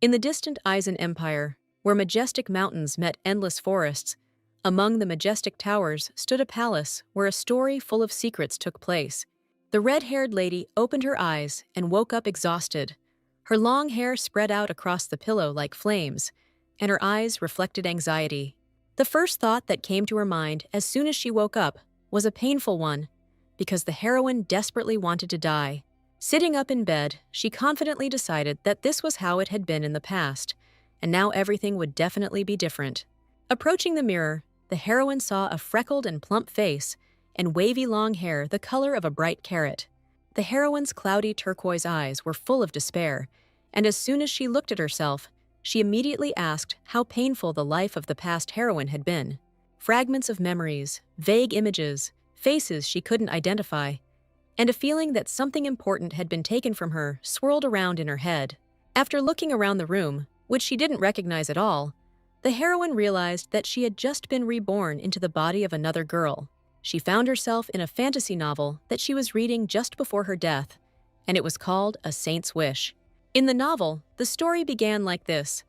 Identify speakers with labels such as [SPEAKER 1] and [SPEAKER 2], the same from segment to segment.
[SPEAKER 1] In the distant Eisen Empire, where majestic mountains met endless forests, among the majestic towers stood a palace where a story full of secrets took place. The red-haired lady opened her eyes and woke up exhausted. Her long hair spread out across the pillow like flames, and her eyes reflected anxiety. The first thought that came to her mind as soon as she woke up was a painful one, because the heroine desperately wanted to die. Sitting up in bed, she confidently decided that this was how it had been in the past, and now everything would definitely be different. Approaching the mirror, the heroine saw a freckled and plump face and wavy long hair the color of a bright carrot. The heroine's cloudy turquoise eyes were full of despair, and as soon as she looked at herself, she immediately asked how painful the life of the past heroine had been. Fragments of memories, vague images, faces she couldn't identify, and a feeling that something important had been taken from her swirled around in her head. After looking around the room, which she didn't recognize at all, the heroine realized that she had just been reborn into the body of another girl. She found herself in a fantasy novel that she was reading just before her death, and it was called A Saint's Wish. In the novel, the story began like this.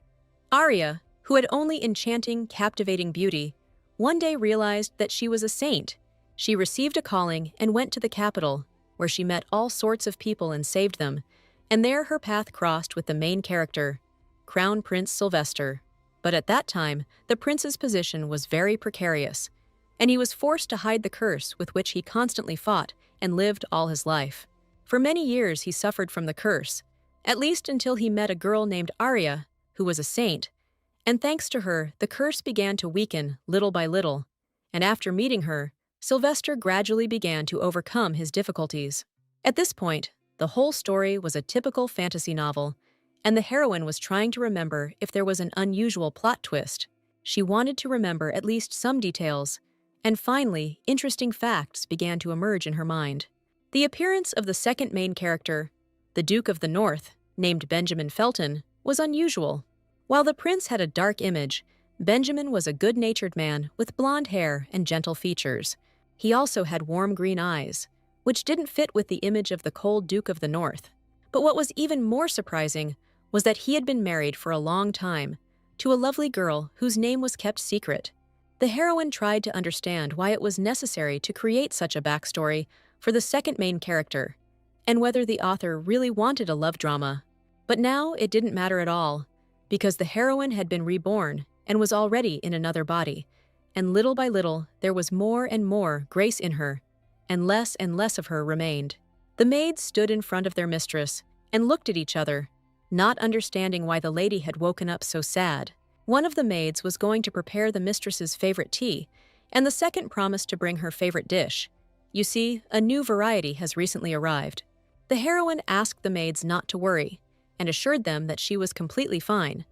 [SPEAKER 1] Arya, who had only enchanting, captivating beauty, one day realized that she was a saint. She received a calling and went to the capital, where she met all sorts of people and saved them, and there her path crossed with the main character, Crown Prince Sylvester. But at that time, the prince's position was very precarious, and he was forced to hide the curse with which he constantly fought and lived all his life. For many years he suffered from the curse, at least until he met a girl named Arya, who was a saint, and thanks to her, the curse began to weaken little by little, and after meeting her, Sylvester gradually began to overcome his difficulties. At this point, the whole story was a typical fantasy novel, and the heroine was trying to remember if there was an unusual plot twist. She wanted to remember at least some details, and finally, interesting facts began to emerge in her mind. The appearance of the second main character, the Duke of the North, named Benjamin Felton, was unusual. While the prince had a dark image, Benjamin was a good-natured man with blonde hair and gentle features. He also had warm green eyes, which didn't fit with the image of the cold Duke of the North. But what was even more surprising was that he had been married for a long time to a lovely girl whose name was kept secret. The heroine tried to understand why it was necessary to create such a backstory for the second main character, and whether the author really wanted a love drama. But now it didn't matter at all, because the heroine had been reborn and was already in another body, and little by little there was more and more grace in her, and less of her remained. The maids stood in front of their mistress and looked at each other, not understanding why the lady had woken up so sad. One of the maids was going to prepare the mistress's favorite tea, and the second promised to bring her favorite dish. You see, a new variety has recently arrived. The heroine asked the maids not to worry, and assured them that she was completely fine.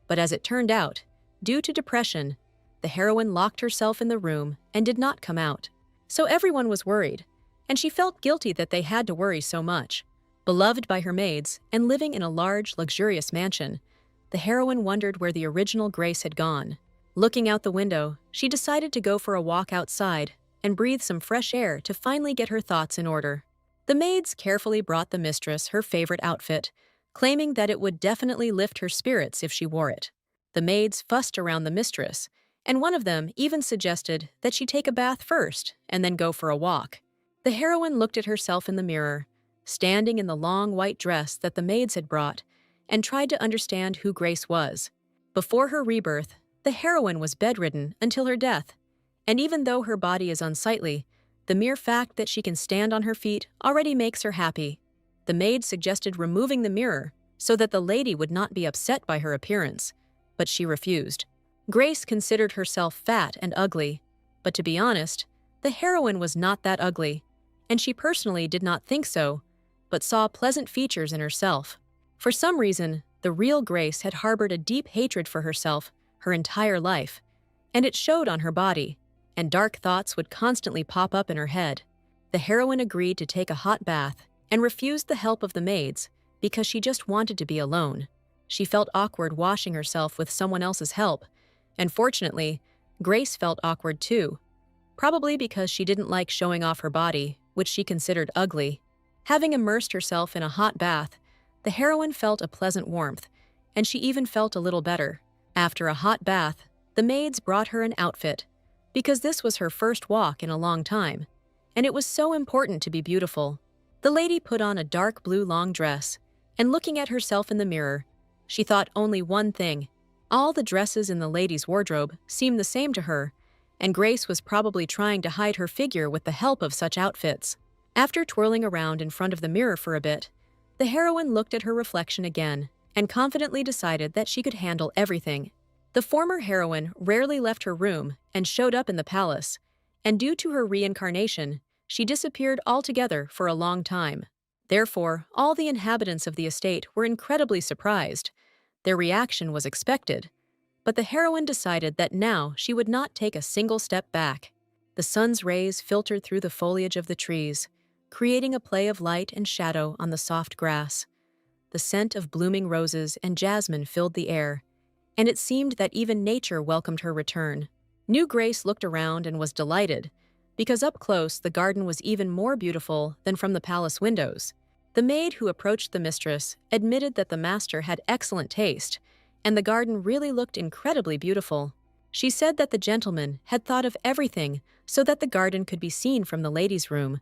[SPEAKER 1] But as it turned out, due to depression, the heroine locked herself in the room and did not come out. So everyone was worried, and she felt guilty that they had to worry so much. Beloved by her maids and living in a large, luxurious mansion, the heroine wondered where the original Grace had gone. Looking out the window, she decided to go for a walk outside and breathe some fresh air to finally get her thoughts in order. The maids carefully brought the mistress her favorite outfit, claiming that it would definitely lift her spirits if she wore it. The maids fussed around the mistress, and one of them even suggested that she take a bath first and then go for a walk. The heroine looked at herself in the mirror, standing in the long white dress that the maids had brought, and tried to understand who Grace was. Before her rebirth, the heroine was bedridden until her death, and even though her body is unsightly, the mere fact that she can stand on her feet already makes her happy. The maid suggested removing the mirror so that the lady would not be upset by her appearance, but she refused. Grace considered herself fat and ugly, but to be honest, the heroine was not that ugly, and she personally did not think so, but saw pleasant features in herself. For some reason, the real Grace had harbored a deep hatred for herself her entire life, and it showed on her body, and dark thoughts would constantly pop up in her head. The heroine agreed to take a hot bath and refused the help of the maids because she just wanted to be alone. She felt awkward washing herself with someone else's help, and fortunately, Grace felt awkward too, probably because she didn't like showing off her body, which she considered ugly. Having immersed herself in a hot bath, the heroine felt a pleasant warmth, and she even felt a little better. After a hot bath, the maids brought her an outfit, because this was her first walk in a long time, and it was so important to be beautiful. The lady put on a dark blue long dress, and looking at herself in the mirror, she thought only one thing. All the dresses in the lady's wardrobe seemed the same to her, and Grace was probably trying to hide her figure with the help of such outfits. After twirling around in front of the mirror for a bit, the heroine looked at her reflection again and confidently decided that she could handle everything. The former heroine rarely left her room and showed up in the palace, and due to her reincarnation, she disappeared altogether for a long time. Therefore, all the inhabitants of the estate were incredibly surprised. Their reaction was expected, but the heroine decided that now she would not take a single step back. The sun's rays filtered through the foliage of the trees, creating a play of light and shadow on the soft grass. The scent of blooming roses and jasmine filled the air, and it seemed that even nature welcomed her return. New Grace looked around and was delighted, because up close the garden was even more beautiful than from the palace windows. The maid who approached the mistress admitted that the master had excellent taste, and the garden really looked incredibly beautiful. She said that the gentleman had thought of everything so that the garden could be seen from the ladies' room,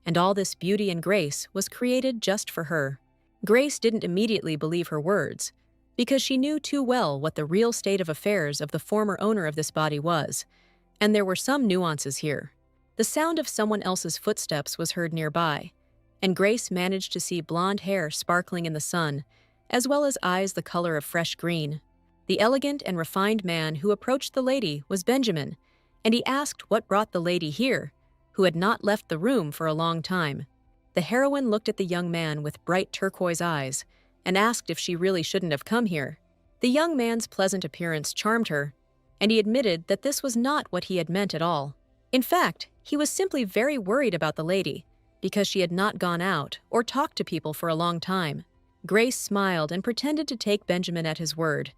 [SPEAKER 1] and all this beauty and grace was created just for her. Grace didn't immediately believe her words, because she knew too well what the real state of affairs of the former owner of this body was, and there were some nuances here. The sound of someone else's footsteps was heard nearby, and Grace managed to see blonde hair sparkling in the sun, as well as eyes the color of fresh green. The elegant and refined man who approached the lady was Benjamin, and he asked what brought the lady here, who had not left the room for a long time. The heroine looked at the young man with bright turquoise eyes and asked if she really shouldn't have come here. The young man's pleasant appearance charmed her, and he admitted that this was not what he had meant at all. In fact, he was simply very worried about the lady, because she had not gone out or talked to people for a long time. Grace smiled and pretended to take Benjamin at his word,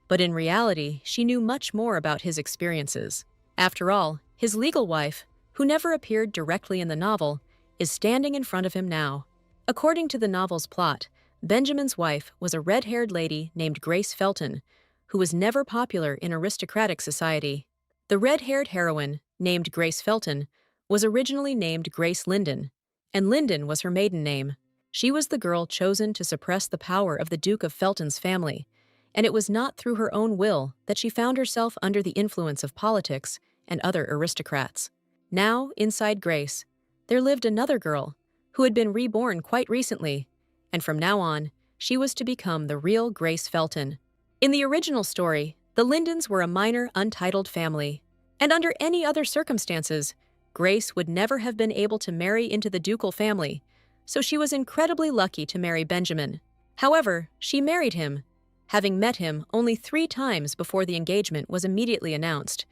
[SPEAKER 1] but in reality, she knew much more about his experiences. After all, his legal wife, who never appeared directly in the novel, is standing in front of him now. According to the novel's plot, Benjamin's wife was a red-haired lady named Grace Felton, who was never popular in aristocratic society. The red-haired heroine, named Grace Felton, was originally named Grace Linden, and Linden was her maiden name. She was the girl chosen to suppress the power of the Duke of Felton's family, and it was not through her own will that she found herself under the influence of politics and other aristocrats. Now, inside Grace, there lived another girl who had been reborn quite recently, and from now on, she was to become the real Grace Felton. In the original story, the Lindens were a minor, untitled family, and under any other circumstances, Grace would never have been able to marry into the ducal family, so she was incredibly lucky to marry Benjamin. However, she married him, having met him only 3 times before the engagement was immediately announced,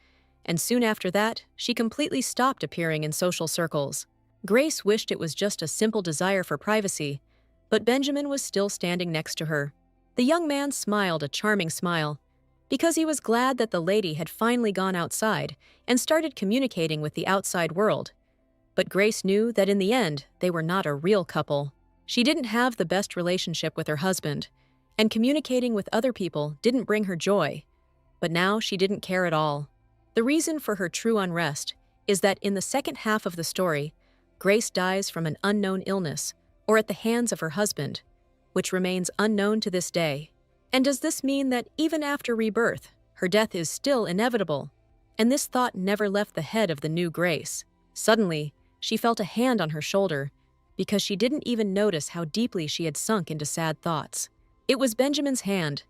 [SPEAKER 1] and soon after that, she completely stopped appearing in social circles. Grace wished it was just a simple desire for privacy, but Benjamin was still standing next to her. The young man smiled a charming smile, because he was glad that the lady had finally gone outside and started communicating with the outside world. But Grace knew that in the end, they were not a real couple. She didn't have the best relationship with her husband, and communicating with other people didn't bring her joy. But now she didn't care at all. The reason for her true unrest is that in the second half of the story, Grace dies from an unknown illness or at the hands of her husband, which remains unknown to this day. And does this mean that even after rebirth, her death is still inevitable? And this thought never left the head of the new Grace. Suddenly, she felt a hand on her shoulder, because she didn't even notice how deeply she had sunk into sad thoughts. It was Benjamin's hand,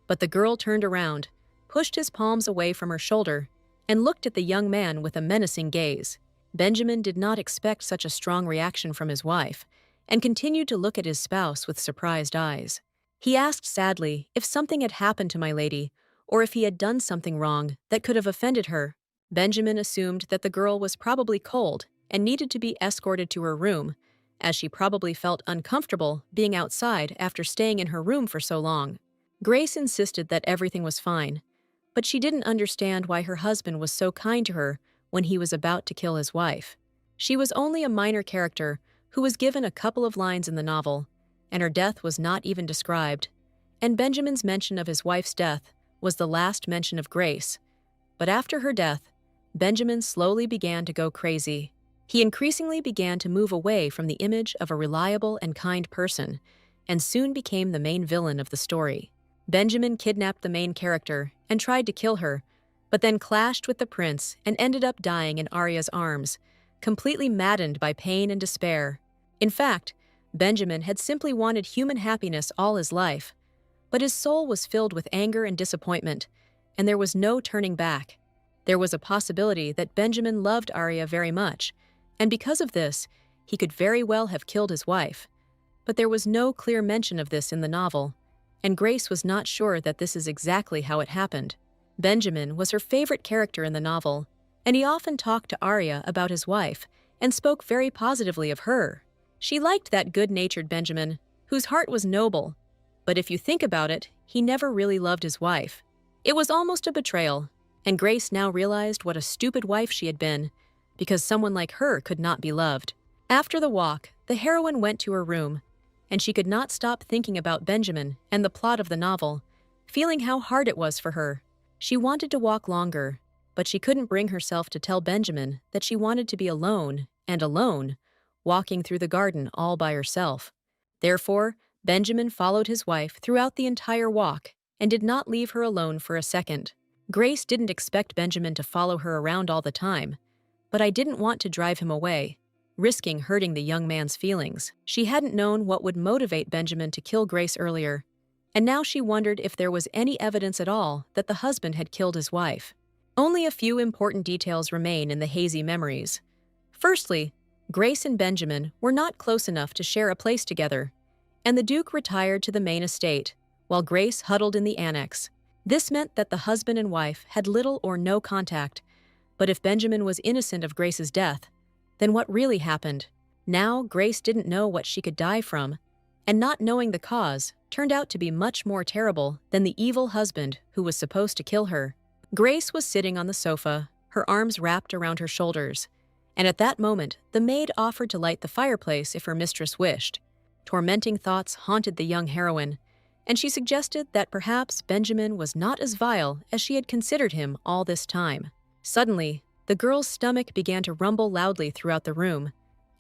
[SPEAKER 1] but the girl turned around, pushed his palms away from her shoulder, and looked at the young man with a menacing gaze. Benjamin did not expect such a strong reaction from his wife, and continued to look at his spouse with surprised eyes. He asked sadly if something had happened to my lady, or if he had done something wrong that could have offended her. Benjamin assumed that the girl was probably cold and needed to be escorted to her room, as she probably felt uncomfortable being outside after staying in her room for so long. Grace insisted that everything was fine, but she didn't understand why her husband was so kind to her when he was about to kill his wife. She was only a minor character who was given a couple of lines in the novel, and her death was not even described. and Benjamin's mention of his wife's death was the last mention of Grace. But after her death, Benjamin slowly began to go crazy. He increasingly began to move away from the image of a reliable and kind person, and soon became the main villain of the story. Benjamin kidnapped the main character and tried to kill her, but then clashed with the prince and ended up dying in Arya's arms, completely maddened by pain and despair. In fact, Benjamin had simply wanted human happiness all his life, but his soul was filled with anger and disappointment, and there was no turning back. There was a possibility that Benjamin loved Arya very much, and because of this, he could very well have killed his wife. But there was no clear mention of this in the novel, and Grace was not sure that this is exactly how it happened. Benjamin was her favorite character in the novel, and he often talked to Arya about his wife and spoke very positively of her. She liked that good-natured Benjamin, whose heart was noble, but if you think about it, he never really loved his wife. It was almost a betrayal, and Grace now realized what a stupid wife she had been, because someone like her could not be loved. After the walk, the heroine went to her room, and she could not stop thinking about Benjamin and the plot of the novel, feeling how hard it was for her. She wanted to walk longer, but she couldn't bring herself to tell Benjamin that she wanted to be alone, walking through the garden all by herself. Therefore, Benjamin followed his wife throughout the entire walk and did not leave her alone for a second. Grace didn't expect Benjamin to follow her around all the time, but I didn't want to drive him away, risking hurting the young man's feelings. She hadn't known what would motivate Benjamin to kill Grace earlier, and now she wondered if there was any evidence at all that the husband had killed his wife. Only a few important details remain in the hazy memories. Firstly, Grace and Benjamin were not close enough to share a place together, and the Duke retired to the main estate, while Grace huddled in the annex. This meant that the husband and wife had little or no contact, but if Benjamin was innocent of Grace's death, then what really happened? Now Grace didn't know what she could die from, and not knowing the cause turned out to be much more terrible than the evil husband who was supposed to kill her. Grace was sitting on the sofa, her arms wrapped around her shoulders, and at that moment the maid offered to light the fireplace if her mistress wished. Tormenting thoughts haunted the young heroine, and she suggested that perhaps Benjamin was not as vile as she had considered him all this time. Suddenly, the girl's stomach began to rumble loudly throughout the room,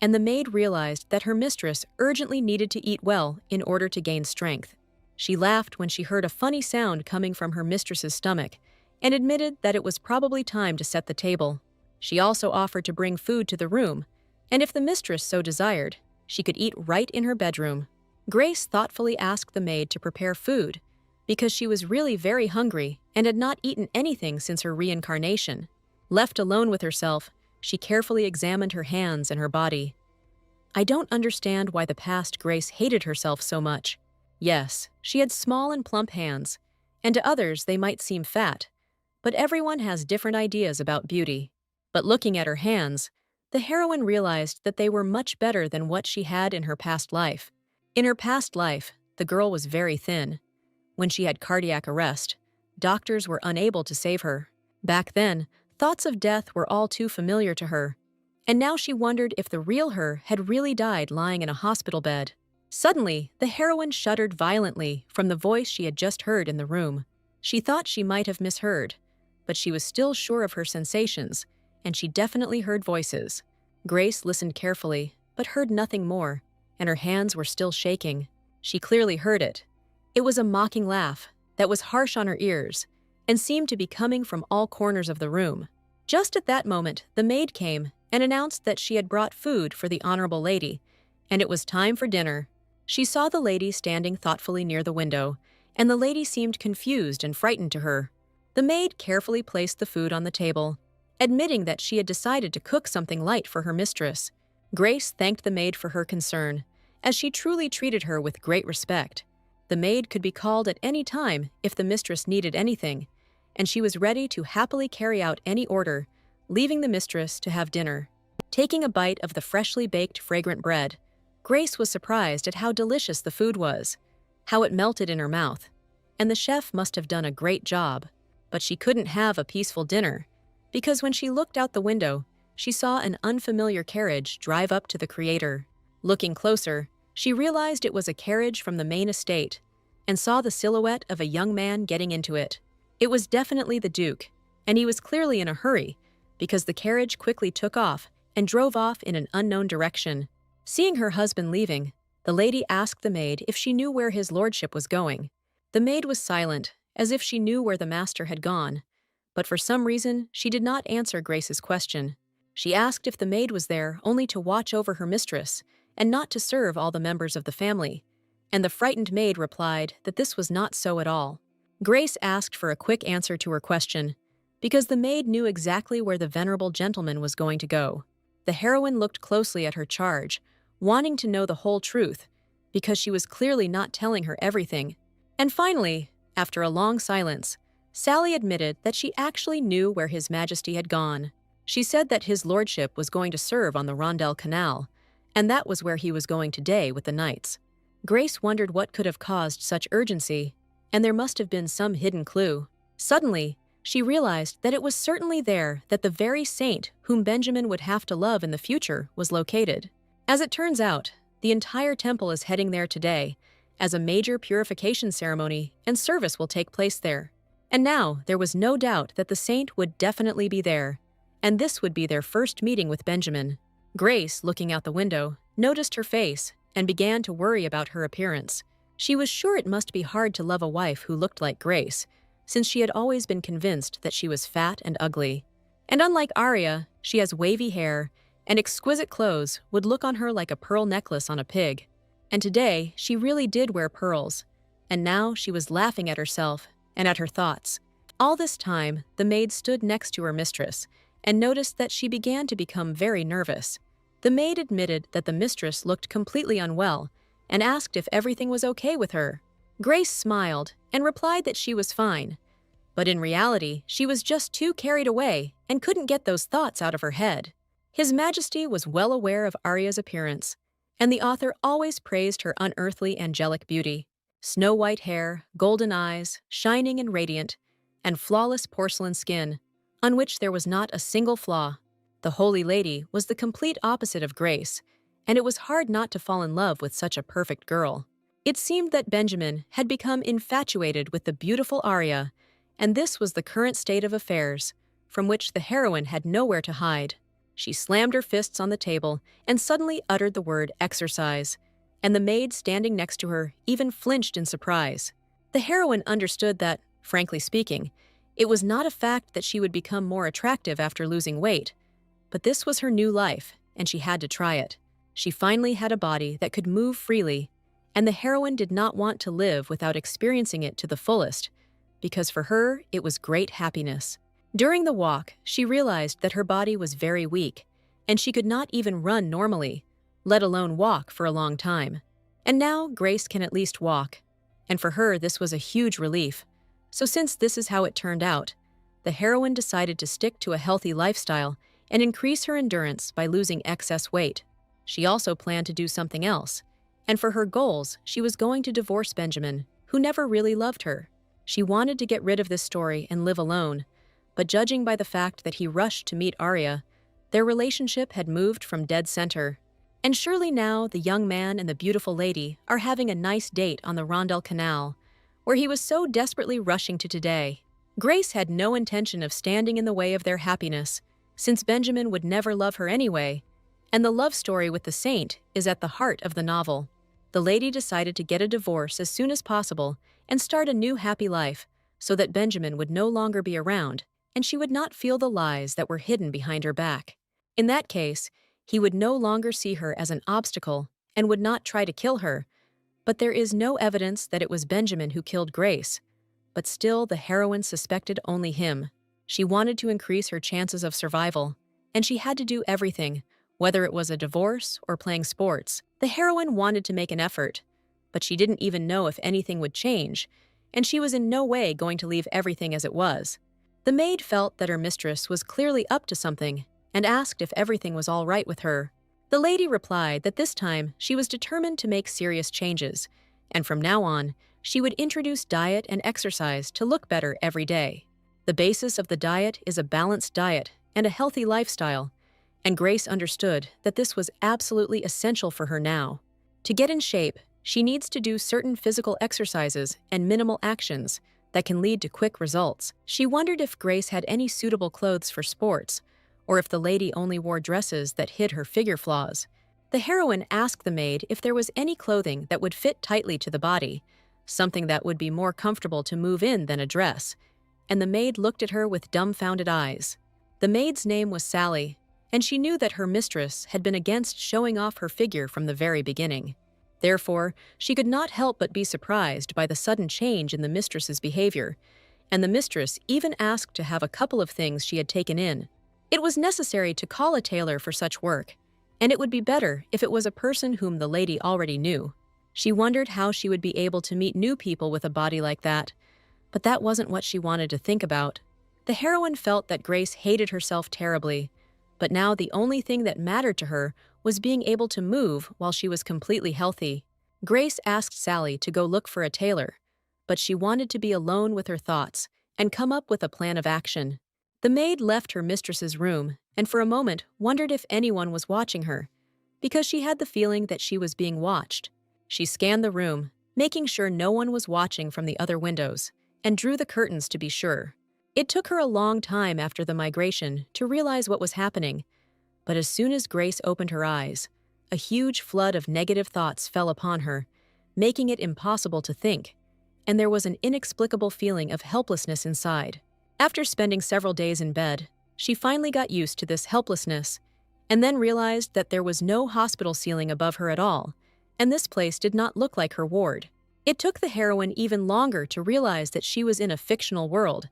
[SPEAKER 1] and the maid realized that her mistress urgently needed to eat well in order to gain strength. She laughed when she heard a funny sound coming from her mistress's stomach and admitted that it was probably time to set the table. She also offered to bring food to the room, and if the mistress so desired, she could eat right in her bedroom. Grace thoughtfully asked the maid to prepare food because she was really very hungry and had not eaten anything since her reincarnation. Left alone with herself, she carefully examined her hands and her body. I don't understand why the past Grace hated herself so much. Yes, she had small and plump hands, and to others they might seem fat, but everyone has different ideas about beauty. But looking at her hands, the heroine realized that they were much better than what she had in her past life. In her past life, the girl was very thin. When she had cardiac arrest, doctors were unable to save her. Back then, thoughts of death were all too familiar to her, and now she wondered if the real her had really died lying in a hospital bed. Suddenly, the heroine shuddered violently from the voice she had just heard in the room. She thought she might have misheard, but she was still sure of her sensations, and she definitely heard voices. Grace listened carefully, but heard nothing more, and her hands were still shaking. She clearly heard it. It was a mocking laugh that was harsh on her ears and seemed to be coming from all corners of the room. Just at that moment, the maid came and announced that she had brought food for the honorable lady, and it was time for dinner. She saw the lady standing thoughtfully near the window, and the lady seemed confused and frightened to her. The maid carefully placed the food on the table, admitting that she had decided to cook something light for her mistress. Grace thanked the maid for her concern, as she truly treated her with great respect. The maid could be called at any time if the mistress needed anything, and she was ready to happily carry out any order, leaving the mistress to have dinner. Taking a bite of the freshly baked, fragrant bread, Grace was surprised at how delicious the food was, how it melted in her mouth, and the chef must have done a great job. But she couldn't have a peaceful dinner, because when she looked out the window, she saw an unfamiliar carriage drive up to the creator. Looking closer, she realized it was a carriage from the main estate, and saw the silhouette of a young man getting into it. It was definitely the Duke, and he was clearly in a hurry, because the carriage quickly took off and drove off in an unknown direction. Seeing her husband leaving, the lady asked the maid if she knew where his lordship was going. The maid was silent, as if she knew where the master had gone, but for some reason she did not answer Grace's question. She asked if the maid was there only to watch over her mistress and not to serve all the members of the family, and the frightened maid replied that this was not so at all. Grace asked for a quick answer to her question, because the maid knew exactly where the venerable gentleman was going to go. The heroine looked closely at her charge, wanting to know the whole truth, because she was clearly not telling her everything. And finally, after a long silence, Sally admitted that she actually knew where His Majesty had gone. She said that his lordship was going to serve on the Rondel Canal, and that was where he was going today with the knights. Grace wondered what could have caused such urgency, and there must have been some hidden clue. Suddenly, she realized that it was certainly there that the very saint whom Benjamin would have to love in the future was located. As it turns out, the entire temple is heading there today, as a major purification ceremony and service will take place there. And now there was no doubt that the saint would definitely be there, and this would be their first meeting with Benjamin. Grace, looking out the window, noticed her face and began to worry about her appearance. She was sure it must be hard to love a wife who looked like Grace, since she had always been convinced that she was fat and ugly. And unlike Arya, she has wavy hair, and exquisite clothes would look on her like a pearl necklace on a pig. And today, she really did wear pearls, and now she was laughing at herself and at her thoughts. All this time, the maid stood next to her mistress and noticed that she began to become very nervous. The maid admitted that the mistress looked completely unwell and asked if everything was okay with her. Grace smiled and replied that she was fine, but in reality, she was just too carried away and couldn't get those thoughts out of her head. His Majesty was well aware of Arya's appearance, and the author always praised her unearthly angelic beauty. Snow-white hair, golden eyes, shining and radiant, and flawless porcelain skin, on which there was not a single flaw. The Holy Lady was the complete opposite of Grace, and it was hard not to fall in love with such a perfect girl. It seemed that Benjamin had become infatuated with the beautiful Arya, and this was the current state of affairs, from which the heroine had nowhere to hide. She slammed her fists on the table and suddenly uttered the word exercise, and the maid standing next to her even flinched in surprise. The heroine understood that, frankly speaking, it was not a fact that she would become more attractive after losing weight, but this was her new life, and she had to try it. She finally had a body that could move freely, and the heroine did not want to live without experiencing it to the fullest, because for her, it was great happiness. During the walk, she realized that her body was very weak, and she could not even run normally, let alone walk for a long time. And now Grace can at least walk, and for her this was a huge relief. So since this is how it turned out, the heroine decided to stick to a healthy lifestyle and increase her endurance by losing excess weight. She also planned to do something else, and for her goals, she was going to divorce Benjamin, who never really loved her. She wanted to get rid of this story and live alone, but judging by the fact that he rushed to meet Arya, their relationship had moved from dead center. And surely now the young man and the beautiful lady are having a nice date on the Rondel Canal, where he was so desperately rushing to today. Grace had no intention of standing in the way of their happiness, since Benjamin would never love her anyway, and the love story with the saint is at the heart of the novel. The lady decided to get a divorce as soon as possible and start a new happy life, so that Benjamin would no longer be around and she would not feel the lies that were hidden behind her back. In that case, he would no longer see her as an obstacle and would not try to kill her. But there is no evidence that it was Benjamin who killed Grace. But still, the heroine suspected only him. She wanted to increase her chances of survival, and she had to do everything, whether it was a divorce or playing sports. The heroine wanted to make an effort, but she didn't even know if anything would change, and she was in no way going to leave everything as it was. The maid felt that her mistress was clearly up to something and asked if everything was all right with her. The lady replied that this time she was determined to make serious changes, and from now on, she would introduce diet and exercise to look better every day. The basis of the diet is a balanced diet and a healthy lifestyle, and Grace understood that this was absolutely essential for her now. To get in shape, She needs to do certain physical exercises and minimal actions that can lead to quick results. She wondered if Grace had any suitable clothes for sports, or if the lady only wore dresses that hid her figure flaws. The heroine asked the maid if there was any clothing that would fit tightly to the body, something that would be more comfortable to move in than a dress, and the maid looked at her with dumbfounded eyes. The maid's name was Sally, and she knew that her mistress had been against showing off her figure from the very beginning. Therefore, she could not help but be surprised by the sudden change in the mistress's behavior, and the mistress even asked to have a couple of things she had taken in. It was necessary to call a tailor for such work, and it would be better if it was a person whom the lady already knew. She wondered how she would be able to meet new people with a body like that, but that wasn't what she wanted to think about. The heroine felt that Grace hated herself terribly, but now the only thing that mattered to her was being able to move while she was completely healthy. Grace asked Sally to go look for a tailor, but she wanted to be alone with her thoughts and come up with a plan of action. The maid left her mistress's room and for a moment wondered if anyone was watching her, because she had the feeling that she was being watched. She scanned the room, making sure no one was watching from the other windows, and drew the curtains to be sure. It took her a long time after the migration to realize what was happening, but as soon as Grace opened her eyes, a huge flood of negative thoughts fell upon her, making it impossible to think, and there was an inexplicable feeling of helplessness inside. After spending several days in bed, she finally got used to this helplessness, and then realized that there was no hospital ceiling above her at all, and this place did not look like her ward. It took the heroine even longer to realize that she was in a fictional world,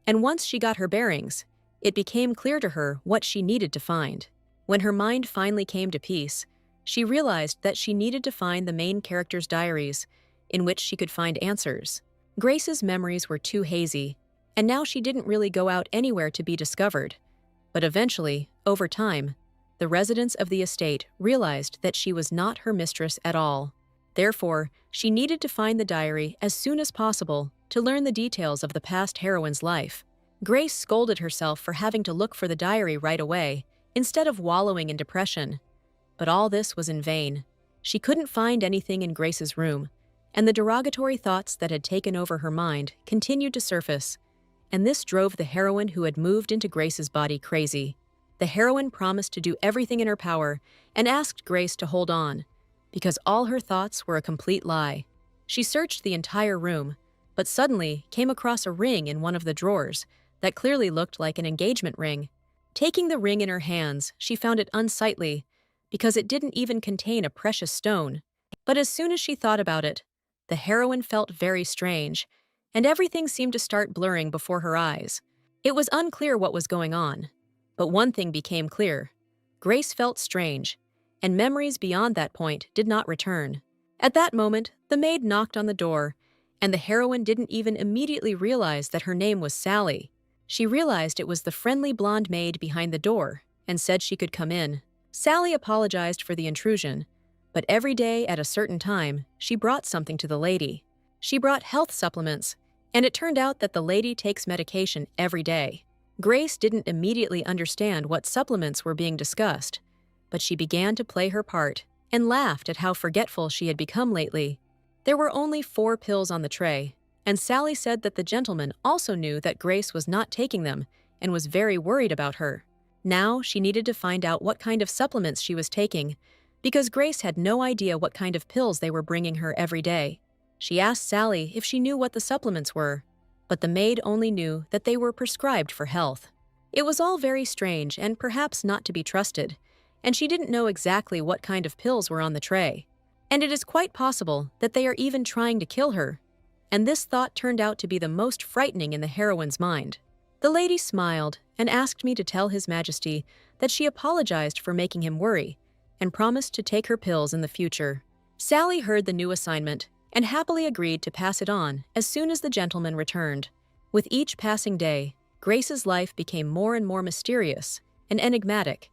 [SPEAKER 1] and once she got her bearings, it became clear to her what she needed to find. When her mind finally came to peace, she realized that she needed to find the main character's diaries, in which she could find answers. Grace's memories were too hazy, and now she didn't really go out anywhere to be discovered. But eventually, over time, the residents of the estate realized that she was not her mistress at all. Therefore, she needed to find the diary as soon as possible to learn the details of the past heroine's life. Grace scolded herself for having to look for the diary right away, instead of wallowing in depression. But all this was in vain. She couldn't find anything in Grace's room, and the derogatory thoughts that had taken over her mind continued to surface, and this drove the heroine who had moved into Grace's body crazy. The heroine promised to do everything in her power and asked Grace to hold on, because all her thoughts were a complete lie. She searched the entire room, but suddenly came across a ring in one of the drawers that clearly looked like an engagement ring. Taking the ring in her hands, she found it unsightly, because it didn't even contain a precious stone. But as soon as she thought about it, the heroine felt very strange, and everything seemed to start blurring before her eyes. It was unclear what was going on, but one thing became clear. Grace felt strange, and memories beyond that point did not return. At that moment, the maid knocked on the door, and the heroine didn't even immediately realize that her name was Sally. She realized it was the friendly blonde maid behind the door and said she could come in. Sally apologized for the intrusion, but every day at a certain time, she brought something to the lady. She brought health supplements, and it turned out that the lady takes medication every day. Grace didn't immediately understand what supplements were being discussed, but she began to play her part and laughed at how forgetful she had become lately. There were only 4 pills on the tray, and Sally said that the gentleman also knew that Grace was not taking them and was very worried about her. Now she needed to find out what kind of supplements she was taking, because Grace had no idea what kind of pills they were bringing her every day. She asked Sally if she knew what the supplements were, but the maid only knew that they were prescribed for health. It was all very strange and perhaps not to be trusted, and she didn't know exactly what kind of pills were on the tray. And it is quite possible that they are even trying to kill her. And this thought turned out to be the most frightening in the heroine's mind. The lady smiled and asked me to tell His Majesty that she apologized for making him worry and promised to take her pills in the future. Sally heard the new assignment and happily agreed to pass it on as soon as the gentleman returned. With each passing day, Grace's life became more and more mysterious and enigmatic,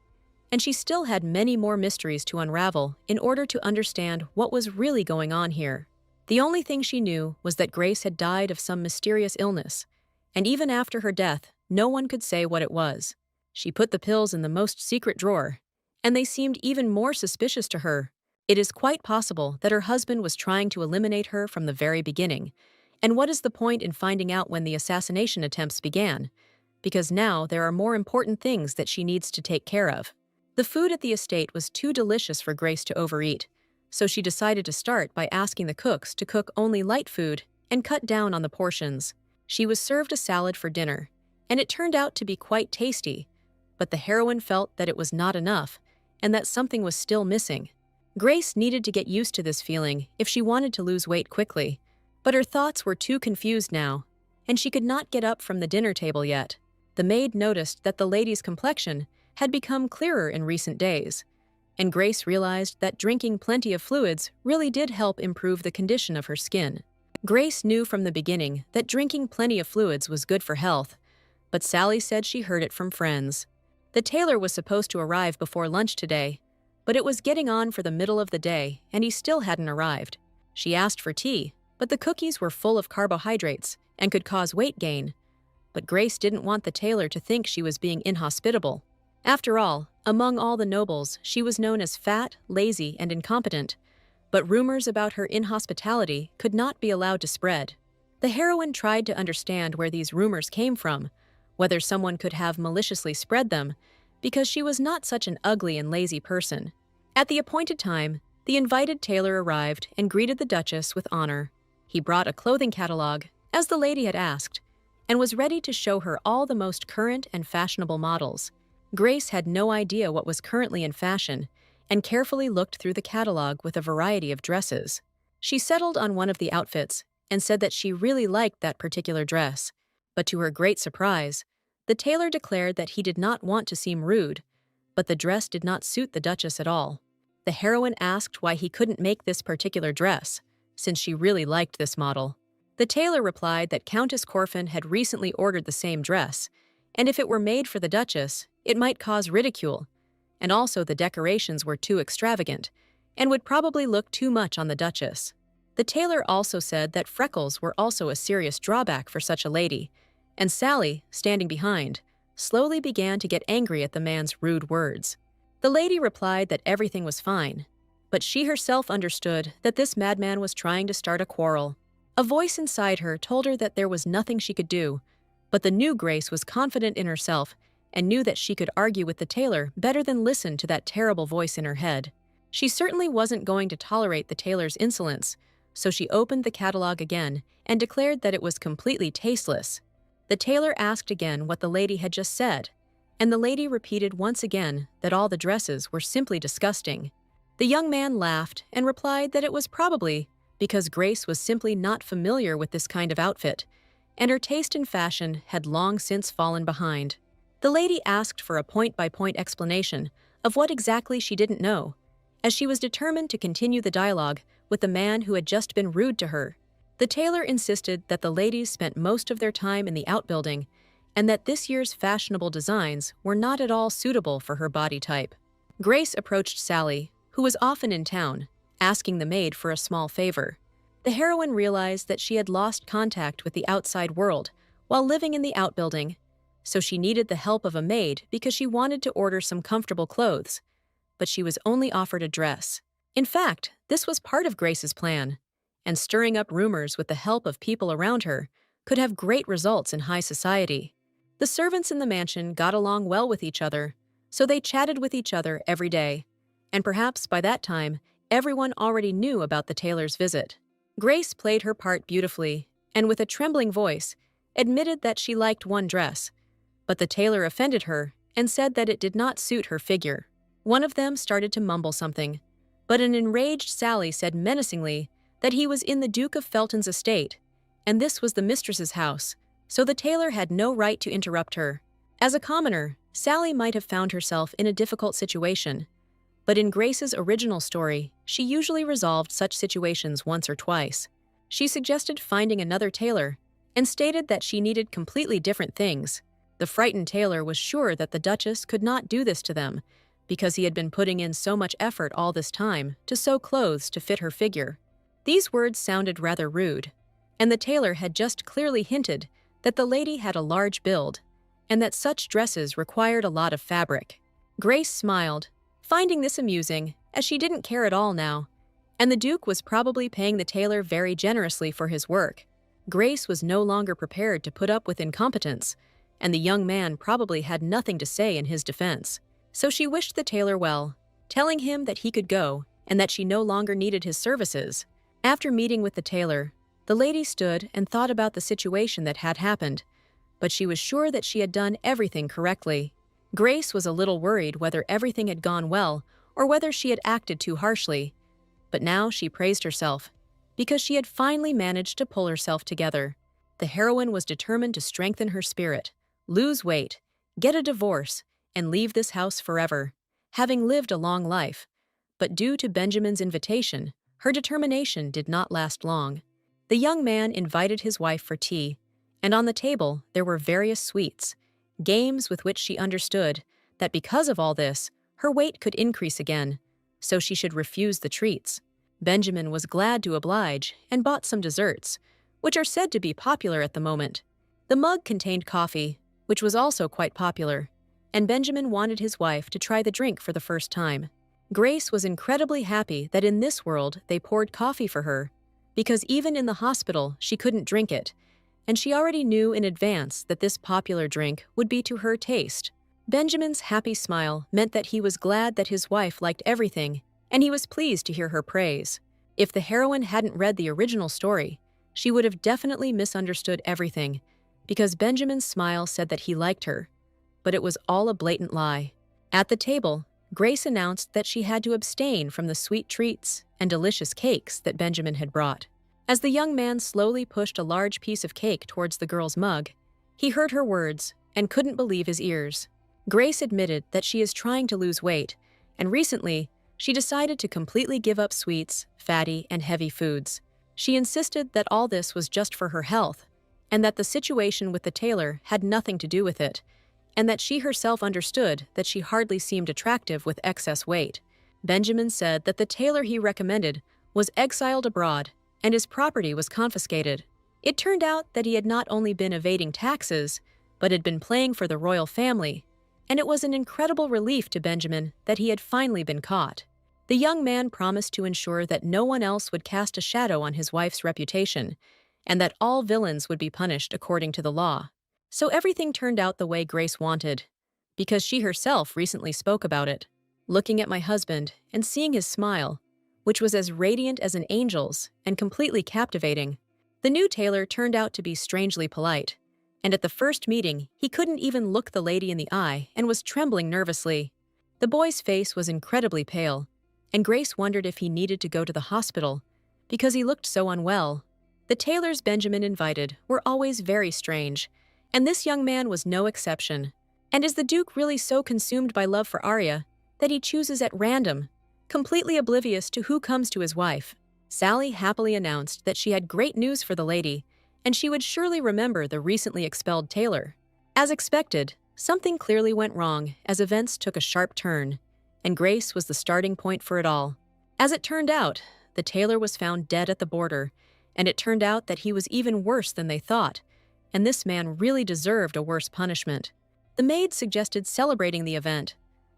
[SPEAKER 1] and she still had many more mysteries to unravel in order to understand what was really going on here. The only thing she knew was that Grace had died of some mysterious illness, and even after her death, no one could say what it was. She put the pills in the most secret drawer, and they seemed even more suspicious to her, It is quite possible that her husband was trying to eliminate her from the very beginning. And what is the point in finding out when the assassination attempts began? Because now there are more important things that she needs to take care of. The food at the estate was too delicious for Grace to overeat, so she decided to start by asking the cooks to cook only light food and cut down on the portions. She was served a salad for dinner, and it turned out to be quite tasty, but the heroine felt that it was not enough and that something was still missing. Grace needed to get used to this feeling if she wanted to lose weight quickly, but her thoughts were too confused now, and she could not get up from the dinner table yet. The maid noticed that the lady's complexion had become clearer in recent days, and Grace realized that drinking plenty of fluids really did help improve the condition of her skin. Grace knew from the beginning that drinking plenty of fluids was good for health, but Sally said she heard it from friends. The tailor was supposed to arrive before lunch today, but it was getting on for the middle of the day and he still hadn't arrived. She asked for tea, but the cookies were full of carbohydrates and could cause weight gain. But Grace didn't want the tailor to think she was being inhospitable. After all, among all the nobles, she was known as fat, lazy, and incompetent. But rumors about her inhospitality could not be allowed to spread. The heroine tried to understand where these rumors came from, whether someone could have maliciously spread them, because she was not such an ugly and lazy person. At the appointed time, the invited tailor arrived and greeted the Duchess with honor. He brought a clothing catalog, as the lady had asked, and was ready to show her all the most current and fashionable models. Grace had no idea what was currently in fashion and carefully looked through the catalog with a variety of dresses. She settled on one of the outfits and said that she really liked that particular dress, but to her great surprise, the tailor declared that he did not want to seem rude, but the dress did not suit the Duchess at all. The heroine asked why he couldn't make this particular dress, since she really liked this model. The tailor replied that Countess Corfin had recently ordered the same dress, and if it were made for the Duchess, it might cause ridicule, and also the decorations were too extravagant and would probably look too much on the Duchess. The tailor also said that freckles were also a serious drawback for such a lady, and Sally, standing behind, slowly began to get angry at the man's rude words. The lady replied that everything was fine, but she herself understood that this madman was trying to start a quarrel. A voice inside her told her that there was nothing she could do, but the new Grace was confident in herself and knew that she could argue with the tailor better than listen to that terrible voice in her head. She certainly wasn't going to tolerate the tailor's insolence, so she opened the catalog again and declared that it was completely tasteless. The tailor asked again what the lady had just said, and the lady repeated once again that all the dresses were simply disgusting. The young man laughed and replied that it was probably because Grace was simply not familiar with this kind of outfit, and her taste in fashion had long since fallen behind. The lady asked for a point-by-point explanation of what exactly she didn't know, as she was determined to continue the dialogue with the man who had just been rude to her. The tailor insisted that the ladies spent most of their time in the outbuilding and that this year's fashionable designs were not at all suitable for her body type. Grace approached Sally, who was often in town, asking the maid for a small favor. The heroine realized that she had lost contact with the outside world while living in the outbuilding, so she needed the help of a maid because she wanted to order some comfortable clothes, but she was only offered a dress. In fact, this was part of Grace's plan, and stirring up rumors with the help of people around her could have great results in high society. The servants in the mansion got along well with each other, so they chatted with each other every day, and perhaps by that time, everyone already knew about the tailor's visit. Grace played her part beautifully, and with a trembling voice, admitted that she liked one dress, but the tailor offended her and said that it did not suit her figure. One of them started to mumble something, but an enraged Sally said menacingly that he was in the Duke of Felton's estate, and this was the mistress's house, so the tailor had no right to interrupt her. As a commoner, Sally might have found herself in a difficult situation, but in Grace's original story, she usually resolved such situations once or twice. She suggested finding another tailor and stated that she needed completely different things. The frightened tailor was sure that the Duchess could not do this to them because he had been putting in so much effort all this time to sew clothes to fit her figure. These words sounded rather rude, and the tailor had just clearly hinted that the lady had a large build and that such dresses required a lot of fabric. Grace smiled, finding this amusing, as she didn't care at all now, and the Duke was probably paying the tailor very generously for his work. Grace was no longer prepared to put up with incompetence, and the young man probably had nothing to say in his defense. So she wished the tailor well, telling him that he could go and that she no longer needed his services. After meeting with the tailor, the lady stood and thought about the situation that had happened, but she was sure that she had done everything correctly. Grace was a little worried whether everything had gone well or whether she had acted too harshly, but now she praised herself, because she had finally managed to pull herself together. The heroine was determined to strengthen her spirit, lose weight, get a divorce, and leave this house forever, having lived a long life. But due to Benjamin's invitation, her determination did not last long. The young man invited his wife for tea, and on the table there were various sweets, games with which she understood that because of all this, her weight could increase again, so she should refuse the treats. Benjamin was glad to oblige and bought some desserts, which are said to be popular at the moment. The mug contained coffee, which was also quite popular, and Benjamin wanted his wife to try the drink for the first time. Grace was incredibly happy that in this world they poured coffee for her, because even in the hospital she couldn't drink it, and she already knew in advance that this popular drink would be to her taste. Benjamin's happy smile meant that he was glad that his wife liked everything, and he was pleased to hear her praise. If the heroine hadn't read the original story, she would have definitely misunderstood everything, because Benjamin's smile said that he liked her, but it was all a blatant lie. At the table, Grace announced that she had to abstain from the sweet treats and delicious cakes that Benjamin had brought. As the young man slowly pushed a large piece of cake towards the girl's mug, he heard her words and couldn't believe his ears. Grace admitted that she is trying to lose weight, and recently, she decided to completely give up sweets, fatty, and heavy foods. She insisted that all this was just for her health, and that the situation with the tailor had nothing to do with it, and that she herself understood that she hardly seemed attractive with excess weight. Benjamin said that the tailor he recommended was exiled abroad, and his property was confiscated. It turned out that he had not only been evading taxes, but had been playing for the royal family, and it was an incredible relief to Benjamin that he had finally been caught. The young man promised to ensure that no one else would cast a shadow on his wife's reputation, and that all villains would be punished according to the law. So everything turned out the way Grace wanted, because she herself recently spoke about it. Looking at my husband and seeing his smile, which was as radiant as an angel's and completely captivating, the new tailor turned out to be strangely polite, and at the first meeting, he couldn't even look the lady in the eye and was trembling nervously. The boy's face was incredibly pale, and Grace wondered if he needed to go to the hospital, because he looked so unwell. The tailors Benjamin invited were always very strange, and this young man was no exception. And is the Duke really so consumed by love for Arya that he chooses at random, completely oblivious to who comes to his wife? Sally happily announced that she had great news for the lady, and she would surely remember the recently expelled tailor. As expected, something clearly went wrong as events took a sharp turn, and Grace was the starting point for it all. As it turned out, the tailor was found dead at the border, and it turned out that he was even worse than they thought, and this man really deserved a worse punishment. The maid suggested celebrating the event,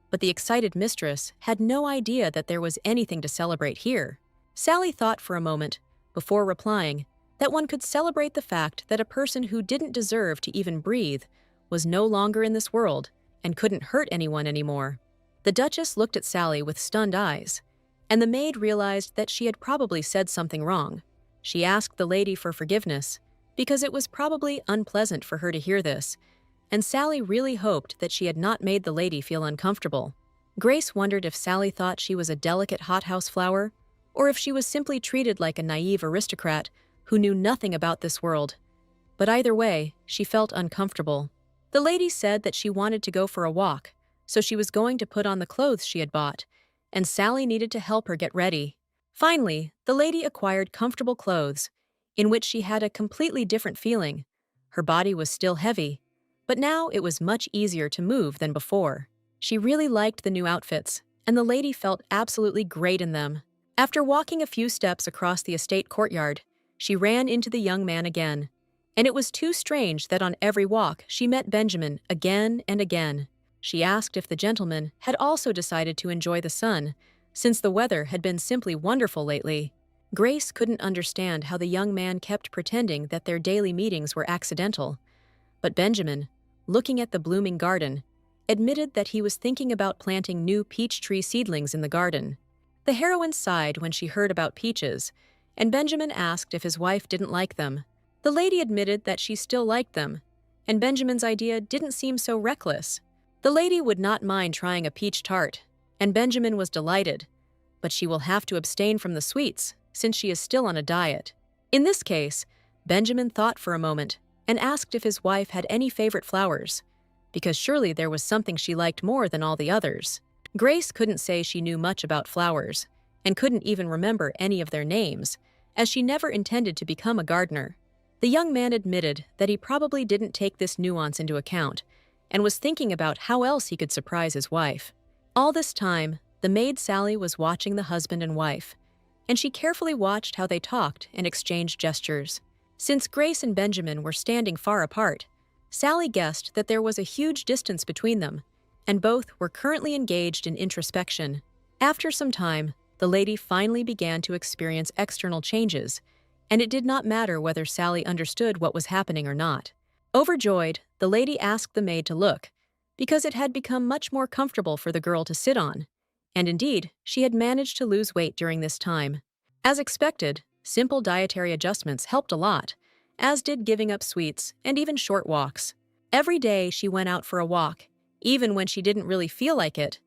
[SPEAKER 1] but the excited mistress had no idea that there was anything to celebrate here. Sally thought for a moment, before replying, that one could celebrate the fact that a person who didn't deserve to even breathe was no longer in this world and couldn't hurt anyone anymore. The Duchess looked at Sally with stunned eyes, and the maid realized that she had probably said something wrong. She asked the lady for forgiveness, because it was probably unpleasant for her to hear this, and Sally really hoped that she had not made the lady feel uncomfortable. Grace wondered if Sally thought she was a delicate hothouse flower, or if she was simply treated like a naive aristocrat who knew nothing about this world. But either way, she felt uncomfortable. The lady said that she wanted to go for a walk, so she was going to put on the clothes she had bought, and Sally needed to help her get ready. Finally, the lady acquired comfortable clothes, in which she had a completely different feeling. Her body was still heavy, but now it was much easier to move than before. She really liked the new outfits, and the lady felt absolutely great in them. After walking a few steps across the estate courtyard, she ran into the young man again, and it was too strange that on every walk she met Benjamin again and again. She asked if the gentleman had also decided to enjoy the sun, since the weather had been simply wonderful lately. Grace couldn't understand how the young man kept pretending that their daily meetings were accidental. But Benjamin, looking at the blooming garden, admitted that he was thinking about planting new peach tree seedlings in the garden. The heroine sighed when she heard about peaches, and Benjamin asked if his wife didn't like them. The lady admitted that she still liked them, and Benjamin's idea didn't seem so reckless. The lady would not mind trying a peach tart, and Benjamin was delighted, but she will have to abstain from the sweets since she is still on a diet. In this case, Benjamin thought for a moment and asked if his wife had any favorite flowers, because surely there was something she liked more than all the others. Grace couldn't say she knew much about flowers, and couldn't even remember any of their names, as she never intended to become a gardener. The young man admitted that he probably didn't take this nuance into account, and was thinking about how else he could surprise his wife. All this time, the maid Sally was watching the husband and wife, and she carefully watched how they talked and exchanged gestures. Since Grace and Benjamin were standing far apart, Sally guessed that there was a huge distance between them, and both were currently engaged in introspection. After some time, the lady finally began to experience external changes, and it did not matter whether Sally understood what was happening or not. Overjoyed, the lady asked the maid to look, because it had become much more comfortable for the girl to sit on, and indeed, she had managed to lose weight during this time. As expected, simple dietary adjustments helped a lot, as did giving up sweets and even short walks. Every day she went out for a walk, even when she didn't really feel like it.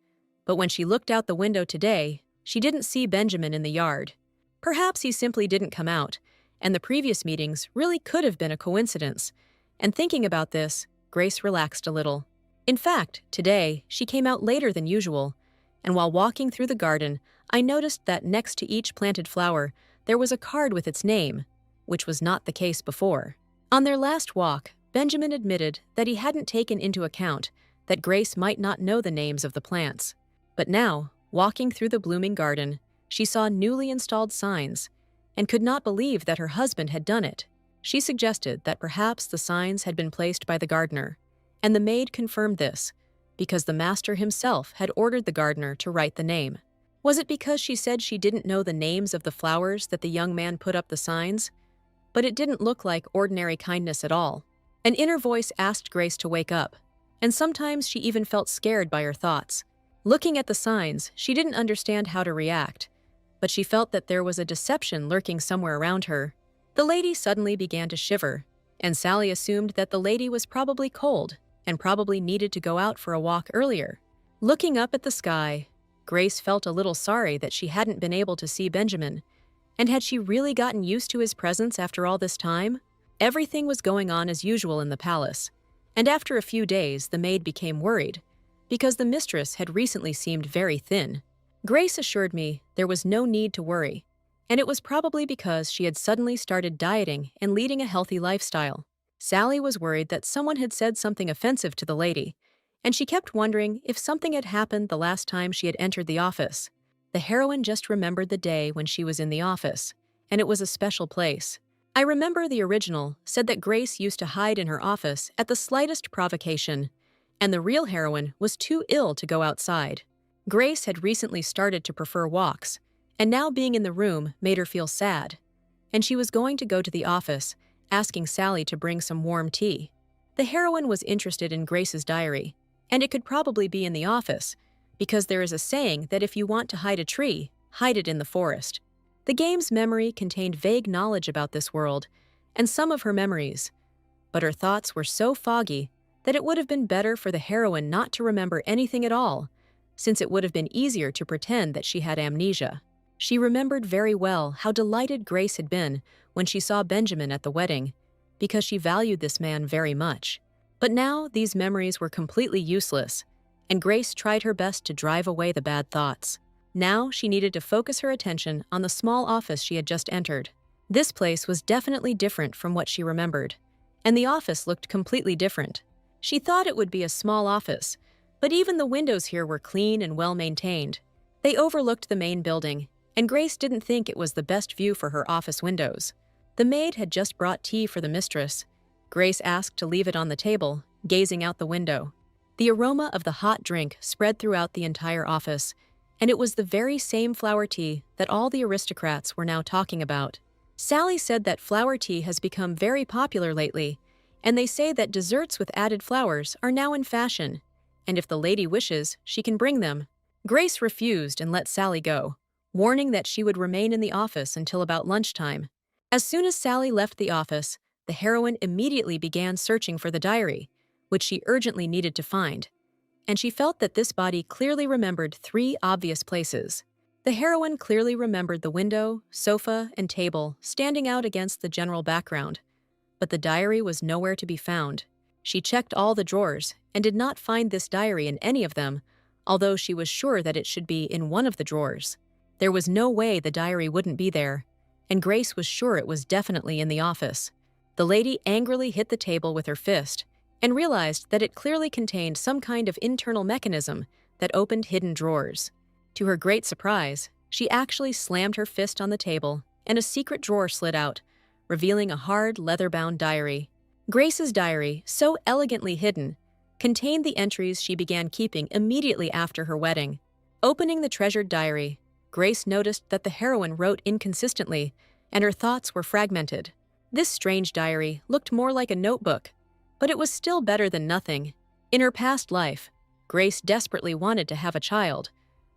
[SPEAKER 1] But when she looked out the window today, she didn't see Benjamin in the yard. Perhaps he simply didn't come out, and the previous meetings really could have been a coincidence. And thinking about this, Grace relaxed a little. In fact, today, she came out later than usual, and while walking through the garden, I noticed that next to each planted flower, there was a card with its name, which was not the case before. On their last walk, Benjamin admitted that he hadn't taken into account that Grace might not know the names of the plants. But now, walking through the blooming garden, she saw newly installed signs, and could not believe that her husband had done it. She suggested that perhaps the signs had been placed by the gardener, and the maid confirmed this, because the master himself had ordered the gardener to write the name. Was it because she said she didn't know the names of the flowers that the young man put up the signs? But it didn't look like ordinary kindness at all. An inner voice asked Grace to wake up, and sometimes she even felt scared by her thoughts. Looking at the signs, she didn't understand how to react, but she felt that there was a deception lurking somewhere around her. The lady suddenly began to shiver, and Sally assumed that the lady was probably cold and probably needed to go out for a walk earlier. Looking up at the sky, Grace felt a little sorry that she hadn't been able to see Benjamin, and had she really gotten used to his presence after all this time? Everything was going on as usual in the palace, and after a few days the maid became worried, because the mistress had recently seemed very thin. Grace assured me there was no need to worry, and it was probably because she had suddenly started dieting and leading a healthy lifestyle. Sally was worried that someone had said something offensive to the lady, and she kept wondering if something had happened the last time she had entered the office. The heroine just remembered the day when she was in the office, and it was a special place. I remember the original said that Grace used to hide in her office at the slightest provocation, and the real heroine was too ill to go outside. Grace had recently started to prefer walks, and now being in the room made her feel sad, and she was going to go to the office, asking Sally to bring some warm tea. The heroine was interested in Grace's diary, and it could probably be in the office, because there is a saying that if you want to hide a tree, hide it in the forest. The game's memory contained vague knowledge about this world, and some of her memories, but her thoughts were so foggy that it would have been better for the heroine not to remember anything at all, since it would have been easier to pretend that she had amnesia. She remembered very well how delighted Grace had been when she saw Benjamin at the wedding, because she valued this man very much. But now these memories were completely useless, and Grace tried her best to drive away the bad thoughts. Now she needed to focus her attention on the small office she had just entered. This place was definitely different from what she remembered, and the office looked completely different. She thought it would be a small office, but even the windows here were clean and well-maintained. They overlooked the main building, and Grace didn't think it was the best view for her office windows. The maid had just brought tea for the mistress. Grace asked to leave it on the table, gazing out the window. The aroma of the hot drink spread throughout the entire office, and it was the very same flower tea that all the aristocrats were now talking about. Sally said that flower tea has become very popular lately, and they say that desserts with added flowers are now in fashion, and if the lady wishes, she can bring them. Grace refused and let Sally go, warning that she would remain in the office until about lunchtime. As soon as Sally left the office, the heroine immediately began searching for the diary, which she urgently needed to find, and she felt that this body clearly remembered three obvious places. The heroine clearly remembered the window, sofa, and table standing out against the general background, but the diary was nowhere to be found. She checked all the drawers and did not find this diary in any of them, although she was sure that it should be in one of the drawers. There was no way the diary wouldn't be there, and Grace was sure it was definitely in the office. The lady angrily hit the table with her fist and realized that it clearly contained some kind of internal mechanism that opened hidden drawers. To her great surprise, she actually slammed her fist on the table, and a secret drawer slid out, revealing a hard, leather-bound diary. Grace's diary, so elegantly hidden, contained the entries she began keeping immediately after her wedding. Opening the treasured diary, Grace noticed that the heroine wrote inconsistently, and her thoughts were fragmented. This strange diary looked more like a notebook, but it was still better than nothing. In her past life, Grace desperately wanted to have a child,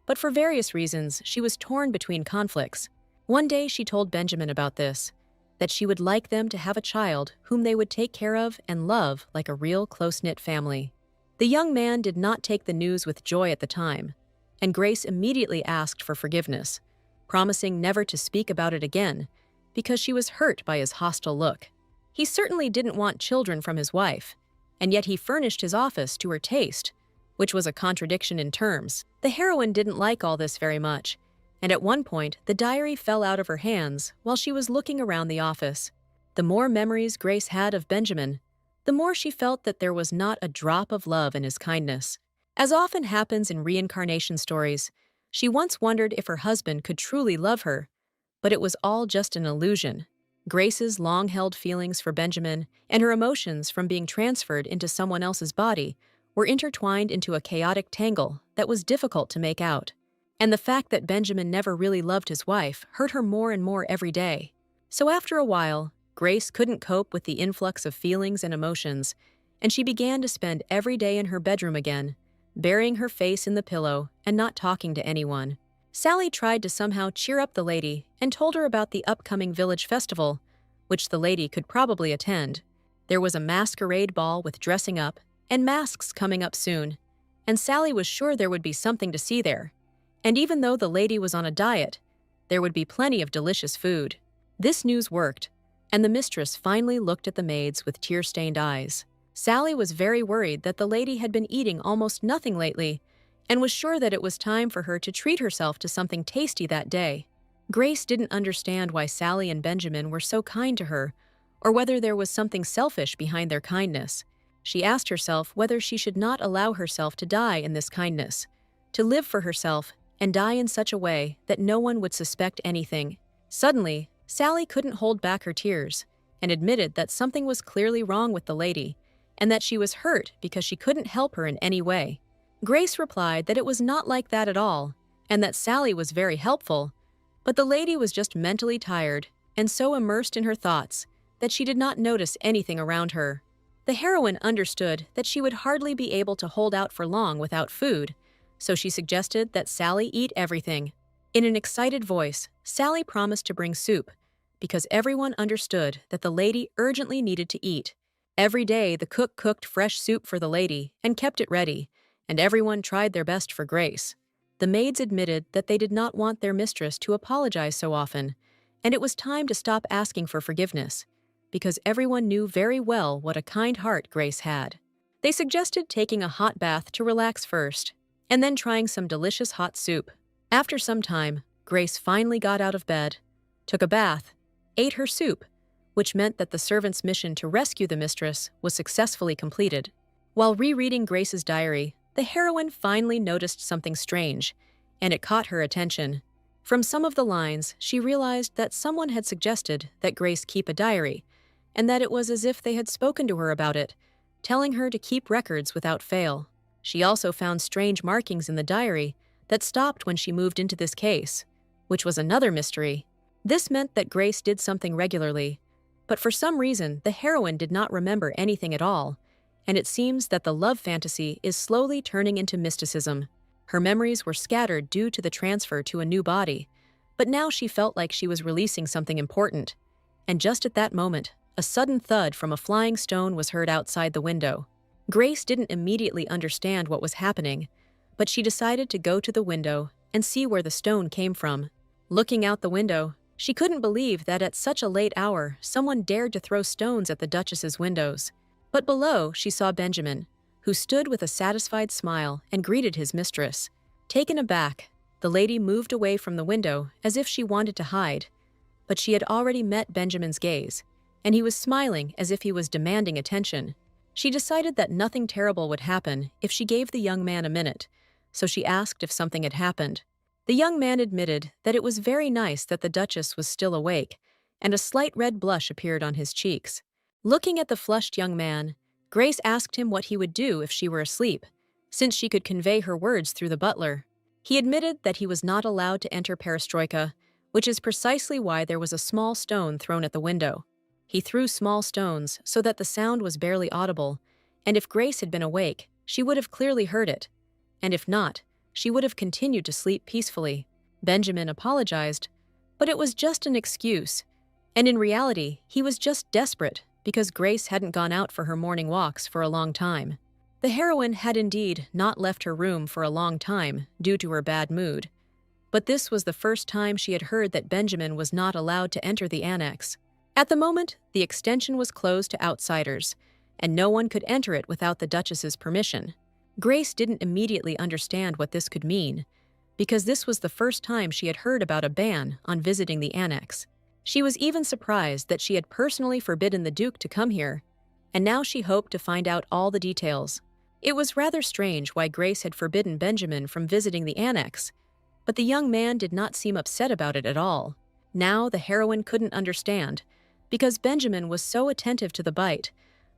[SPEAKER 1] but for various reasons, she was torn between conflicts. One day she told Benjamin about this, that she would like them to have a child whom they would take care of and love like a real close-knit family. The young man did not take the news with joy at the time, and Grace immediately asked for forgiveness, promising never to speak about it again because she was hurt by his hostile look. He certainly didn't want children from his wife, and yet he furnished his office to her taste, which was a contradiction in terms. The heroine didn't like all this very much, and at one point, the diary fell out of her hands while she was looking around the office. The more memories Grace had of Benjamin, the more she felt that there was not a drop of love in his kindness. As often happens in reincarnation stories, she once wondered if her husband could truly love her, but it was all just an illusion. Grace's long-held feelings for Benjamin and her emotions from being transferred into someone else's body were intertwined into a chaotic tangle that was difficult to make out. And the fact that Benjamin never really loved his wife hurt her more and more every day. So after a while, Grace couldn't cope with the influx of feelings and emotions, and she began to spend every day in her bedroom again, burying her face in the pillow and not talking to anyone. Sally tried to somehow cheer up the lady and told her about the upcoming village festival, which the lady could probably attend. There was a masquerade ball with dressing up and masks coming up soon, and Sally was sure there would be something to see there. And even though the lady was on a diet, there would be plenty of delicious food. This news worked, and the mistress finally looked at the maids with tear-stained eyes. Sally was very worried that the lady had been eating almost nothing lately, and was sure that it was time for her to treat herself to something tasty that day. Grace didn't understand why Sally and Benjamin were so kind to her, or whether there was something selfish behind their kindness. She asked herself whether she should not allow herself to die in this kindness, to live for herself and die in such a way that no one would suspect anything. Suddenly, Sally couldn't hold back her tears and admitted that something was clearly wrong with the lady and that she was hurt because she couldn't help her in any way. Grace replied that it was not like that at all and that Sally was very helpful, but the lady was just mentally tired and so immersed in her thoughts that she did not notice anything around her. The heroine understood that she would hardly be able to hold out for long without food, so she suggested that Sally eat everything. In an excited voice, Sally promised to bring soup, because everyone understood that the lady urgently needed to eat. Every day, the cook cooked fresh soup for the lady and kept it ready, and everyone tried their best for Grace. The maids admitted that they did not want their mistress to apologize so often, and it was time to stop asking for forgiveness, because everyone knew very well what a kind heart Grace had. They suggested taking a hot bath to relax first, and then trying some delicious hot soup. After some time, Grace finally got out of bed, took a bath, ate her soup, which meant that the servant's mission to rescue the mistress was successfully completed. While rereading Grace's diary, the heroine finally noticed something strange, and it caught her attention. From some of the lines, she realized that someone had suggested that Grace keep a diary, and that it was as if they had spoken to her about it, telling her to keep records without fail. She also found strange markings in the diary that stopped when she moved into this case, which was another mystery. This meant that Grace did something regularly, but for some reason the heroine did not remember anything at all, and it seems that the love fantasy is slowly turning into mysticism. Her memories were scattered due to the transfer to a new body, but now she felt like she was releasing something important. And just at that moment, a sudden thud from a flying stone was heard outside the window. Grace didn't immediately understand what was happening, but she decided to go to the window and see where the stone came from. Looking out the window, she couldn't believe that at such a late hour someone dared to throw stones at the Duchess's windows. But below she saw Benjamin, who stood with a satisfied smile and greeted his mistress. Taken aback, the lady moved away from the window as if she wanted to hide, but she had already met Benjamin's gaze, and he was smiling as if he was demanding attention. She decided that nothing terrible would happen if she gave the young man a minute, so she asked if something had happened. The young man admitted that it was very nice that the Duchess was still awake, and a slight red blush appeared on his cheeks. Looking at the flushed young man, Grace asked him what he would do if she were asleep, since she could convey her words through the butler. He admitted that he was not allowed to enter Perestroika, which is precisely why there was a small stone thrown at the window. He threw small stones so that the sound was barely audible, and if Grace had been awake, she would have clearly heard it, and if not, she would have continued to sleep peacefully. Benjamin apologized, but it was just an excuse, and in reality, he was just desperate because Grace hadn't gone out for her morning walks for a long time. The heroine had indeed not left her room for a long time due to her bad mood, but this was the first time she had heard that Benjamin was not allowed to enter the annex. At the moment, the extension was closed to outsiders, and no one could enter it without the Duchess's permission. Grace didn't immediately understand what this could mean, because this was the first time she had heard about a ban on visiting the annex. She was even surprised that she had personally forbidden the Duke to come here, and now she hoped to find out all the details. It was rather strange why Grace had forbidden Benjamin from visiting the annex, but the young man did not seem upset about it at all. Now the heroine couldn't understand, because Benjamin was so attentive to the bite,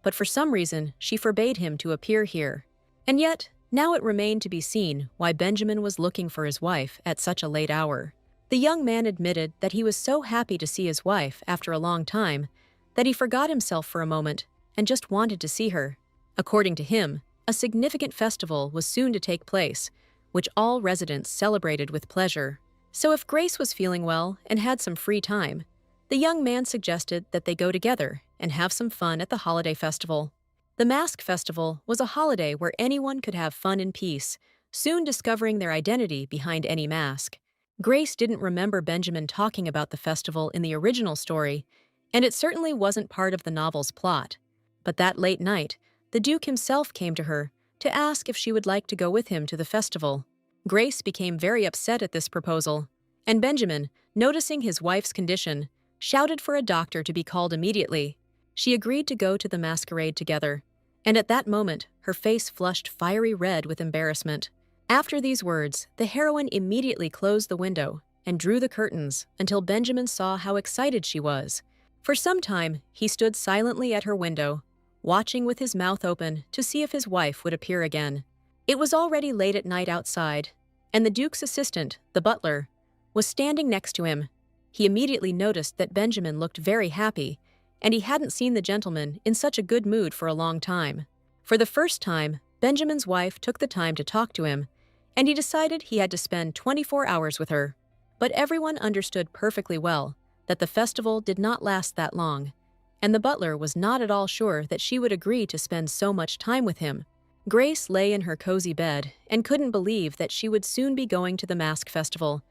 [SPEAKER 1] but for some reason she forbade him to appear here. And yet, now it remained to be seen why Benjamin was looking for his wife at such a late hour. The young man admitted that he was so happy to see his wife after a long time that he forgot himself for a moment and just wanted to see her. According to him, a significant festival was soon to take place, which all residents celebrated with pleasure. So if Grace was feeling well and had some free time, the young man suggested that they go together and have some fun at the holiday festival. The Mask Festival was a holiday where anyone could have fun in peace, soon discovering their identity behind any mask. Grace didn't remember Benjamin talking about the festival in the original story, and it certainly wasn't part of the novel's plot. But that late night, the Duke himself came to her to ask if she would like to go with him to the festival. Grace became very upset at this proposal, and Benjamin, noticing his wife's condition, shouted for a doctor to be called immediately. She agreed to go to the masquerade together, and at that moment, her face flushed fiery red with embarrassment. After these words, the heroine immediately closed the window and drew the curtains until Benjamin saw how excited she was. For some time, he stood silently at her window, watching with his mouth open to see if his wife would appear again. It was already late at night outside, and the Duke's assistant, the butler, was standing next to him. He immediately noticed that Benjamin looked very happy, and he hadn't seen the gentleman in such a good mood for a long time. For the first time, Benjamin's wife took the time to talk to him, and he decided he had to spend 24 hours with her. But everyone understood perfectly well that the festival did not last that long, and the butler was not at all sure that she would agree to spend so much time with him. Grace lay in her cozy bed and couldn't believe that she would soon be going to the Mask Festival,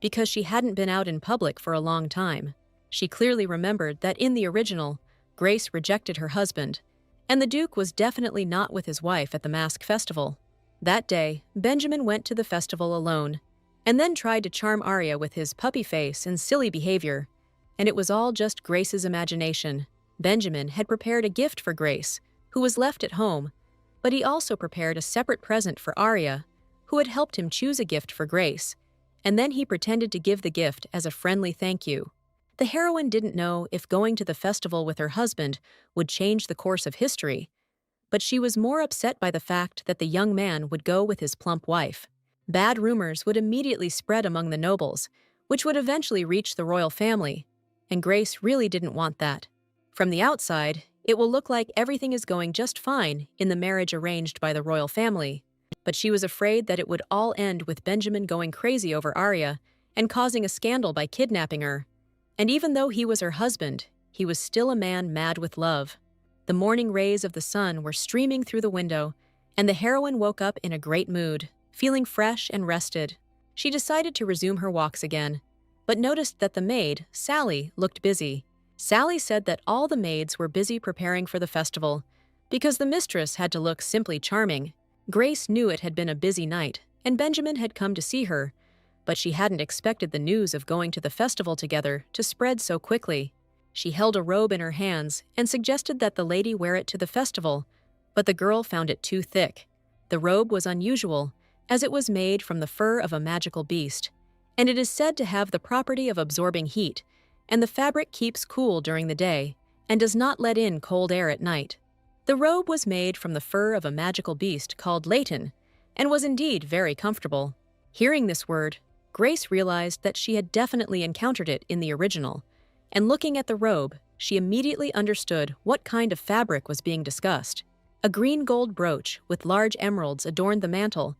[SPEAKER 1] because she hadn't been out in public for a long time. She clearly remembered that in the original, Grace rejected her husband, and the Duke was definitely not with his wife at the Mask Festival. That day, Benjamin went to the festival alone, and then tried to charm Arya with his puppy face and silly behavior, and it was all just Grace's imagination. Benjamin had prepared a gift for Grace, who was left at home, but he also prepared a separate present for Arya, who had helped him choose a gift for Grace, and then he pretended to give the gift as a friendly thank you. The heroine didn't know if going to the festival with her husband would change the course of history, but she was more upset by the fact that the young man would go with his plump wife. Bad rumors would immediately spread among the nobles, which would eventually reach the royal family, and Grace really didn't want that. From the outside, it will look like everything is going just fine in the marriage arranged by the royal family, but she was afraid that it would all end with Benjamin going crazy over Arya and causing a scandal by kidnapping her. And even though he was her husband, he was still a man mad with love. The morning rays of the sun were streaming through the window, and the heroine woke up in a great mood, feeling fresh and rested. She decided to resume her walks again, but noticed that the maid, Sally, looked busy. Sally said that all the maids were busy preparing for the festival, because the mistress had to look simply charming. Grace knew it had been a busy night, and Benjamin had come to see her, but she hadn't expected the news of going to the festival together to spread so quickly. She held a robe in her hands and suggested that the lady wear it to the festival, but the girl found it too thick. The robe was unusual, as it was made from the fur of a magical beast, and it is said to have the property of absorbing heat, and the fabric keeps cool during the day and does not let in cold air at night. The robe was made from the fur of a magical beast called Leighton, and was indeed very comfortable. Hearing this word, Grace realized that she had definitely encountered it in the original, and looking at the robe, she immediately understood what kind of fabric was being discussed. A green gold brooch with large emeralds adorned the mantle,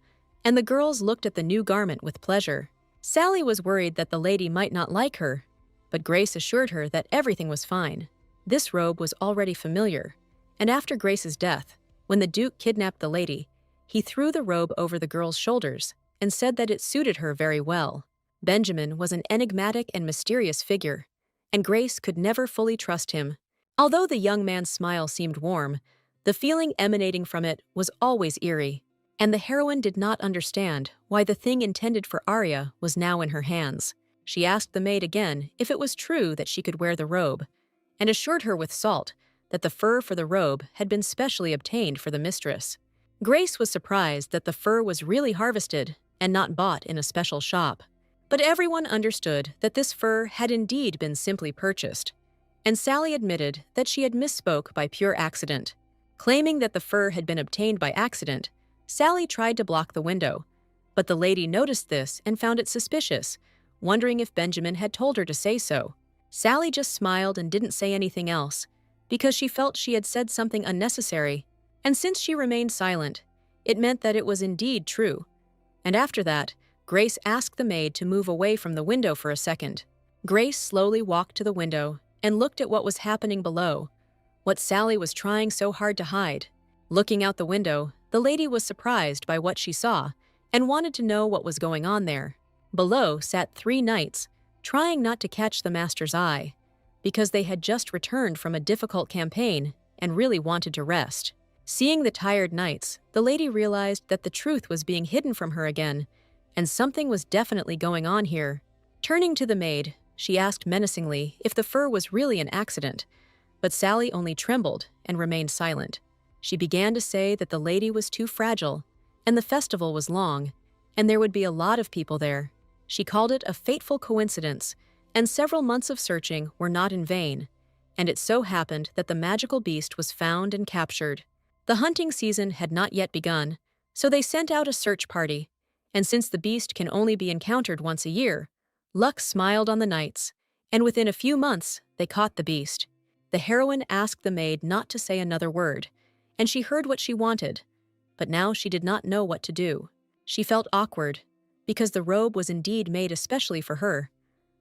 [SPEAKER 1] and the girls looked at the new garment with pleasure. Sally was worried that the lady might not like her, but Grace assured her that everything was fine. This robe was already familiar, and after Grace's death, when the Duke kidnapped the lady, he threw the robe over the girl's shoulders and said that it suited her very well. Benjamin was an enigmatic and mysterious figure, and Grace could never fully trust him. Although the young man's smile seemed warm, the feeling emanating from it was always eerie, and the heroine did not understand why the thing intended for Arya was now in her hands. She asked the maid again if it was true that she could wear the robe, and assured her with salt that the fur for the robe had been specially obtained for the mistress. Grace was surprised that the fur was really harvested and not bought in a special shop. But everyone understood that this fur had indeed been simply purchased, and Sally admitted that she had misspoke by pure accident. Claiming that the fur had been obtained by accident, Sally tried to block the window, but the lady noticed this and found it suspicious, wondering if Benjamin had told her to say so. Sally just smiled and didn't say anything else, because she felt she had said something unnecessary, and since she remained silent, it meant that it was indeed true. And after that, Grace asked the maid to move away from the window for a second. Grace slowly walked to the window and looked at what was happening below, what Sally was trying so hard to hide. Looking out the window, the lady was surprised by what she saw and wanted to know what was going on there. Below sat 3 knights, trying not to catch the master's eye, because they had just returned from a difficult campaign and really wanted to rest. Seeing the tired knights, the lady realized that the truth was being hidden from her again, and something was definitely going on here. Turning to the maid, she asked menacingly if the fur was really an accident, but Sally only trembled and remained silent. She began to say that the lady was too fragile, and the festival was long, and there would be a lot of people there. She called it a fateful coincidence, and several months of searching were not in vain, and it so happened that the magical beast was found and captured. The hunting season had not yet begun, so they sent out a search party, and since the beast can only be encountered once a year, luck smiled on the knights, and within a few months they caught the beast. The heroine asked the maid not to say another word, and she heard what she wanted, but now she did not know what to do. She felt awkward, because the robe was indeed made especially for her.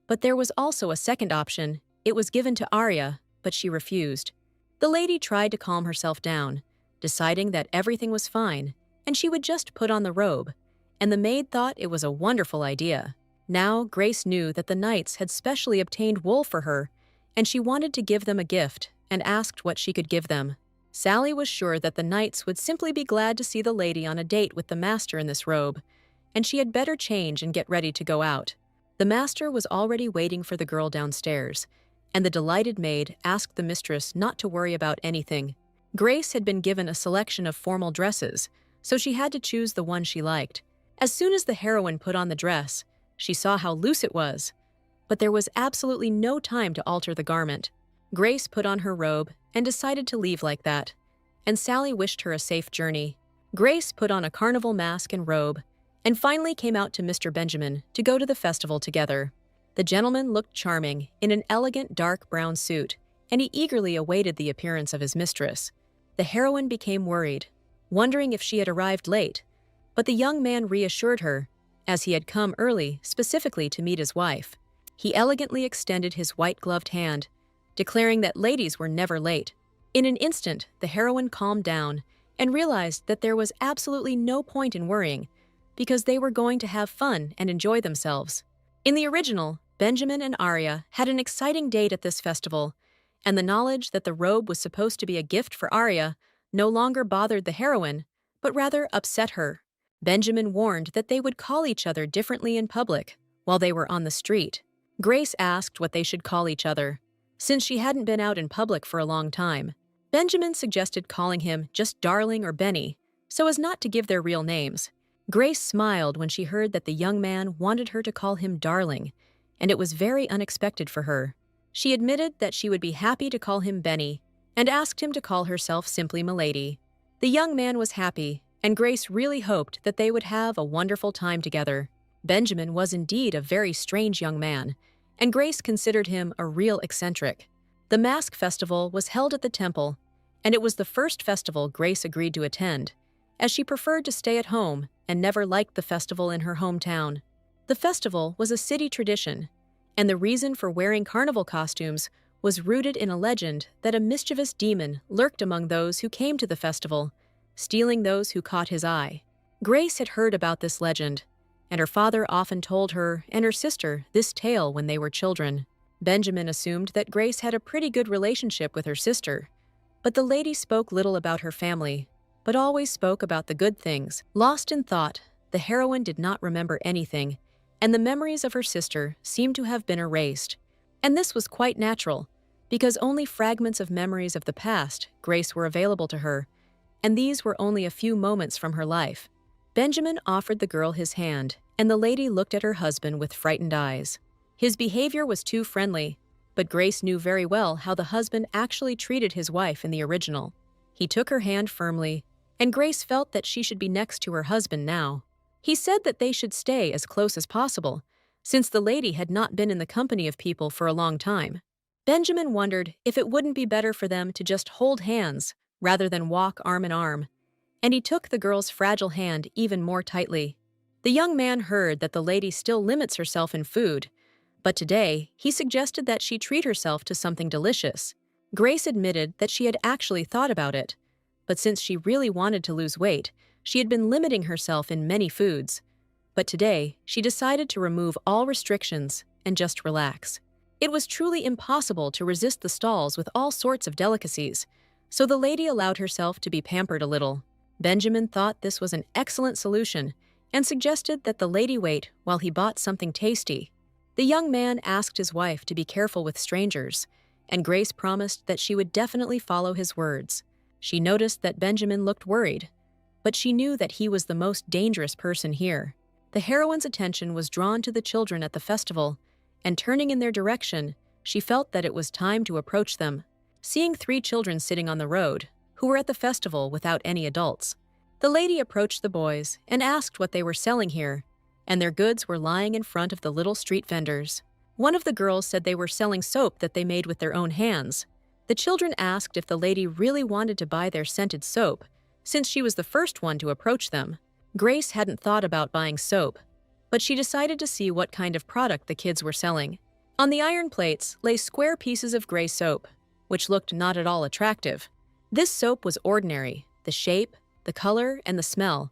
[SPEAKER 1] But there was also a second option. It was given to Arya, but she refused. The lady tried to calm herself down, deciding that everything was fine, and she would just put on the robe, and the maid thought it was a wonderful idea. Now Grace knew that the knights had specially obtained wool for her, and she wanted to give them a gift and asked what she could give them. Sally was sure that the knights would simply be glad to see the lady on a date with the master in this robe, and she had better change and get ready to go out. The master was already waiting for the girl downstairs, and the delighted maid asked the mistress not to worry about anything. Grace had been given a selection of formal dresses, so she had to choose the one she liked. As soon as the heroine put on the dress, she saw how loose it was, but there was absolutely no time to alter the garment. Grace put on her robe and decided to leave like that, and Sally wished her a safe journey. Grace put on a carnival mask and robe, and finally came out to Mr. Benjamin to go to the festival together. The gentleman looked charming in an elegant dark brown suit, and he eagerly awaited the appearance of his mistress. The heroine became worried, wondering if she had arrived late, but the young man reassured her, as he had come early specifically to meet his wife. He elegantly extended his white-gloved hand, declaring that ladies were never late. In an instant, the heroine calmed down and realized that there was absolutely no point in worrying, because they were going to have fun and enjoy themselves. In the original, Benjamin and Arya had an exciting date at this festival, and the knowledge that the robe was supposed to be a gift for Arya no longer bothered the heroine, but rather upset her. Benjamin warned that they would call each other differently in public while they were on the street. Grace asked what they should call each other, since she hadn't been out in public for a long time. Benjamin suggested calling him just Darling or Benny, so as not to give their real names. Grace smiled when she heard that the young man wanted her to call him Darling, and it was very unexpected for her. She admitted that she would be happy to call him Benny, and asked him to call herself simply Milady. The young man was happy, and Grace really hoped that they would have a wonderful time together. Benjamin was indeed a very strange young man, and Grace considered him a real eccentric. The mask festival was held at the temple, and it was the first festival Grace agreed to attend, as she preferred to stay at home and never liked the festival in her hometown. The festival was a city tradition, and the reason for wearing carnival costumes was rooted in a legend that a mischievous demon lurked among those who came to the festival, stealing those who caught his eye. Grace had heard about this legend, and her father often told her and her sister this tale when they were children. Benjamin assumed that Grace had a pretty good relationship with her sister, but the lady spoke little about her family, but always spoke about the good things. Lost in thought, the heroine did not remember anything, and the memories of her sister seemed to have been erased. And this was quite natural, because only fragments of memories of the past, Grace, were available to her, and these were only a few moments from her life. Benjamin offered the girl his hand, and the lady looked at her husband with frightened eyes. His behavior was too friendly, but Grace knew very well how the husband actually treated his wife in the original. He took her hand firmly, and Grace felt that she should be next to her husband now. He said that they should stay as close as possible, since the lady had not been in the company of people for a long time. Benjamin wondered if it wouldn't be better for them to just hold hands rather than walk arm in arm, and he took the girl's fragile hand even more tightly. The young man heard that the lady still limits herself in food, but today he suggested that she treat herself to something delicious. Grace admitted that she had actually thought about it, but since she really wanted to lose weight, she had been limiting herself in many foods. But today, she decided to remove all restrictions and just relax. It was truly impossible to resist the stalls with all sorts of delicacies, so the lady allowed herself to be pampered a little. Benjamin thought this was an excellent solution and suggested that the lady wait while he bought something tasty. The young man asked his wife to be careful with strangers, and Grace promised that she would definitely follow his words. She noticed that Benjamin looked worried, but she knew that he was the most dangerous person here. The heroine's attention was drawn to the children at the festival, and turning in their direction, she felt that it was time to approach them. Seeing 3 children sitting on the road, who were at the festival without any adults, the lady approached the boys and asked what they were selling here, and their goods were lying in front of the little street vendors. One of the girls said they were selling soap that they made with their own hands. The children asked if the lady really wanted to buy their scented soap, since she was the first one to approach them. Grace hadn't thought about buying soap, but she decided to see what kind of product the kids were selling. On the iron plates lay square pieces of gray soap, which looked not at all attractive. This soap was ordinary, the shape, the color, and the smell.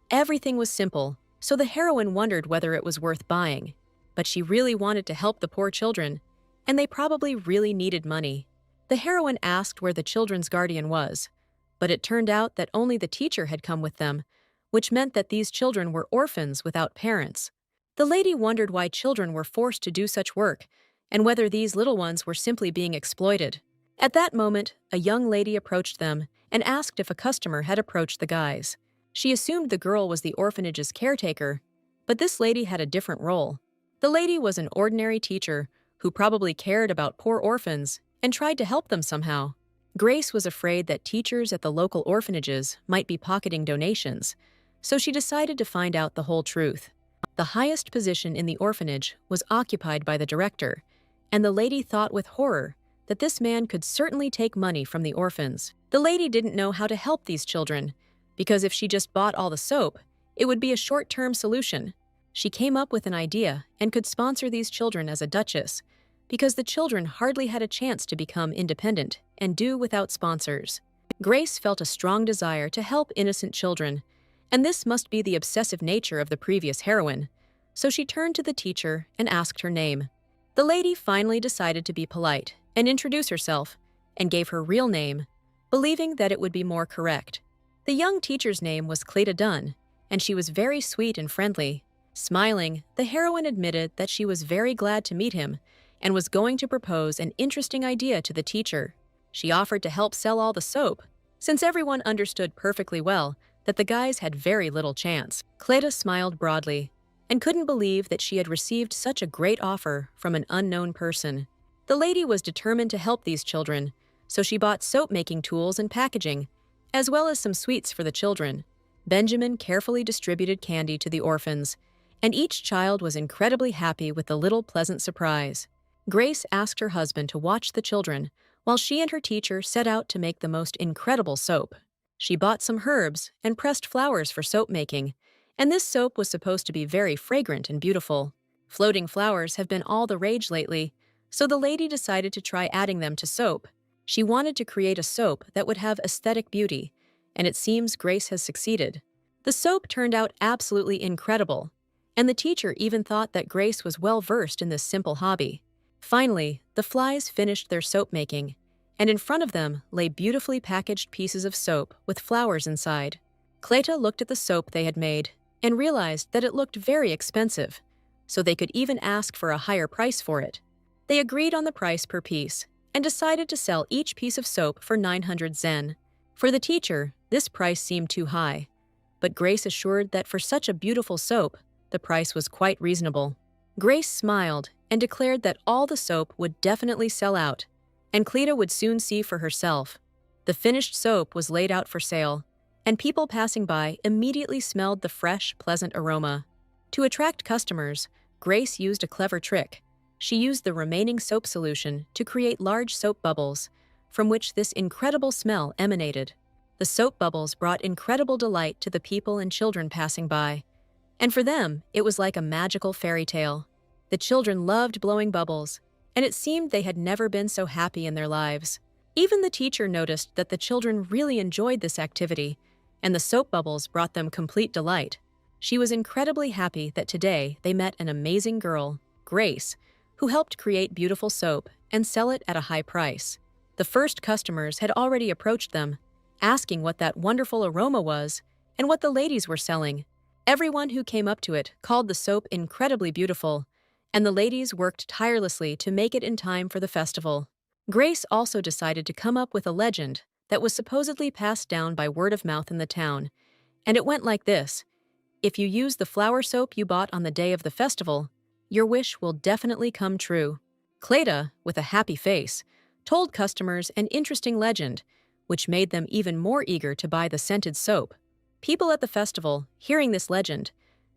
[SPEAKER 1] Everything was simple, so the heroine wondered whether it was worth buying. But she really wanted to help the poor children, and they probably really needed money. The heroine asked where the children's guardian was, but it turned out that only the teacher had come with them, which meant that these children were orphans without parents. The lady wondered why children were forced to do such work, and whether these little ones were simply being exploited. At that moment, a young lady approached them and asked if a customer had approached the guys. She assumed the girl was the orphanage's caretaker, but this lady had a different role. The lady was an ordinary teacher who probably cared about poor orphans and tried to help them somehow. Grace was afraid that teachers at the local orphanages might be pocketing donations, so she decided to find out the whole truth. The highest position in the orphanage was occupied by the director, and the lady thought with horror that this man could certainly take money from the orphans. The lady didn't know how to help these children, because if she just bought all the soap, it would be a short-term solution. She came up with an idea and could sponsor these children as a duchess, because the children hardly had a chance to become independent and do without sponsors. Grace felt a strong desire to help innocent children, and this must be the obsessive nature of the previous heroine, so she turned to the teacher and asked her name. The lady finally decided to be polite and introduce herself, and gave her real name, believing that it would be more correct. The young teacher's name was Cleta Dunn, and she was very sweet and friendly. Smiling, the heroine admitted that she was very glad to meet him and was going to propose an interesting idea to the teacher. She offered to help sell all the soap, since everyone understood perfectly well that the guys had very little chance. Cleta smiled broadly and couldn't believe that she had received such a great offer from an unknown person. The lady was determined to help these children, so she bought soap-making tools and packaging, as well as some sweets for the children. Benjamin carefully distributed candy to the orphans, and each child was incredibly happy with the little pleasant surprise. Grace asked her husband to watch the children, while she and her teacher set out to make the most incredible soap. She bought some herbs and pressed flowers for soap making, and this soap was supposed to be very fragrant and beautiful. Floating flowers have been all the rage lately, so the lady decided to try adding them to soap. She wanted to create a soap that would have aesthetic beauty, and it seems Grace has succeeded. The soap turned out absolutely incredible, and the teacher even thought that Grace was well versed in this simple hobby. Finally, the flies finished their soap making, and in front of them lay beautifully packaged pieces of soap with flowers inside. Cleta looked at the soap they had made and realized that it looked very expensive, so they could even ask for a higher price for it. They agreed on the price per piece and decided to sell each piece of soap for 900 zen. For the teacher, this price seemed too high, but Grace assured that for such a beautiful soap, the price was quite reasonable. Grace smiled and declared that all the soap would definitely sell out, and Cleta would soon see for herself. The finished soap was laid out for sale, and people passing by immediately smelled the fresh, pleasant aroma. To attract customers, Grace used a clever trick. She used the remaining soap solution to create large soap bubbles, from which this incredible smell emanated. The soap bubbles brought incredible delight to the people and children passing by, and for them, it was like a magical fairy tale. The children loved blowing bubbles, and it seemed they had never been so happy in their lives. Even the teacher noticed that the children really enjoyed this activity, and the soap bubbles brought them complete delight. She was incredibly happy that today they met an amazing girl, Grace, who helped create beautiful soap and sell it at a high price. The first customers had already approached them, asking what that wonderful aroma was and what the ladies were selling. Everyone who came up to it called the soap incredibly beautiful, and the ladies worked tirelessly to make it in time for the festival. Grace also decided to come up with a legend that was supposedly passed down by word of mouth in the town, and it went like this: if you use the flower soap you bought on the day of the festival, your wish will definitely come true. Cleta, with a happy face, told customers an interesting legend, which made them even more eager to buy the scented soap. People at the festival, hearing this legend,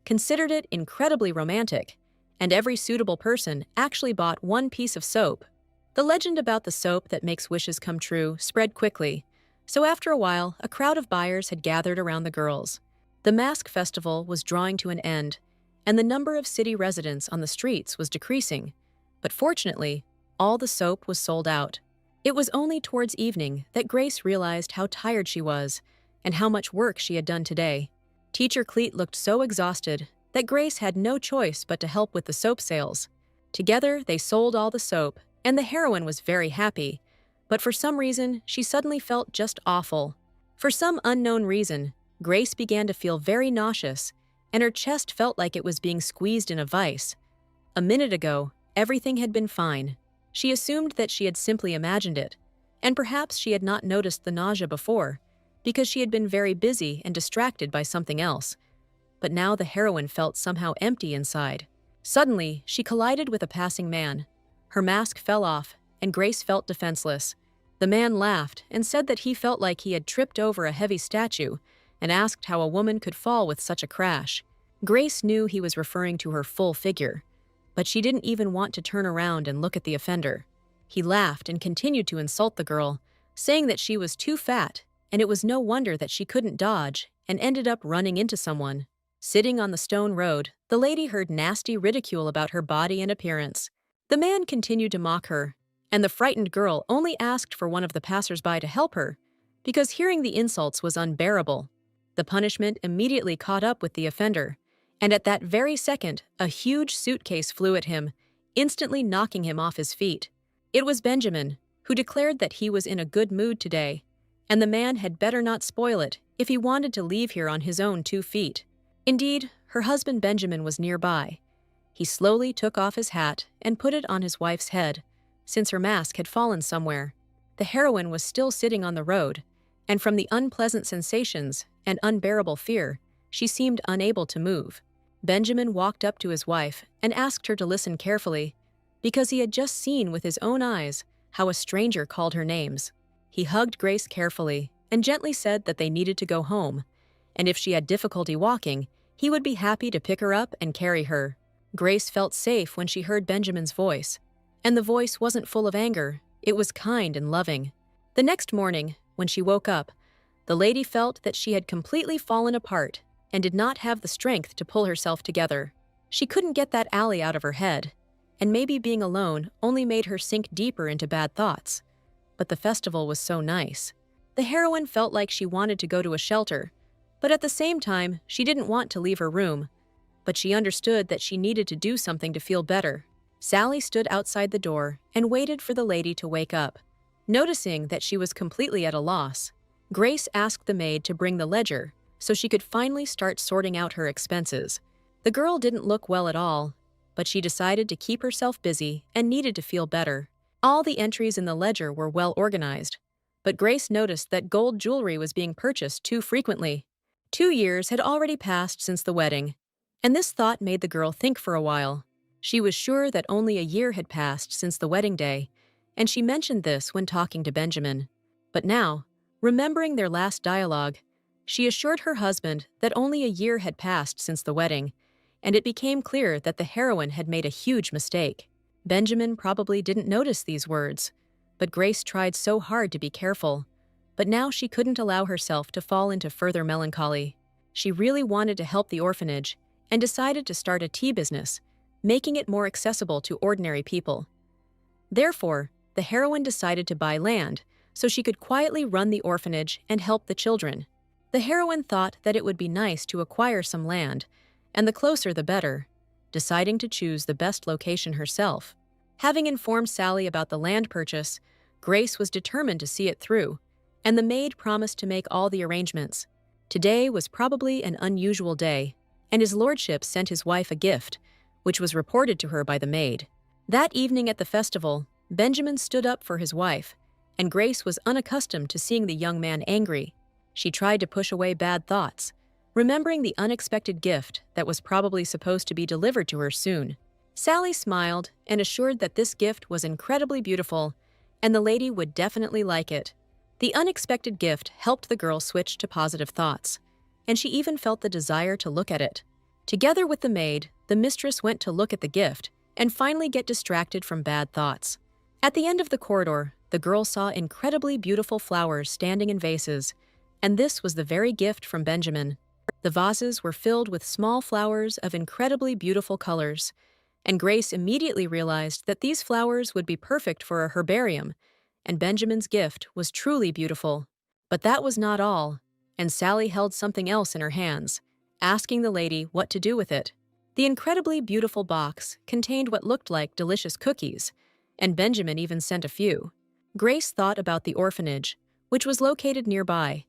[SPEAKER 1] considered it incredibly romantic, and every suitable person actually bought one piece of soap. The legend about the soap that makes wishes come true spread quickly, so after a while, a crowd of buyers had gathered around the girls. The mask festival was drawing to an end, and the number of city residents on the streets was decreasing, but fortunately, all the soap was sold out. It was only towards evening that Grace realized how tired she was and how much work she had done today. Teacher Cleet looked so exhausted that Grace had no choice but to help with the soap sales. Together, they sold all the soap, and the heroine was very happy, but for some reason, she suddenly felt just awful. For some unknown reason, Grace began to feel very nauseous, and her chest felt like it was being squeezed in a vice. A minute ago, everything had been fine. She assumed that she had simply imagined it, and perhaps she had not noticed the nausea before, because she had been very busy and distracted by something else. But now the heroine felt somehow empty inside. Suddenly, she collided with a passing man. Her mask fell off, and Grace felt defenseless. The man laughed and said that he felt like he had tripped over a heavy statue, and asked how a woman could fall with such a crash. Grace knew he was referring to her full figure, but she didn't even want to turn around and look at the offender. He laughed and continued to insult the girl, saying that she was too fat, and it was no wonder that she couldn't dodge and ended up running into someone. Sitting on the stone road, the lady heard nasty ridicule about her body and appearance. The man continued to mock her, and the frightened girl only asked for one of the passers-by to help her, because hearing the insults was unbearable. The punishment immediately caught up with the offender, and at that very second, a huge suitcase flew at him, instantly knocking him off his feet. It was Benjamin, who declared that he was in a good mood today, and the man had better not spoil it if he wanted to leave here on his own 2 feet. Indeed, her husband Benjamin was nearby. He slowly took off his hat and put it on his wife's head, since her mask had fallen somewhere. The heroine was still sitting on the road, and from the unpleasant sensations and unbearable fear, she seemed unable to move. Benjamin walked up to his wife and asked her to listen carefully, because he had just seen with his own eyes how a stranger called her names. He hugged Grace carefully and gently said that they needed to go home, and if she had difficulty walking, he would be happy to pick her up and carry her. Grace felt safe when she heard Benjamin's voice, and the voice wasn't full of anger, it was kind and loving. The next morning, when she woke up, the lady felt that she had completely fallen apart and did not have the strength to pull herself together. She couldn't get that alley out of her head, and maybe being alone only made her sink deeper into bad thoughts. But the festival was so nice. The heroine felt like she wanted to go to a shelter, but at the same time, she didn't want to leave her room. But she understood that she needed to do something to feel better. Sally stood outside the door and waited for the lady to wake up. Noticing that she was completely at a loss, Grace asked the maid to bring the ledger so she could finally start sorting out her expenses. The girl didn't look well at all, but she decided to keep herself busy and needed to feel better. All the entries in the ledger were well organized, but Grace noticed that gold jewelry was being purchased too frequently. 2 years had already passed since the wedding, and this thought made the girl think for a while. She was sure that only a year had passed since the wedding day, and she mentioned this when talking to Benjamin. But now, remembering their last dialogue, she assured her husband that only a year had passed since the wedding, and it became clear that the heroine had made a huge mistake. Benjamin probably didn't notice these words, but Grace tried so hard to be careful. But now she couldn't allow herself to fall into further melancholy. She really wanted to help the orphanage and decided to start a tea business, making it more accessible to ordinary people. Therefore, the heroine decided to buy land so she could quietly run the orphanage and help the children. The heroine thought that it would be nice to acquire some land, and the closer the better, deciding to choose the best location herself. Having informed Sally about the land purchase, Grace was determined to see it through, and the maid promised to make all the arrangements. Today was probably an unusual day, and his lordship sent his wife a gift, which was reported to her by the maid. That evening at the festival, Benjamin stood up for his wife, and Grace was unaccustomed to seeing the young man angry. She tried to push away bad thoughts, remembering the unexpected gift that was probably supposed to be delivered to her soon. Sally smiled and assured that this gift was incredibly beautiful, and the lady would definitely like it. The unexpected gift helped the girl switch to positive thoughts, and she even felt the desire to look at it. Together with the maid, the mistress went to look at the gift and finally get distracted from bad thoughts. At the end of the corridor, the girl saw incredibly beautiful flowers standing in vases, and this was the very gift from Benjamin. The vases were filled with small flowers of incredibly beautiful colors, and Grace immediately realized that these flowers would be perfect for a herbarium, and Benjamin's gift was truly beautiful. But that was not all, and Sally held something else in her hands, asking the lady what to do with it. The incredibly beautiful box contained what looked like delicious cookies, and Benjamin even sent a few. Grace thought about the orphanage, which was located nearby,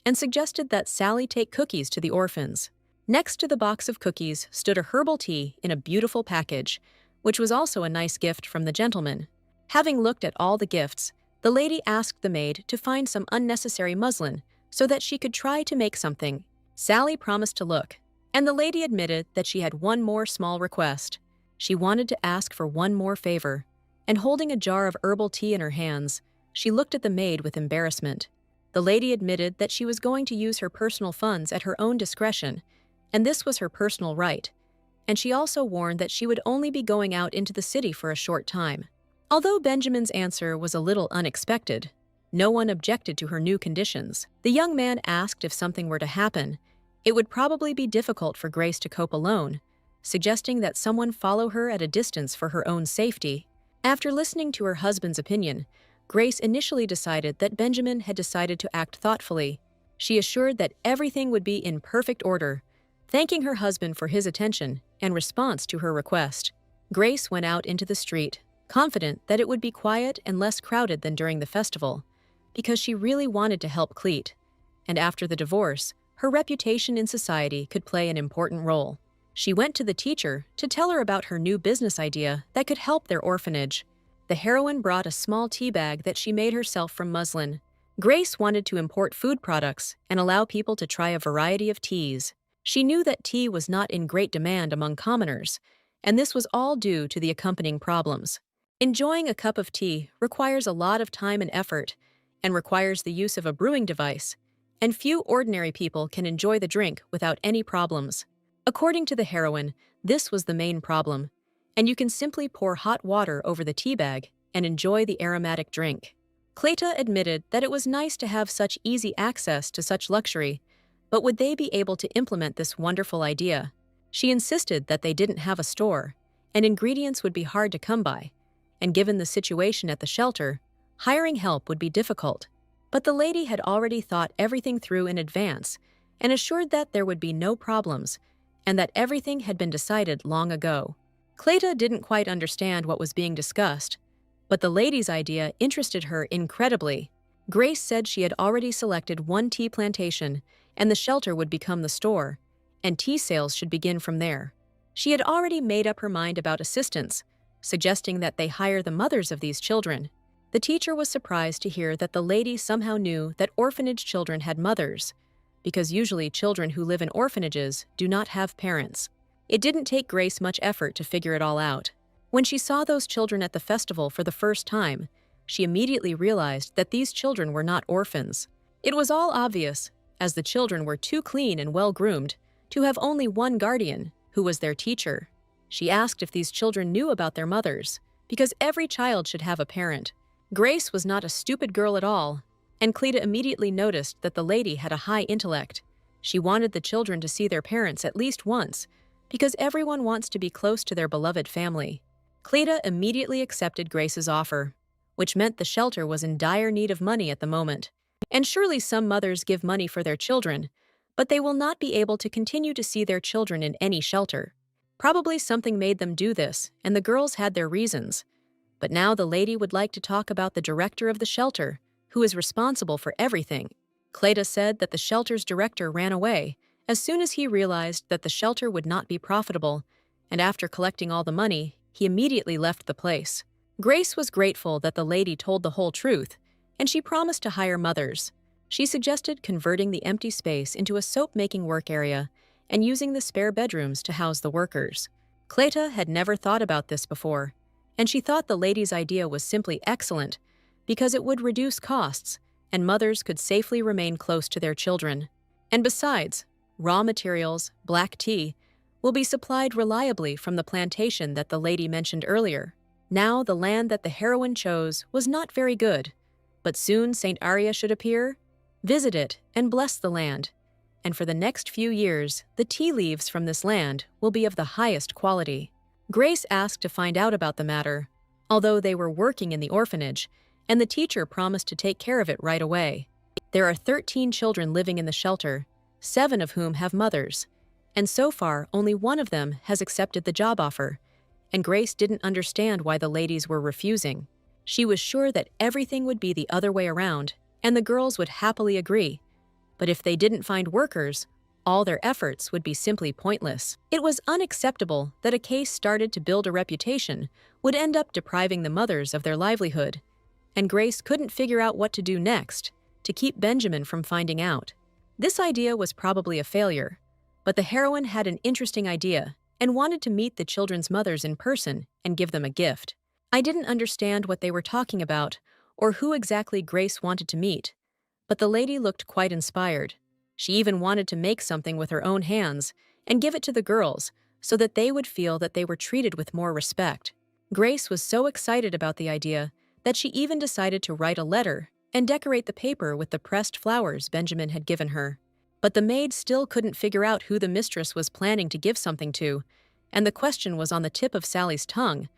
[SPEAKER 1] and suggested that Sally take cookies to the orphans. Next to the box of cookies stood a herbal tea in a beautiful package, which was also a nice gift from the gentleman. Having looked at all the gifts, the lady asked the maid to find some unnecessary muslin so that she could try to make something. Sally promised to look, and the lady admitted that she had one more small request. She wanted to ask for one more favor, and holding a jar of herbal tea in her hands, she looked at the maid with embarrassment. The lady admitted that she was going to use her personal funds at her own discretion, and this was her personal right, and she also warned that she would only be going out into the city for a short time. Although Benjamin's answer was a little unexpected, no one objected to her new conditions. The young man asked if something were to happen, it would probably be difficult for Grace to cope alone, suggesting that someone follow her at a distance for her own safety. After listening to her husband's opinion, Grace initially decided that Benjamin had decided to act thoughtfully. She assured that everything would be in perfect order, thanking her husband for his attention and response to her request. Grace went out into the street, confident that it would be quiet and less crowded than during the festival, because she really wanted to help Cleet, and after the divorce, her reputation in society could play an important role. She went to the teacher to tell her about her new business idea that could help their orphanage. The heroine brought a small tea bag that she made herself from muslin. Grace wanted to import food products and allow people to try a variety of teas. She knew that tea was not in great demand among commoners, and this was all due to the accompanying problems. Enjoying a cup of tea requires a lot of time and effort, and requires the use of a brewing device, and few ordinary people can enjoy the drink without any problems. According to the heroine, this was the main problem, and you can simply pour hot water over the tea bag and enjoy the aromatic drink. Cleta admitted that it was nice to have such easy access to such luxury, but would they be able to implement this wonderful idea? She insisted that they didn't have a store, and ingredients would be hard to come by, and given the situation at the shelter, hiring help would be difficult. But the lady had already thought everything through in advance and assured that there would be no problems and that everything had been decided long ago. Cleta didn't quite understand what was being discussed, but the lady's idea interested her incredibly. Grace said she had already selected one tea plantation and the shelter would become the store, and tea sales should begin from there. She had already made up her mind about assistance, suggesting that they hire the mothers of these children. The teacher was surprised to hear that the lady somehow knew that orphanage children had mothers, because usually children who live in orphanages do not have parents. It didn't take Grace much effort to figure it all out. When she saw those children at the festival for the first time, she immediately realized that these children were not orphans. It was all obvious, as the children were too clean and well-groomed to have only one guardian, who was their teacher. She asked if these children knew about their mothers, because every child should have a parent. Grace was not a stupid girl at all, and Cleta immediately noticed that the lady had a high intellect. She wanted the children to see their parents at least once, because everyone wants to be close to their beloved family. Cleta immediately accepted Grace's offer, which meant the shelter was in dire need of money at the moment. And surely some mothers give money for their children, but they will not be able to continue to see their children in any shelter. Probably something made them do this, and the girls had their reasons. But now the lady would like to talk about the director of the shelter, who is responsible for everything. Cleta said that the shelter's director ran away as soon as he realized that the shelter would not be profitable, and after collecting all the money, he immediately left the place. Grace was grateful that the lady told the whole truth, and she promised to hire mothers. She suggested converting the empty space into a soap-making work area and using the spare bedrooms to house the workers. Cleta had never thought about this before, and she thought the lady's idea was simply excellent because it would reduce costs and mothers could safely remain close to their children. And besides, raw materials, black tea, will be supplied reliably from the plantation that the lady mentioned earlier. Now the land that the heroine chose was not very good, but soon Saint Arya should appear, visit it, and bless the land. And for the next few years, the tea leaves from this land will be of the highest quality. Grace asked to find out about the matter, although they were working in the orphanage, and the teacher promised to take care of it right away. There are 13 children living in the shelter, 7 of whom have mothers, and so far only one of them has accepted the job offer, and Grace didn't understand why the ladies were refusing. She was sure that everything would be the other way around, and the girls would happily agree. But if they didn't find workers, all their efforts would be simply pointless. It was unacceptable that a case started to build a reputation would end up depriving the mothers of their livelihood, and Grace couldn't figure out what to do next to keep Benjamin from finding out. This idea was probably a failure, but the heroine had an interesting idea and wanted to meet the children's mothers in person and give them a gift. I didn't understand what they were talking about or who exactly Grace wanted to meet, But the lady looked quite inspired. She even wanted to make something with her own hands and give it to the girls so that they would feel that they were treated with more respect. Grace was so excited about the idea that she even decided to write a letter and decorate the paper with the pressed flowers Benjamin had given her. But the maid still couldn't figure out who the mistress was planning to give something to, and the question was on the tip of Sally's tongue,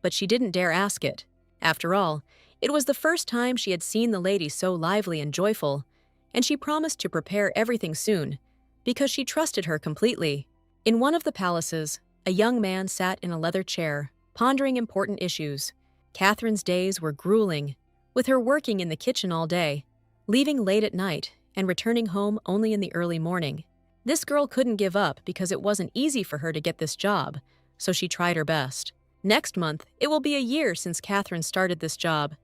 [SPEAKER 1] but she didn't dare ask it. After all, it was the first time she had seen the lady so lively and joyful, and she promised to prepare everything soon, because she trusted her completely. In one of the palaces, a young man sat in a leather chair, pondering important issues. Catherine's days were grueling, with her working in the kitchen all day, leaving late at night, and returning home only in the early morning. This girl couldn't give up because it wasn't easy for her to get this job, so she tried her best. Next month, it will be a year since Catherine started this job,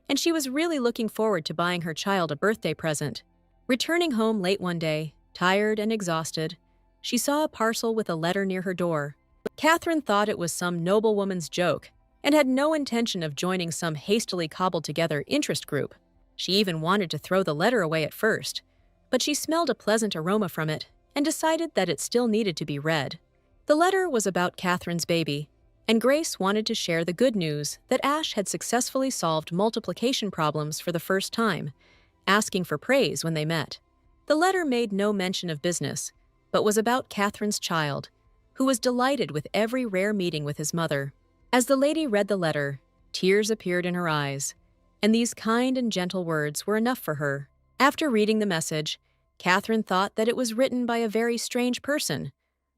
[SPEAKER 1] and she was really looking forward to buying her child a birthday present. Returning home late one day, tired and exhausted, she saw a parcel with a letter near her door. Catherine thought it was some noblewoman's joke and had no intention of joining some hastily cobbled-together interest group. She even wanted to throw the letter away at first, but she smelled a pleasant aroma from it and decided that it still needed to be read. The letter was about Catherine's baby, and Grace wanted to share the good news that Ash had successfully solved multiplication problems for the first time, asking for praise when they met. The letter made no mention of business, but was about Catherine's child, who was delighted with every rare meeting with his mother. As the lady read the letter, tears appeared in her eyes, and these kind and gentle words were enough for her. After reading the message, Catherine thought that it was written by a very strange person,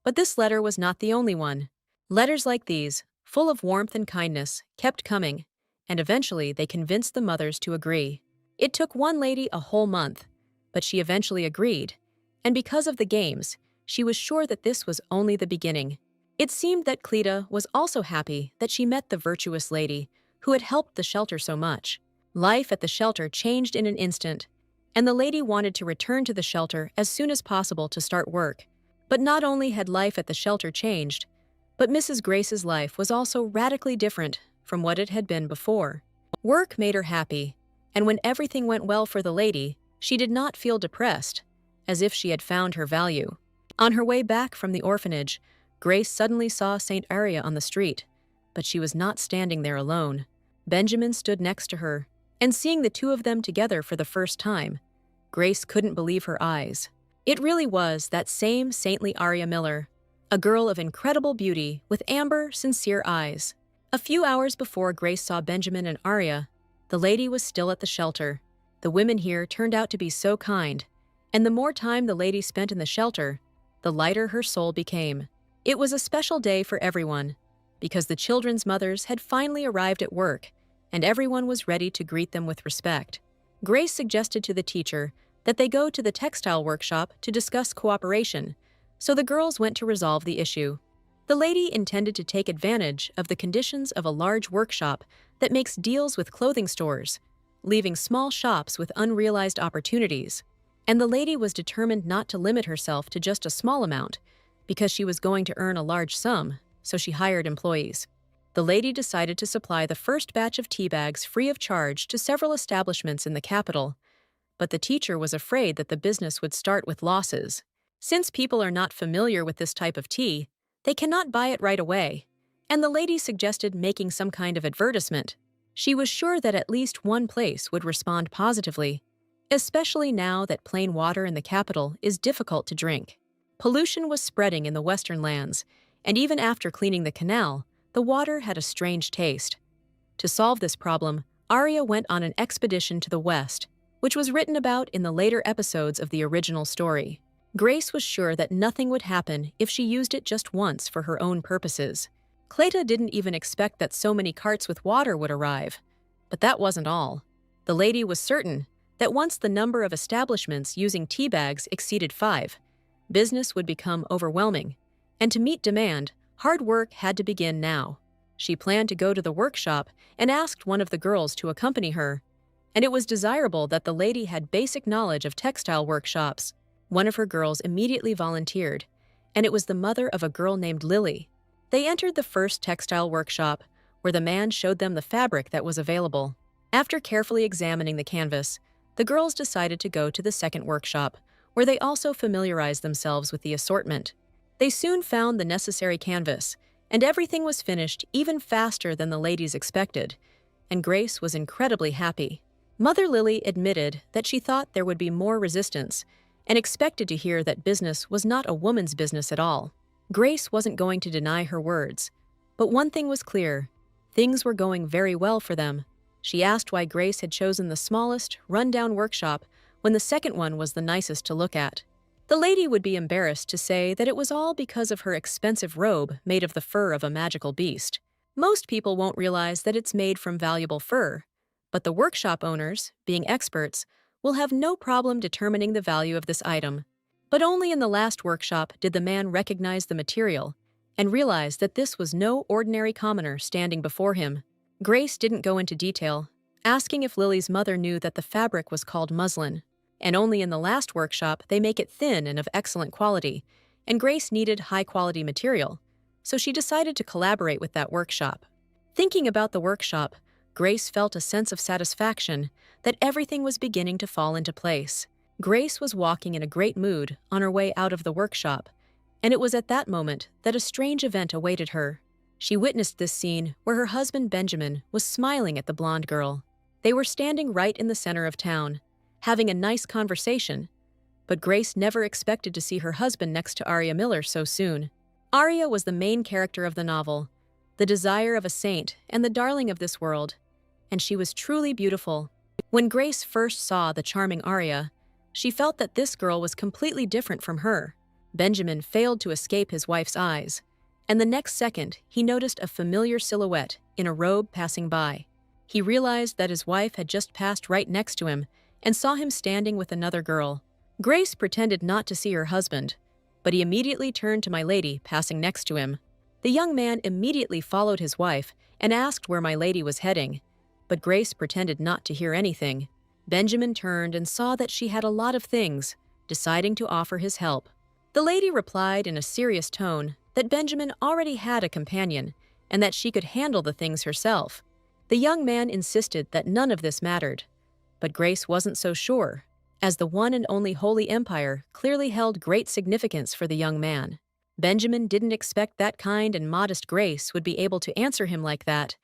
[SPEAKER 1] but this letter was not the only one. Letters like these, full of warmth and kindness, kept coming, and eventually they convinced the mothers to agree. It took one lady a whole month, but she eventually agreed, and because of the games, she was sure that this was only the beginning. It seemed that Cleta was also happy that she met the virtuous lady who had helped the shelter so much. Life at the shelter changed in an instant, and the lady wanted to return to the shelter as soon as possible to start work. But not only had life at the shelter changed, but Mrs. Grace's life was also radically different from what it had been before. Work made her happy, and when everything went well for the lady, she did not feel depressed, as if she had found her value. On her way back from the orphanage, Grace suddenly saw Saint Aria on the street, but she was not standing there alone. Benjamin stood next to her, and seeing the two of them together for the first time, Grace couldn't believe her eyes. It really was that same saintly Aria Miller, a girl of incredible beauty with amber, sincere eyes. A few hours before Grace saw Benjamin and Aria, the lady was still at the shelter. The women here turned out to be so kind, and the more time the lady spent in the shelter, the lighter her soul became. It was a special day for everyone, because the children's mothers had finally arrived at work, and everyone was ready to greet them with respect. Grace suggested to the teacher that they go to the textile workshop to discuss cooperation, so the girls went to resolve the issue. The lady intended to take advantage of the conditions of a large workshop that makes deals with clothing stores, leaving small shops with unrealized opportunities. And the lady was determined not to limit herself to just a small amount, because she was going to earn a large sum, so she hired employees. The lady decided to supply the first batch of tea bags free of charge to several establishments in the capital, but the teacher was afraid that the business would start with losses. Since people are not familiar with this type of tea, they cannot buy it right away, and the lady suggested making some kind of advertisement. She was sure that at least one place would respond positively, especially now that plain water in the capital is difficult to drink. Pollution was spreading in the western lands, and even after cleaning the canal, the water had a strange taste. To solve this problem, Arya went on an expedition to the west, which was written about in the later episodes of the original story. Grace was sure that nothing would happen if she used it just once for her own purposes. Cleta didn't even expect that so many carts with water would arrive. But that wasn't all. The lady was certain that once the number of establishments using tea bags exceeded 5, business would become overwhelming, and to meet demand, hard work had to begin now. She planned to go to the workshop and asked one of the girls to accompany her, and it was desirable that the lady had basic knowledge of textile workshops. One of her girls immediately volunteered, and it was the mother of a girl named Lily. They entered the first textile workshop, where the man showed them the fabric that was available. After carefully examining the canvas, the girls decided to go to the second workshop, where they also familiarized themselves with the assortment. They soon found the necessary canvas, and everything was finished even faster than the ladies expected, and Grace was incredibly happy. Mother Lily admitted that she thought there would be more resistance and expected to hear that business was not a woman's business at all. Grace wasn't going to deny her words, but one thing was clear: things were going very well for them. She asked why Grace had chosen the smallest, run-down workshop when the second one was the nicest to look at. The lady would be embarrassed to say that it was all because of her expensive robe made of the fur of a magical beast. Most people won't realize that it's made from valuable fur, but the workshop owners, being experts, will have no problem determining the value of this item. But only in the last workshop did the man recognize the material and realize that this was no ordinary commoner standing before him. Grace didn't go into detail, asking if Lily's mother knew that the fabric was called muslin, and only in the last workshop they make it thin and of excellent quality, and Grace needed high-quality material, so she decided to collaborate with that workshop. Thinking about the workshop, Grace felt a sense of satisfaction that everything was beginning to fall into place. Grace was walking in a great mood on her way out of the workshop, and it was at that moment that a strange event awaited her. She witnessed this scene where her husband Benjamin was smiling at the blonde girl. They were standing right in the center of town, having a nice conversation, but Grace never expected to see her husband next to Arya Miller so soon. Arya was the main character of the novel, the desire of a saint and the darling of this world, and she was truly beautiful. When Grace first saw the charming Arya, she felt that this girl was completely different from her. Benjamin failed to escape his wife's eyes, and the next second he noticed a familiar silhouette in a robe passing by. He realized that his wife had just passed right next to him and saw him standing with another girl. Grace pretended not to see her husband, but he immediately turned to my lady passing next to him. The young man immediately followed his wife and asked where my lady was heading, but Grace pretended not to hear anything. Benjamin turned and saw that she had a lot of things, deciding to offer his help. The lady replied in a serious tone that Benjamin already had a companion and that she could handle the things herself. The young man insisted that none of this mattered, but Grace wasn't so sure, as the one and only Holy Empire clearly held great significance for the young man. Benjamin didn't expect that kind and modest Grace would be able to answer him like that,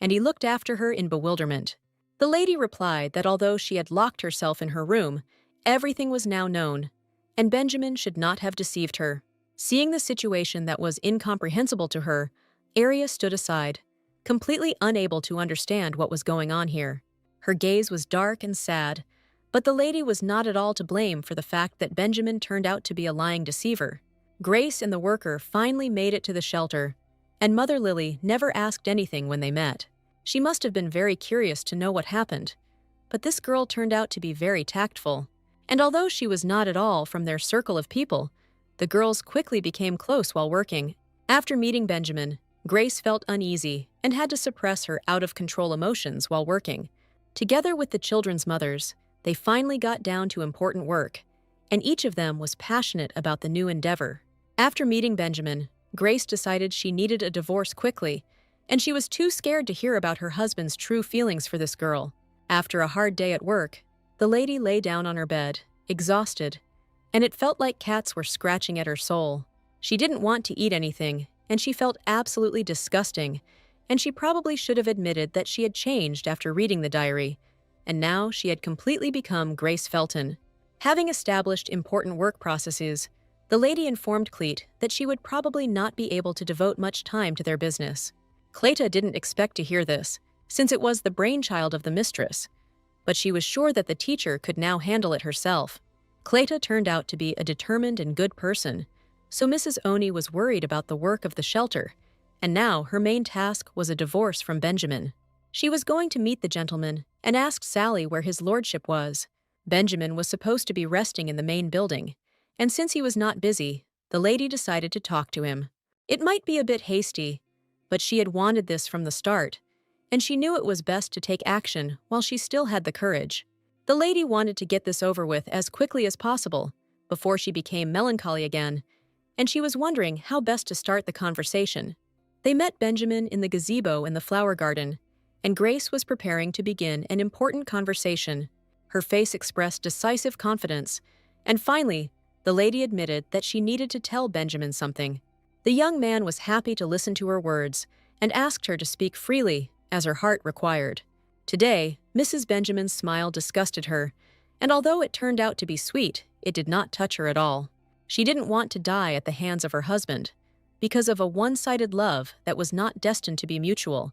[SPEAKER 1] and he looked after her in bewilderment. The lady replied that although she had locked herself in her room, everything was now known, and Benjamin should not have deceived her. Seeing the situation that was incomprehensible to her, Arya stood aside, completely unable to understand what was going on here. Her gaze was dark and sad, but the lady was not at all to blame for the fact that Benjamin turned out to be a lying deceiver. Grace and the worker finally made it to the shelter, and Mother Lily never asked anything when they met. She must have been very curious to know what happened, but this girl turned out to be very tactful, and although she was not at all from their circle of people, the girls quickly became close while working. After meeting Benjamin, Grace felt uneasy and had to suppress her out-of-control emotions while working. Together with the children's mothers, they finally got down to important work, and each of them was passionate about the new endeavor. After meeting Benjamin, Grace decided she needed a divorce quickly, and she was too scared to hear about her husband's true feelings for this girl. After a hard day at work, the lady lay down on her bed, exhausted, and it felt like cats were scratching at her soul. She didn't want to eat anything, and she felt absolutely disgusting, and she probably should have admitted that she had changed after reading the diary, and now she had completely become Grace Felton. Having established important work processes, the lady informed Cleet that she would probably not be able to devote much time to their business. Cleta didn't expect to hear this, since it was the brainchild of the mistress, but she was sure that the teacher could now handle it herself. Cleta turned out to be a determined and good person, so Mrs. Oni was worried about the work of the shelter, and now her main task was a divorce from Benjamin. She was going to meet the gentleman and asked Sally where his lordship was. Benjamin was supposed to be resting in the main building, and since he was not busy, the lady decided to talk to him. It might be a bit hasty, but she had wanted this from the start, and she knew it was best to take action while she still had the courage. The lady wanted to get this over with as quickly as possible, before she became melancholy again, and she was wondering how best to start the conversation. They met Benjamin in the gazebo in the flower garden, and Grace was preparing to begin an important conversation. Her face expressed decisive confidence, and finally, the lady admitted that she needed to tell Benjamin something. The young man was happy to listen to her words and asked her to speak freely, as her heart required. Today, Mrs. Benjamin's smile disgusted her, and although it turned out to be sweet, it did not touch her at all. She didn't want to die at the hands of her husband, because of a one-sided love that was not destined to be mutual,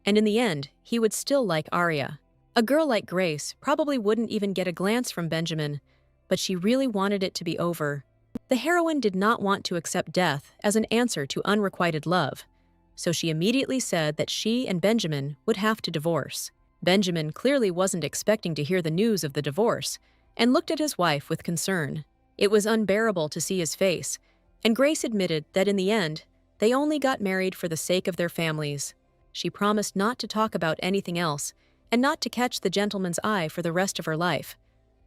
[SPEAKER 1] and in the end, he would still like Arya. A girl like Grace probably wouldn't even get a glance from Benjamin, but she really wanted it to be over. The heroine did not want to accept death as an answer to unrequited love, so she immediately said that she and Benjamin would have to divorce. Benjamin clearly wasn't expecting to hear the news of the divorce, and looked at his wife with concern. It was unbearable to see his face, and Grace admitted that in the end, they only got married for the sake of their families. She promised not to talk about anything else, and not to catch the gentleman's eye for the rest of her life.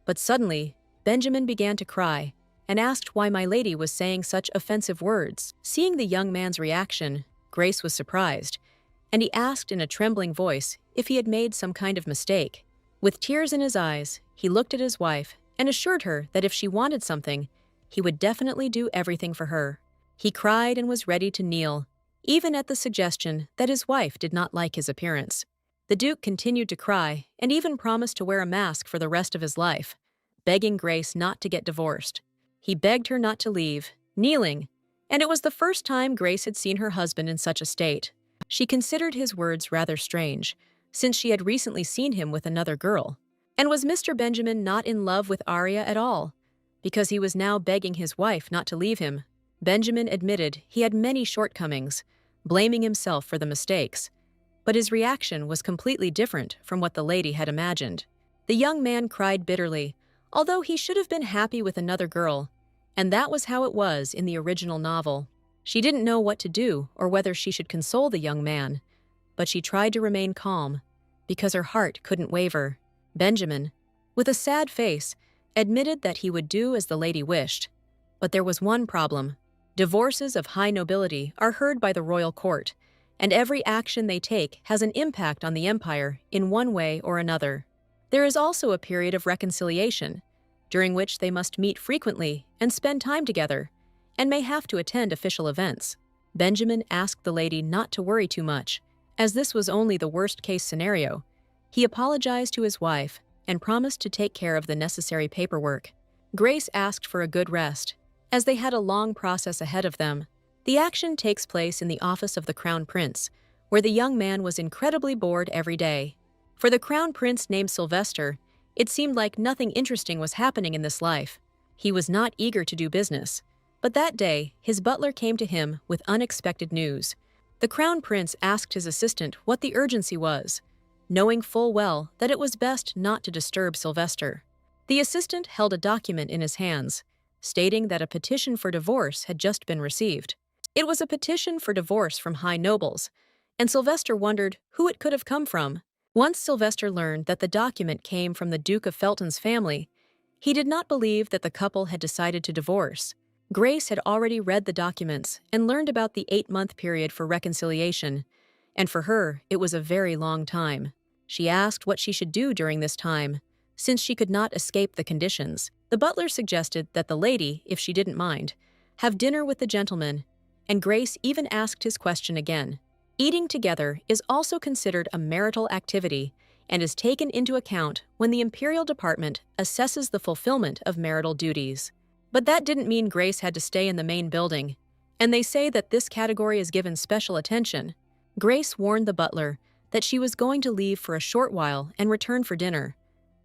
[SPEAKER 1] But suddenly, Benjamin began to cry, and asked why my lady was saying such offensive words. Seeing the young man's reaction, Grace was surprised, and he asked in a trembling voice if he had made some kind of mistake. With tears in his eyes, he looked at his wife and assured her that if she wanted something, he would definitely do everything for her. He cried and was ready to kneel, even at the suggestion that his wife did not like his appearance. The Duke continued to cry and even promised to wear a mask for the rest of his life, begging Grace not to get divorced. He begged her not to leave, kneeling, and it was the first time Grace had seen her husband in such a state. She considered his words rather strange, since she had recently seen him with another girl. And was Mr. Benjamin not in love with Arya at all? Because he was now begging his wife not to leave him. Benjamin admitted he had many shortcomings, blaming himself for the mistakes. But his reaction was completely different from what the lady had imagined. The young man cried bitterly, although he should have been happy with another girl, and that was how it was in the original novel. She didn't know what to do or whether she should console the young man, but she tried to remain calm, because her heart couldn't waver. Benjamin, with a sad face, admitted that he would do as the lady wished. But there was one problem. Divorces of high nobility are heard by the royal court, and every action they take has an impact on the empire in one way or another. There is also a period of reconciliation, during which they must meet frequently and spend time together, and may have to attend official events. Benjamin asked the lady not to worry too much, as this was only the worst-case scenario. He apologized to his wife and promised to take care of the necessary paperwork. Grace asked for a good rest, as they had a long process ahead of them. The action takes place in the office of the Crown Prince, where the young man was incredibly bored every day. For the Crown Prince named Sylvester, it seemed like nothing interesting was happening in this life. He was not eager to do business, but that day, his butler came to him with unexpected news. The Crown Prince asked his assistant what the urgency was, knowing full well that it was best not to disturb Sylvester. The assistant held a document in his hands, stating that a petition for divorce had just been received. It was a petition for divorce from high nobles, and Sylvester wondered who it could have come from. Once Sylvester learned that the document came from the Duke of Felton's family, he did not believe that the couple had decided to divorce. Grace had already read the documents and learned about the 8-month period for reconciliation, and for her, it was a very long time. She asked what she should do during this time, since she could not escape the conditions. The butler suggested that the lady, if she didn't mind, have dinner with the gentleman, and Grace even asked his question again. Eating together is also considered a marital activity and is taken into account when the Imperial Department assesses the fulfillment of marital duties. But that didn't mean Grace had to stay in the main building, and they say that this category is given special attention. Grace warned the butler that she was going to leave for a short while and return for dinner,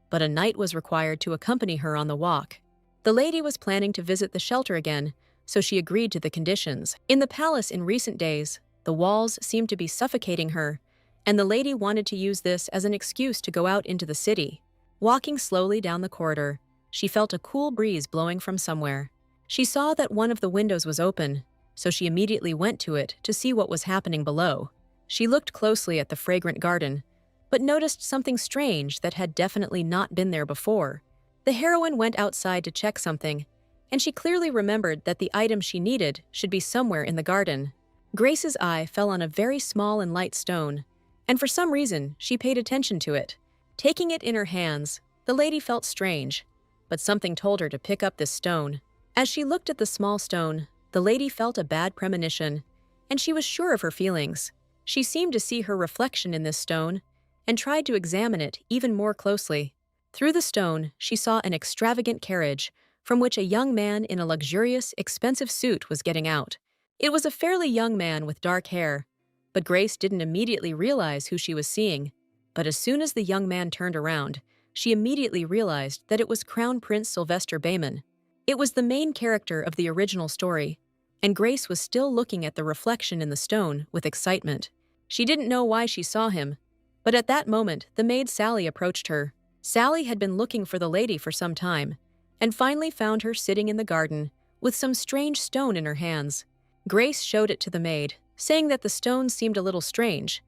[SPEAKER 1] but a knight was required to accompany her on the walk. The lady was planning to visit the shelter again, so she agreed to the conditions. In the palace in recent days, the walls seemed to be suffocating her, and the lady wanted to use this as an excuse to go out into the city. Walking slowly down the corridor, she felt a cool breeze blowing from somewhere. She saw that one of the windows was open, so she immediately went to it to see what was happening below. She looked closely at the fragrant garden, but noticed something strange that had definitely not been there before. The heroine went outside to check something, and she clearly remembered that the item she needed should be somewhere in the garden. Grace's eye fell on a very small and light stone, and for some reason she paid attention to it. Taking it in her hands, The lady felt strange, but something told her to pick up this stone. As she looked at the small stone, the lady felt a bad premonition, and she was sure of her feelings. She seemed to see her reflection in this stone and tried to examine it even more closely. Through the stone, she saw an extravagant carriage from which a young man in a luxurious, expensive suit was getting out. It was a fairly young man with dark hair, but Grace didn't immediately realize who she was seeing. But as soon as the young man turned around, she immediately realized that it was Crown Prince Sylvester Bayman. It was the main character of the original story, and Grace was still looking at the reflection in the stone with excitement. She didn't know why she saw him, but at that moment the maid Sally approached her. Sally had been looking for the lady for some time, and finally found her sitting in the garden with some strange stone in her hands. Grace showed it to the maid, saying that the stone seemed a little strange,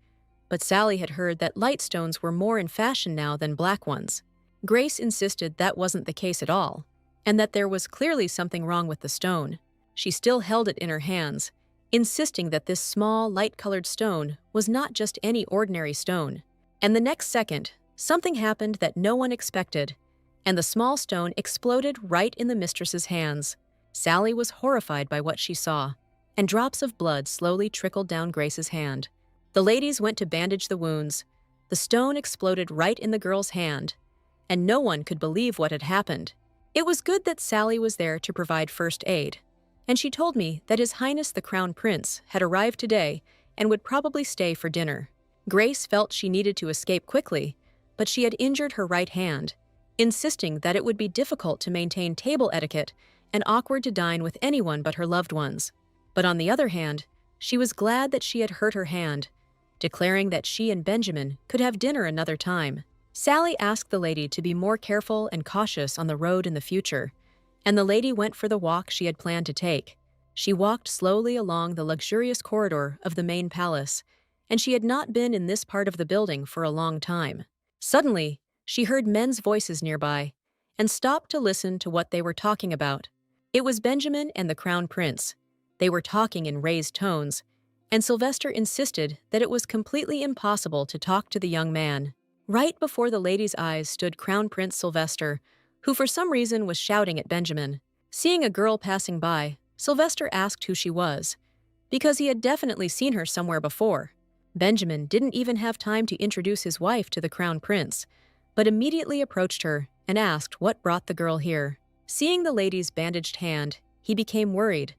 [SPEAKER 1] but Sally had heard that light stones were more in fashion now than black ones. Grace insisted that wasn't the case at all, and that there was clearly something wrong with the stone. She still held it in her hands, insisting that this small, light-colored stone was not just any ordinary stone. And the next second, something happened that no one expected, and the small stone exploded right in the mistress's hands. Sally was horrified by what she saw, and drops of blood slowly trickled down Grace's hand. The ladies went to bandage the wounds. The stone exploded right in the girl's hand, and no one could believe what had happened. It was good that Sally was there to provide first aid, and she told me that His Highness the Crown Prince had arrived today and would probably stay for dinner. Grace felt she needed to escape quickly, but she had injured her right hand, insisting that it would be difficult to maintain table etiquette and awkward to dine with anyone but her loved ones. But on the other hand, she was glad that she had hurt her hand, declaring that she and Benjamin could have dinner another time. Sally asked the lady to be more careful and cautious on the road in the future, and the lady went for the walk she had planned to take. She walked slowly along the luxurious corridor of the main palace, and she had not been in this part of the building for a long time. Suddenly, she heard men's voices nearby, and stopped to listen to what they were talking about. It was Benjamin and the Crown Prince. They were talking in raised tones, and Sylvester insisted that it was completely impossible to talk to the young man. Right before the lady's eyes stood Crown Prince Sylvester, who for some reason was shouting at Benjamin. Seeing a girl passing by, Sylvester asked who she was, because he had definitely seen her somewhere before. Benjamin didn't even have time to introduce his wife to the Crown Prince, but immediately approached her and asked what brought the girl here. Seeing the lady's bandaged hand, he became worried,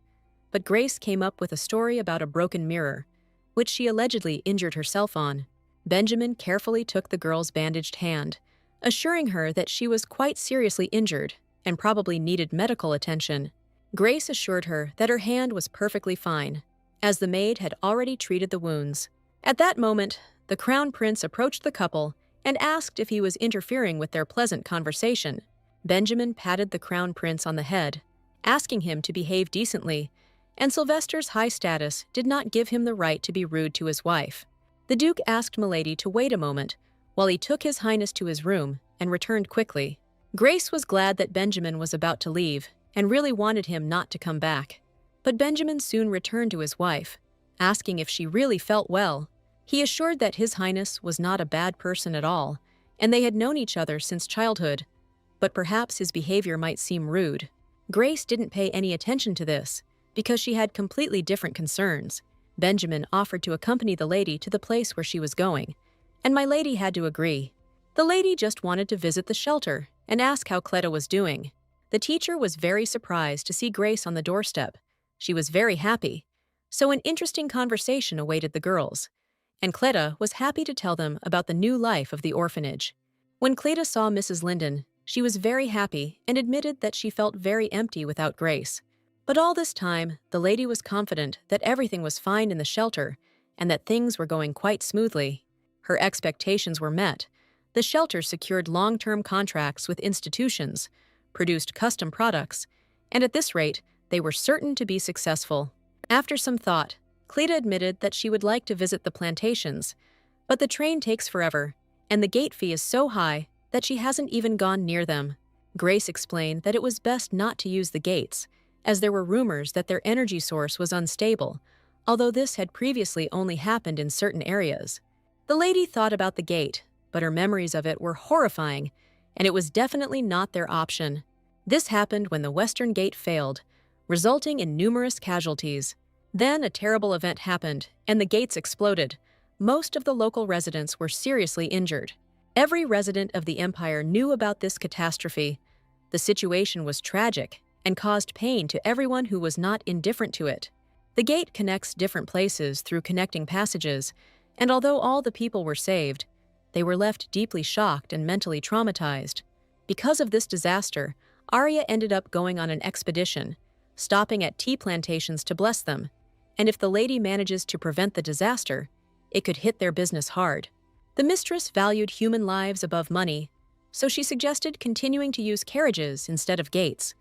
[SPEAKER 1] but Grace came up with a story about a broken mirror, which she allegedly injured herself on. Benjamin carefully took the girl's bandaged hand, assuring her that she was quite seriously injured and probably needed medical attention. Grace assured her that her hand was perfectly fine, as the maid had already treated the wounds. At that moment, the Crown Prince approached the couple and asked if he was interfering with their pleasant conversation. Benjamin patted the Crown Prince on the head, asking him to behave decently, and Sylvester's high status did not give him the right to be rude to his wife. The Duke asked Milady to wait a moment while he took His Highness to his room and returned quickly. Grace was glad that Benjamin was about to leave and really wanted him not to come back. But Benjamin soon returned to his wife, asking if she really felt well. He assured that His Highness was not a bad person at all, and they had known each other since childhood, but perhaps his behavior might seem rude. Grace didn't pay any attention to this, because she had completely different concerns. Benjamin offered to accompany the lady to the place where she was going, and my lady had to agree. The lady just wanted to visit the shelter and ask how Cleta was doing. The teacher was very surprised to see Grace on the doorstep. She was very happy, so an interesting conversation awaited the girls, and Cleta was happy to tell them about the new life of the orphanage. When Cleta saw Mrs. Linden, she was very happy and admitted that she felt very empty without Grace. But all this time, the lady was confident that everything was fine in the shelter and that things were going quite smoothly. Her expectations were met. The shelter secured long-term contracts with institutions, produced custom products, and at this rate, they were certain to be successful. After some thought, Cleta admitted that she would like to visit the plantations, but the train takes forever, and the gate fee is so high that she hasn't even gone near them. Grace explained that it was best not to use the gates, as there were rumors that their energy source was unstable, although this had previously only happened in certain areas. The lady thought about the gate, but her memories of it were horrifying, and it was definitely not their option. This happened when the Western Gate failed, resulting in numerous casualties. Then a terrible event happened, and the gates exploded. Most of the local residents were seriously injured. Every resident of the empire knew about this catastrophe. The situation was tragic and caused pain to everyone who was not indifferent to it. The gate connects different places through connecting passages, and although all the people were saved, they were left deeply shocked and mentally traumatized. Because of this disaster, Arya ended up going on an expedition, stopping at tea plantations to bless them, and if the lady manages to prevent the disaster, it could hit their business hard. The mistress valued human lives above money, so she suggested continuing to use carriages instead of gates.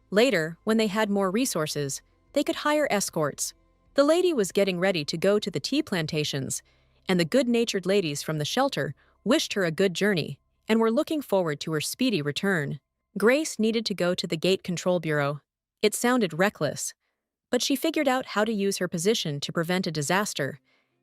[SPEAKER 1] Later, when they had more resources, they could hire escorts. The lady was getting ready to go to the tea plantations, and the good-natured ladies from the shelter wished her a good journey and were looking forward to her speedy return. Grace needed to go to the Gate Control Bureau. It sounded reckless, but she figured out how to use her position to prevent a disaster,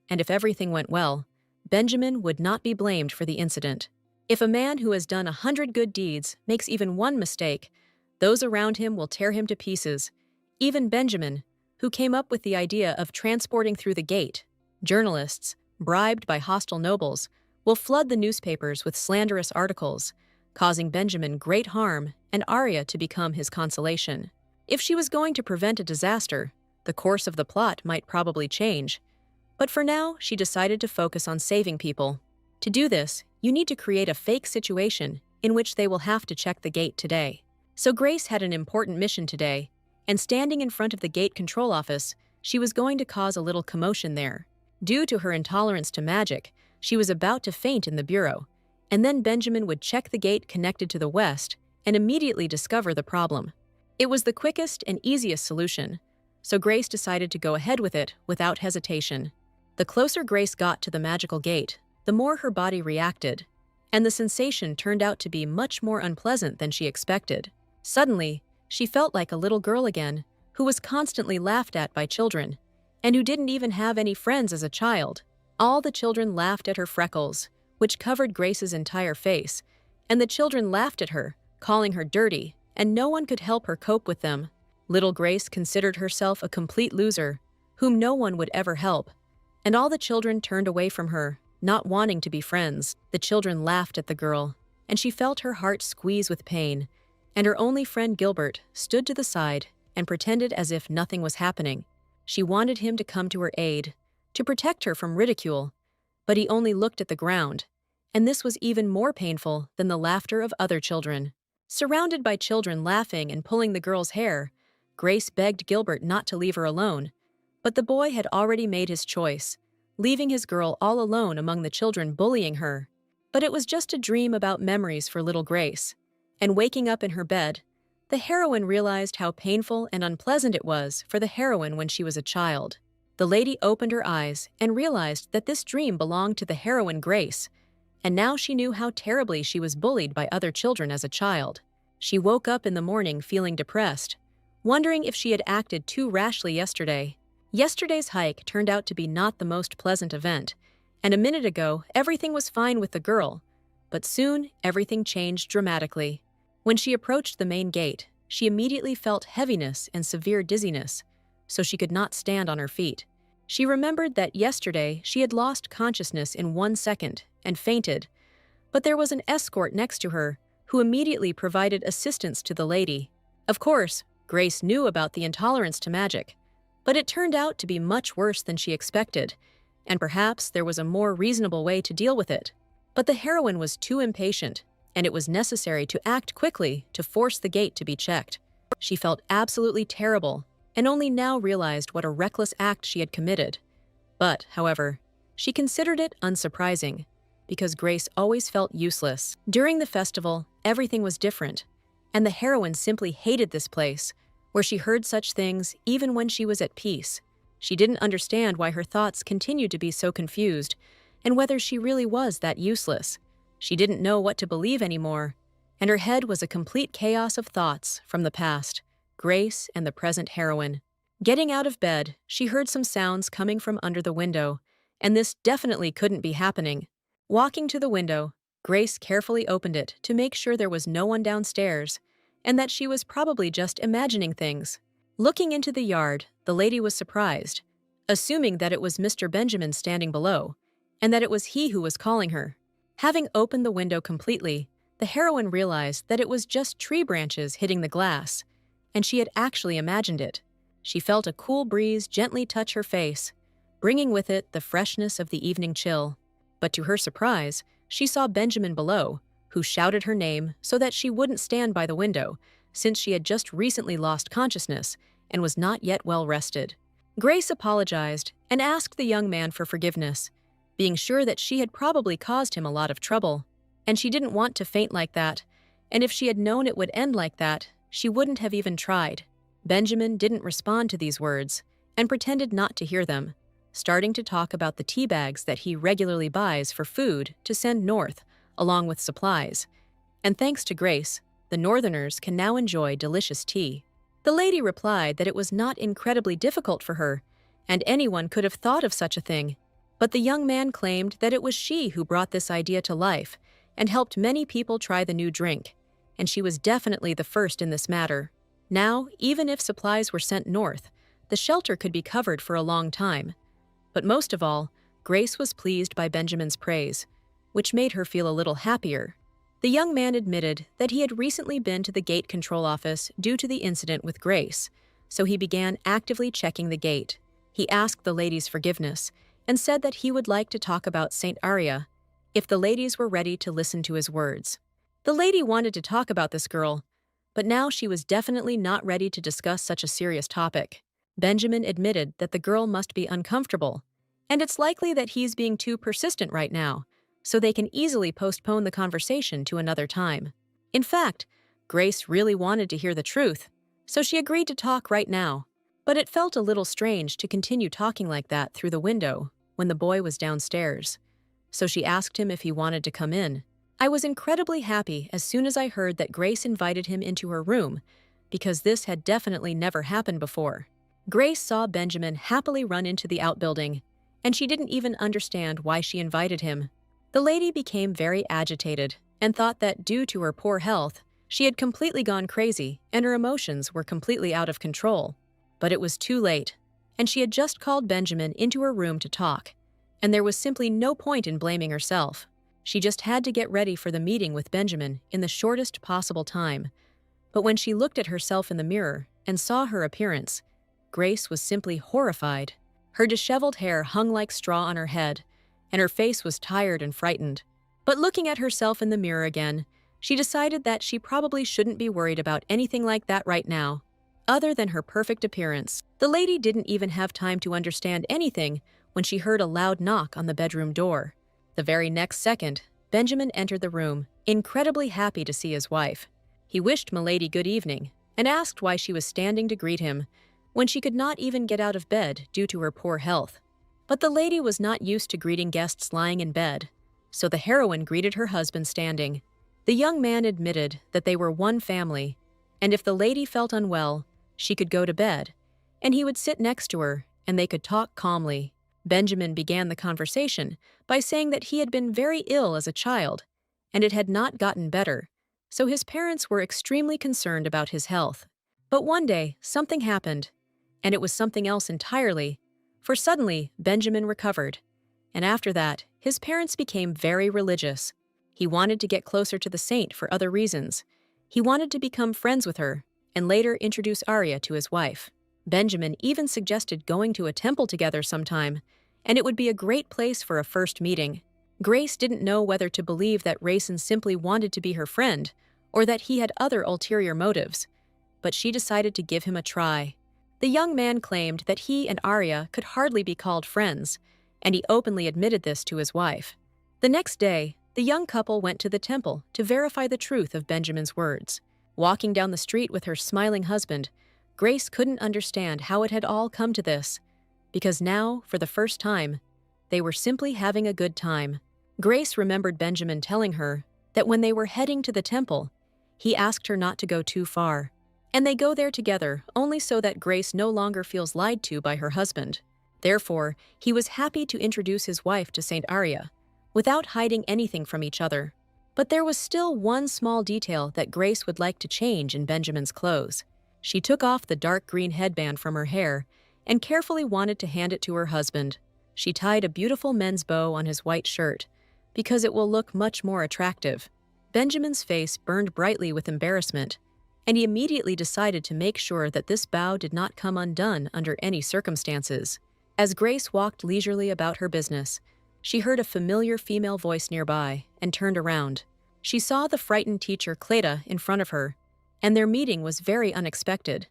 [SPEAKER 1] and if everything went well, Benjamin would not be blamed for the incident. If a man who has done 100 good deeds makes even one mistake, those around him will tear him to pieces. Even Benjamin, who came up with the idea of transporting through the gate. Journalists, bribed by hostile nobles, will flood the newspapers with slanderous articles, causing Benjamin great harm and Arya to become his consolation. If she was going to prevent a disaster, the course of the plot might probably change. But for now, she decided to focus on saving people. To do this, you need to create a fake situation in which they will have to check the gate today. So Grace had an important mission today, and standing in front of the gate control office, she was going to cause a little commotion there. Due to her intolerance to magic, she was about to faint in the bureau, and then Benjamin would check the gate connected to the west and immediately discover the problem. It was the quickest and easiest solution, so Grace decided to go ahead with it without hesitation. The closer Grace got to the magical gate, the more her body reacted, and the sensation turned out to be much more unpleasant than she expected. Suddenly, she felt like a little girl again, who was constantly laughed at by children, and who didn't even have any friends as a child. All the children laughed at her freckles, which covered Grace's entire face, and the children laughed at her, calling her dirty, and no one could help her cope with them. Little Grace considered herself a complete loser, whom no one would ever help, and all the children turned away from her, not wanting to be friends. The children laughed at the girl, and she felt her heart squeeze with pain, and her only friend Gilbert stood to the side and pretended as if nothing was happening. She wanted him to come to her aid, to protect her from ridicule, but he only looked at the ground, and this was even more painful than the laughter of other children. Surrounded by children laughing and pulling the girl's hair, Grace begged Gilbert not to leave her alone, but the boy had already made his choice, leaving his girl all alone among the children bullying her. But it was just a dream about memories for little Grace, and waking up in her bed, the heroine realized how painful and unpleasant it was for the heroine when she was a child. The lady opened her eyes and realized that this dream belonged to the heroine Grace, and now she knew how terribly she was bullied by other children as a child. She woke up in the morning feeling depressed, wondering if she had acted too rashly yesterday. Yesterday's hike turned out to be not the most pleasant event, and a minute ago everything was fine with the girl, but soon everything changed dramatically. When she approached the main gate, she immediately felt heaviness and severe dizziness, so she could not stand on her feet. She remembered that yesterday she had lost consciousness in 1 second and fainted, but there was an escort next to her who immediately provided assistance to the lady. Of course, Grace knew about the intolerance to magic, but it turned out to be much worse than she expected, and perhaps there was a more reasonable way to deal with it. But the heroine was too impatient, and it was necessary to act quickly to force the gate to be checked. She felt absolutely terrible, and only now realized what a reckless act she had committed. But, however, she considered it unsurprising, because Grace always felt useless. During the festival, everything was different, and the heroine simply hated this place, where she heard such things even when she was at peace. She didn't understand why her thoughts continued to be so confused, and whether she really was that useless. She didn't know what to believe anymore, and her head was a complete chaos of thoughts from the past, Grace and the present heroine. Getting out of bed, she heard some sounds coming from under the window, and this definitely couldn't be happening. Walking to the window, Grace carefully opened it to make sure there was no one downstairs, and that she was probably just imagining things. Looking into the yard, the lady was surprised, assuming that it was Mr. Benjamin standing below, and that it was he who was calling her. Having opened the window completely, the heroine realized that it was just tree branches hitting the glass, and she had actually imagined it. She felt a cool breeze gently touch her face, bringing with it the freshness of the evening chill. But to her surprise, she saw Benjamin below, who shouted her name so that she wouldn't stand by the window, since she had just recently lost consciousness and was not yet well rested. Grace apologized and asked the young man for forgiveness, being sure that she had probably caused him a lot of trouble. And she didn't want to faint like that, and if she had known it would end like that, she wouldn't have even tried. Benjamin didn't respond to these words and pretended not to hear them, starting to talk about the tea bags that he regularly buys for food to send north, along with supplies. And thanks to Grace, the Northerners can now enjoy delicious tea. The lady replied that it was not incredibly difficult for her, and anyone could have thought of such a thing. But the young man claimed that it was she who brought this idea to life and helped many people try the new drink, and she was definitely the first in this matter. Now, even if supplies were sent north, the shelter could be covered for a long time. But most of all, Grace was pleased by Benjamin's praise, which made her feel a little happier. The young man admitted that he had recently been to the gate control office due to the incident with Grace, so he began actively checking the gate. He asked the ladies' forgiveness and said that he would like to talk about Saint Aria if the ladies were ready to listen to his words. The lady wanted to talk about this girl, but now she was definitely not ready to discuss such a serious topic. Benjamin admitted that the girl must be uncomfortable, and it's likely that he's being too persistent right now, so they can easily postpone the conversation to another time. In fact, Grace really wanted to hear the truth, so she agreed to talk right now. But it felt a little strange to continue talking like that through the window when the boy was downstairs. So she asked him if he wanted to come in. I was incredibly happy as soon as I heard that Grace invited him into her room, because this had definitely never happened before. Grace saw Benjamin happily run into the outbuilding, and she didn't even understand why she invited him. The lady became very agitated and thought that due to her poor health, she had completely gone crazy and her emotions were completely out of control. But it was too late, and she had just called Benjamin into her room to talk, and there was simply no point in blaming herself. She just had to get ready for the meeting with Benjamin in the shortest possible time. But when she looked at herself in the mirror and saw her appearance, Grace was simply horrified. Her disheveled hair hung like straw on her head, and her face was tired and frightened. But looking at herself in the mirror again, she decided that she probably shouldn't be worried about anything like that right now, other than her perfect appearance. The lady didn't even have time to understand anything when she heard a loud knock on the bedroom door. The very next second, Benjamin entered the room, incredibly happy to see his wife. He wished Milady good evening and asked why she was standing to greet him when she could not even get out of bed due to her poor health. But the lady was not used to greeting guests lying in bed, so the heroine greeted her husband standing. The young man admitted that they were one family, and if the lady felt unwell, she could go to bed, and he would sit next to her and they could talk calmly. Benjamin began the conversation by saying that he had been very ill as a child, and it had not gotten better, so his parents were extremely concerned about his health. But one day, something happened, and it was something else entirely, for suddenly Benjamin recovered, and after that, his parents became very religious. He wanted to get closer to the saint for other reasons. He wanted to become friends with her, and later introduce Arya to his wife. Benjamin even suggested going to a temple together sometime, and it would be a great place for a first meeting. Grace didn't know whether to believe that Raisin simply wanted to be her friend, or that he had other ulterior motives, but she decided to give him a try. The young man claimed that he and Arya could hardly be called friends, and he openly admitted this to his wife. The next day, the young couple went to the temple to verify the truth of Benjamin's words. Walking down the street with her smiling husband, Grace couldn't understand how it had all come to this, because now, for the first time, they were simply having a good time. Grace remembered Benjamin telling her that when they were heading to the temple, he asked her not to go too far, and they go there together only so that Grace no longer feels lied to by her husband. Therefore, he was happy to introduce his wife to Saint Arya, without hiding anything from each other. But there was still one small detail that Grace would like to change in Benjamin's clothes. She took off the dark green headband from her hair and carefully wanted to hand it to her husband. She tied a beautiful men's bow on his white shirt, because it will look much more attractive. Benjamin's face burned brightly with embarrassment, and he immediately decided to make sure that this bow did not come undone under any circumstances. As Grace walked leisurely about her business, she heard a familiar female voice nearby and turned around. She saw the frightened teacher Cleta in front of her, and their meeting was very unexpected.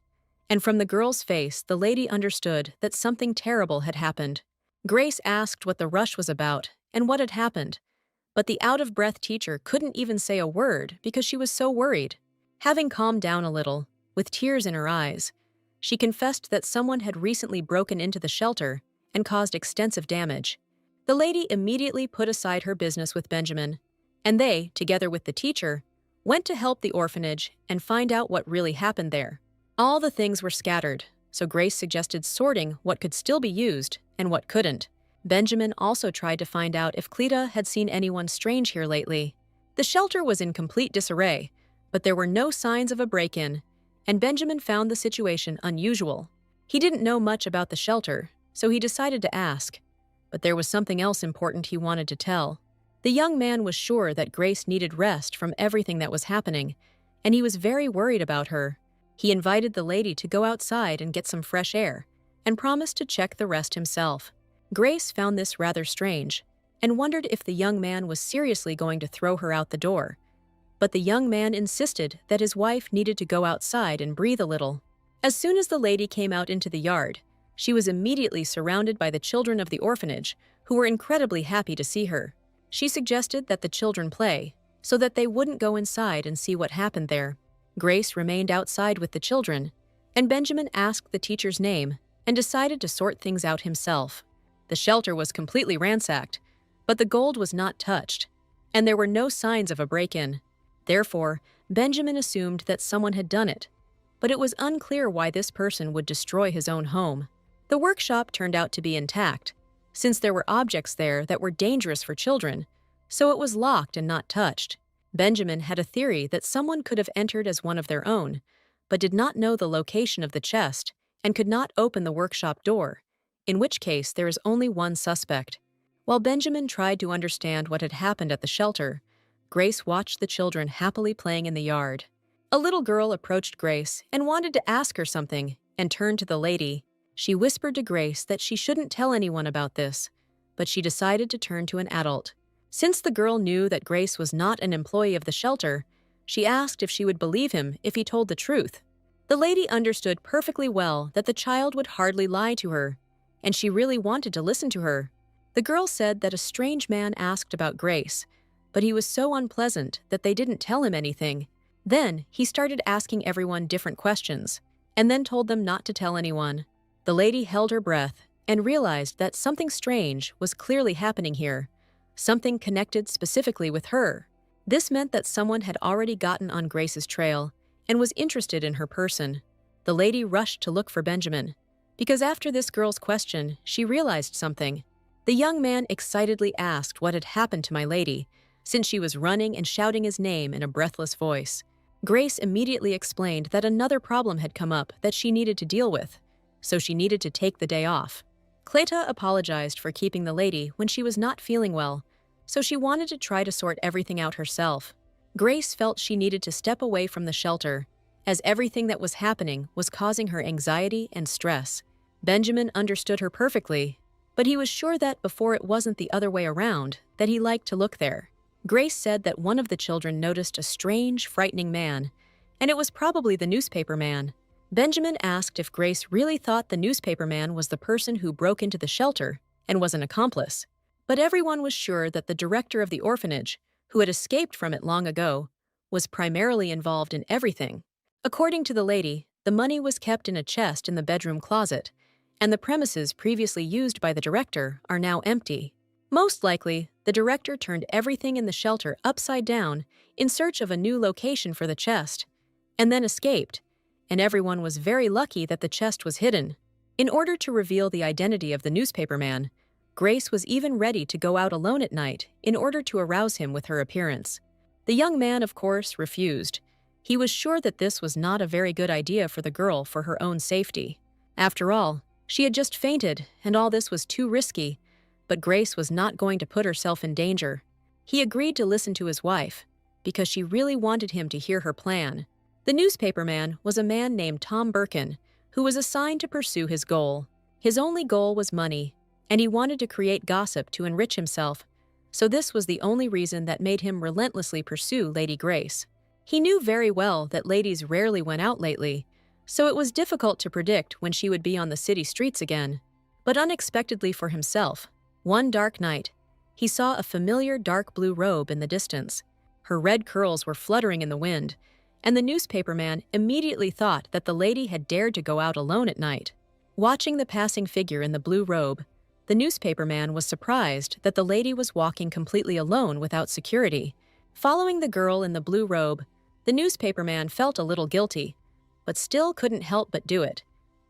[SPEAKER 1] And from the girl's face, the lady understood that something terrible had happened. Grace asked what the rush was about and what had happened, but the out-of-breath teacher couldn't even say a word because she was so worried. Having calmed down a little, with tears in her eyes, she confessed that someone had recently broken into the shelter and caused extensive damage. The lady immediately put aside her business with Benjamin, and they, together with the teacher, went to help the orphanage and find out what really happened there. All the things were scattered, so Grace suggested sorting what could still be used and what couldn't. Benjamin also tried to find out if Cleta had seen anyone strange here lately. The shelter was in complete disarray, but there were no signs of a break-in, and Benjamin found the situation unusual. He didn't know much about the shelter, so he decided to ask. But there was something else important he wanted to tell. The young man was sure that Grace needed rest from everything that was happening, and he was very worried about her. He invited the lady to go outside and get some fresh air, and promised to check the rest himself. Grace found this rather strange, and wondered if the young man was seriously going to throw her out the door. But the young man insisted that his wife needed to go outside and breathe a little. As soon as the lady came out into the yard, she was immediately surrounded by the children of the orphanage, who were incredibly happy to see her. She suggested that the children play, so that they wouldn't go inside and see what happened there. Grace remained outside with the children, and Benjamin asked the teacher's name and decided to sort things out himself. The shelter was completely ransacked, but the gold was not touched, and there were no signs of a break-in. Therefore, Benjamin assumed that someone had done it, but it was unclear why this person would destroy his own home. The workshop turned out to be intact, since there were objects there that were dangerous for children, so it was locked and not touched. Benjamin had a theory that someone could have entered as one of their own, but did not know the location of the chest and could not open the workshop door, in which case there is only one suspect. While Benjamin tried to understand what had happened at the shelter, Grace watched the children happily playing in the yard. A little girl approached Grace and wanted to ask her something and turned to the lady. She whispered to Grace that she shouldn't tell anyone about this, but she decided to turn to an adult. Since the girl knew that Grace was not an employee of the shelter, she asked if she would believe him if he told the truth. The lady understood perfectly well that the child would hardly lie to her, and she really wanted to listen to her. The girl said that a strange man asked about Grace, but he was so unpleasant that they didn't tell him anything. Then he started asking everyone different questions, and then told them not to tell anyone. The lady held her breath and realized that something strange was clearly happening here, something connected specifically with her. This meant that someone had already gotten on Grace's trail and was interested in her person. The lady rushed to look for Benjamin, because after this girl's question, she realized something. The young man excitedly asked what had happened to my lady, since she was running and shouting his name in a breathless voice. Grace immediately explained that another problem had come up that she needed to deal with, so she needed to take the day off. Cleta apologized for keeping the lady when she was not feeling well, so she wanted to try to sort everything out herself. Grace felt she needed to step away from the shelter, as everything that was happening was causing her anxiety and stress. Benjamin understood her perfectly, but he was sure that before it wasn't the other way around, that he liked to look there. Grace said that one of the children noticed a strange, frightening man, and it was probably the newspaper man. Benjamin asked if Grace really thought the newspaper man was the person who broke into the shelter and was an accomplice. But everyone was sure that the director of the orphanage, who had escaped from it long ago, was primarily involved in everything. According to the lady, the money was kept in a chest in the bedroom closet, and the premises previously used by the director are now empty. Most likely, the director turned everything in the shelter upside down in search of a new location for the chest, and then escaped, and everyone was very lucky that the chest was hidden. In order to reveal the identity of the newspaper man, Grace was even ready to go out alone at night in order to arouse him with her appearance. The young man, of course, refused. He was sure that this was not a very good idea for the girl for her own safety. After all, she had just fainted, and all this was too risky, but Grace was not going to put herself in danger. He agreed to listen to his wife, because she really wanted him to hear her plan. The newspaperman was a man named Tom Birkin, who was assigned to pursue his goal. His only goal was money, and he wanted to create gossip to enrich himself, so this was the only reason that made him relentlessly pursue Lady Grace. He knew very well that ladies rarely went out lately, so it was difficult to predict when she would be on the city streets again. But unexpectedly for himself, one dark night, he saw a familiar dark blue robe in the distance. Her red curls were fluttering in the wind, and the newspaperman immediately thought that the lady had dared to go out alone at night. Watching the passing figure in the blue robe, the newspaperman was surprised that the lady was walking completely alone without security. Following the girl in the blue robe, the newspaperman felt a little guilty, but still couldn't help but do it,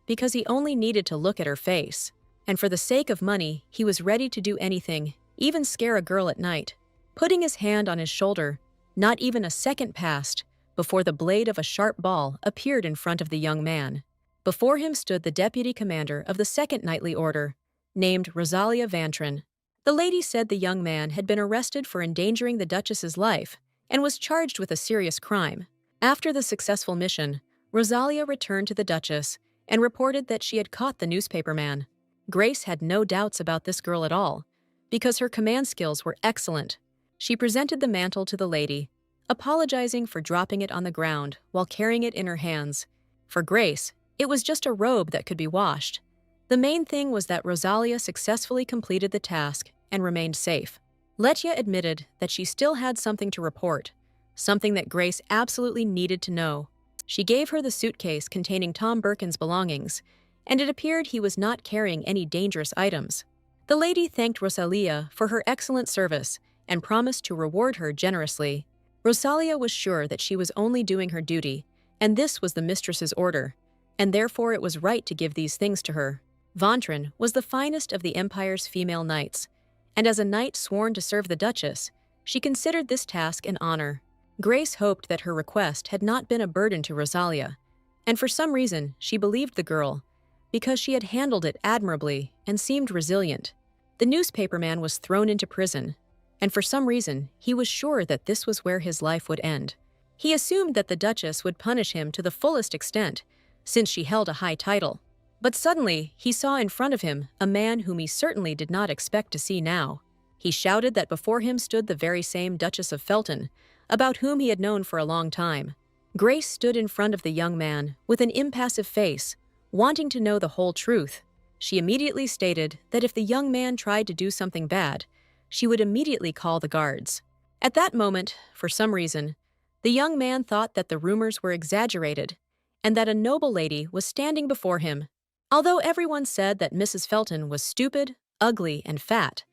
[SPEAKER 1] because he only needed to look at her face. And for the sake of money, he was ready to do anything, even scare a girl at night. Putting his hand on his shoulder, not even a second passed before the blade of a sharp ball appeared in front of the young man. Before him stood the deputy commander of the Second Knightly Order, named Rosalia Vantrin. The lady said the young man had been arrested for endangering the Duchess's life and was charged with a serious crime. After the successful mission, Rosalia returned to the Duchess and reported that she had caught the newspaperman. Grace had no doubts about this girl at all, because her command skills were excellent. She presented the mantle to the lady, apologizing for dropping it on the ground while carrying it in her hands. For Grace, it was just a robe that could be washed. The main thing was that Rosalia successfully completed the task and remained safe. Letya admitted that she still had something to report, something that Grace absolutely needed to know. She gave her the suitcase containing Tom Birkin's belongings, and it appeared he was not carrying any dangerous items. The lady thanked Rosalia for her excellent service and promised to reward her generously. Rosalia was sure that she was only doing her duty, and this was the mistress's order, and therefore it was right to give these things to her. Vantrin was the finest of the Empire's female knights, and as a knight sworn to serve the Duchess, she considered this task an honor. Grace hoped that her request had not been a burden to Rosalia, and for some reason she believed the girl, because she had handled it admirably and seemed resilient. The newspaperman was thrown into prison, and for some reason he was sure that this was where his life would end. He assumed that the Duchess would punish him to the fullest extent, since she held a high title. But suddenly, he saw in front of him a man whom he certainly did not expect to see now. He shouted that before him stood the very same Duchess of Felton, about whom he had known for a long time. Grace stood in front of the young man with an impassive face, wanting to know the whole truth. She immediately stated that if the young man tried to do something bad, she would immediately call the guards. At that moment, for some reason, the young man thought that the rumors were exaggerated and that a noble lady was standing before him. Although everyone said that Mrs. Felton was stupid, ugly, and fat,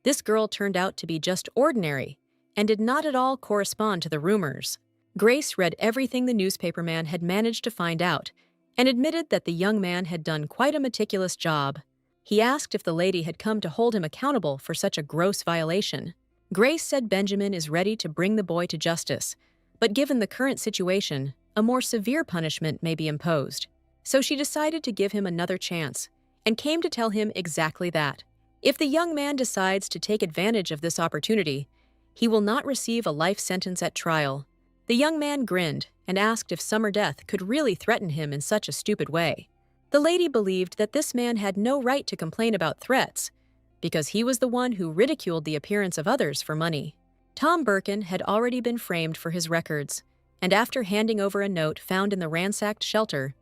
[SPEAKER 1] this girl turned out to be just ordinary and did not at all correspond to the rumors. Grace read everything the newspaperman had managed to find out and admitted that the young man had done quite a meticulous job. He asked if the lady had come to hold him accountable for such a gross violation. Grace said Benjamin is ready to bring the boy to justice, but given the current situation, a more severe punishment may be imposed. So she decided to give him another chance, and came to tell him exactly that. If the young man decides to take advantage of this opportunity, he will not receive a life sentence at trial. The young man grinned and asked if summer death could really threaten him in such a stupid way. The lady believed that this man had no right to complain about threats, because he was the one who ridiculed the appearance of others for money. Tom Birkin had already been framed for his records, and after handing over a note found in the ransacked shelter,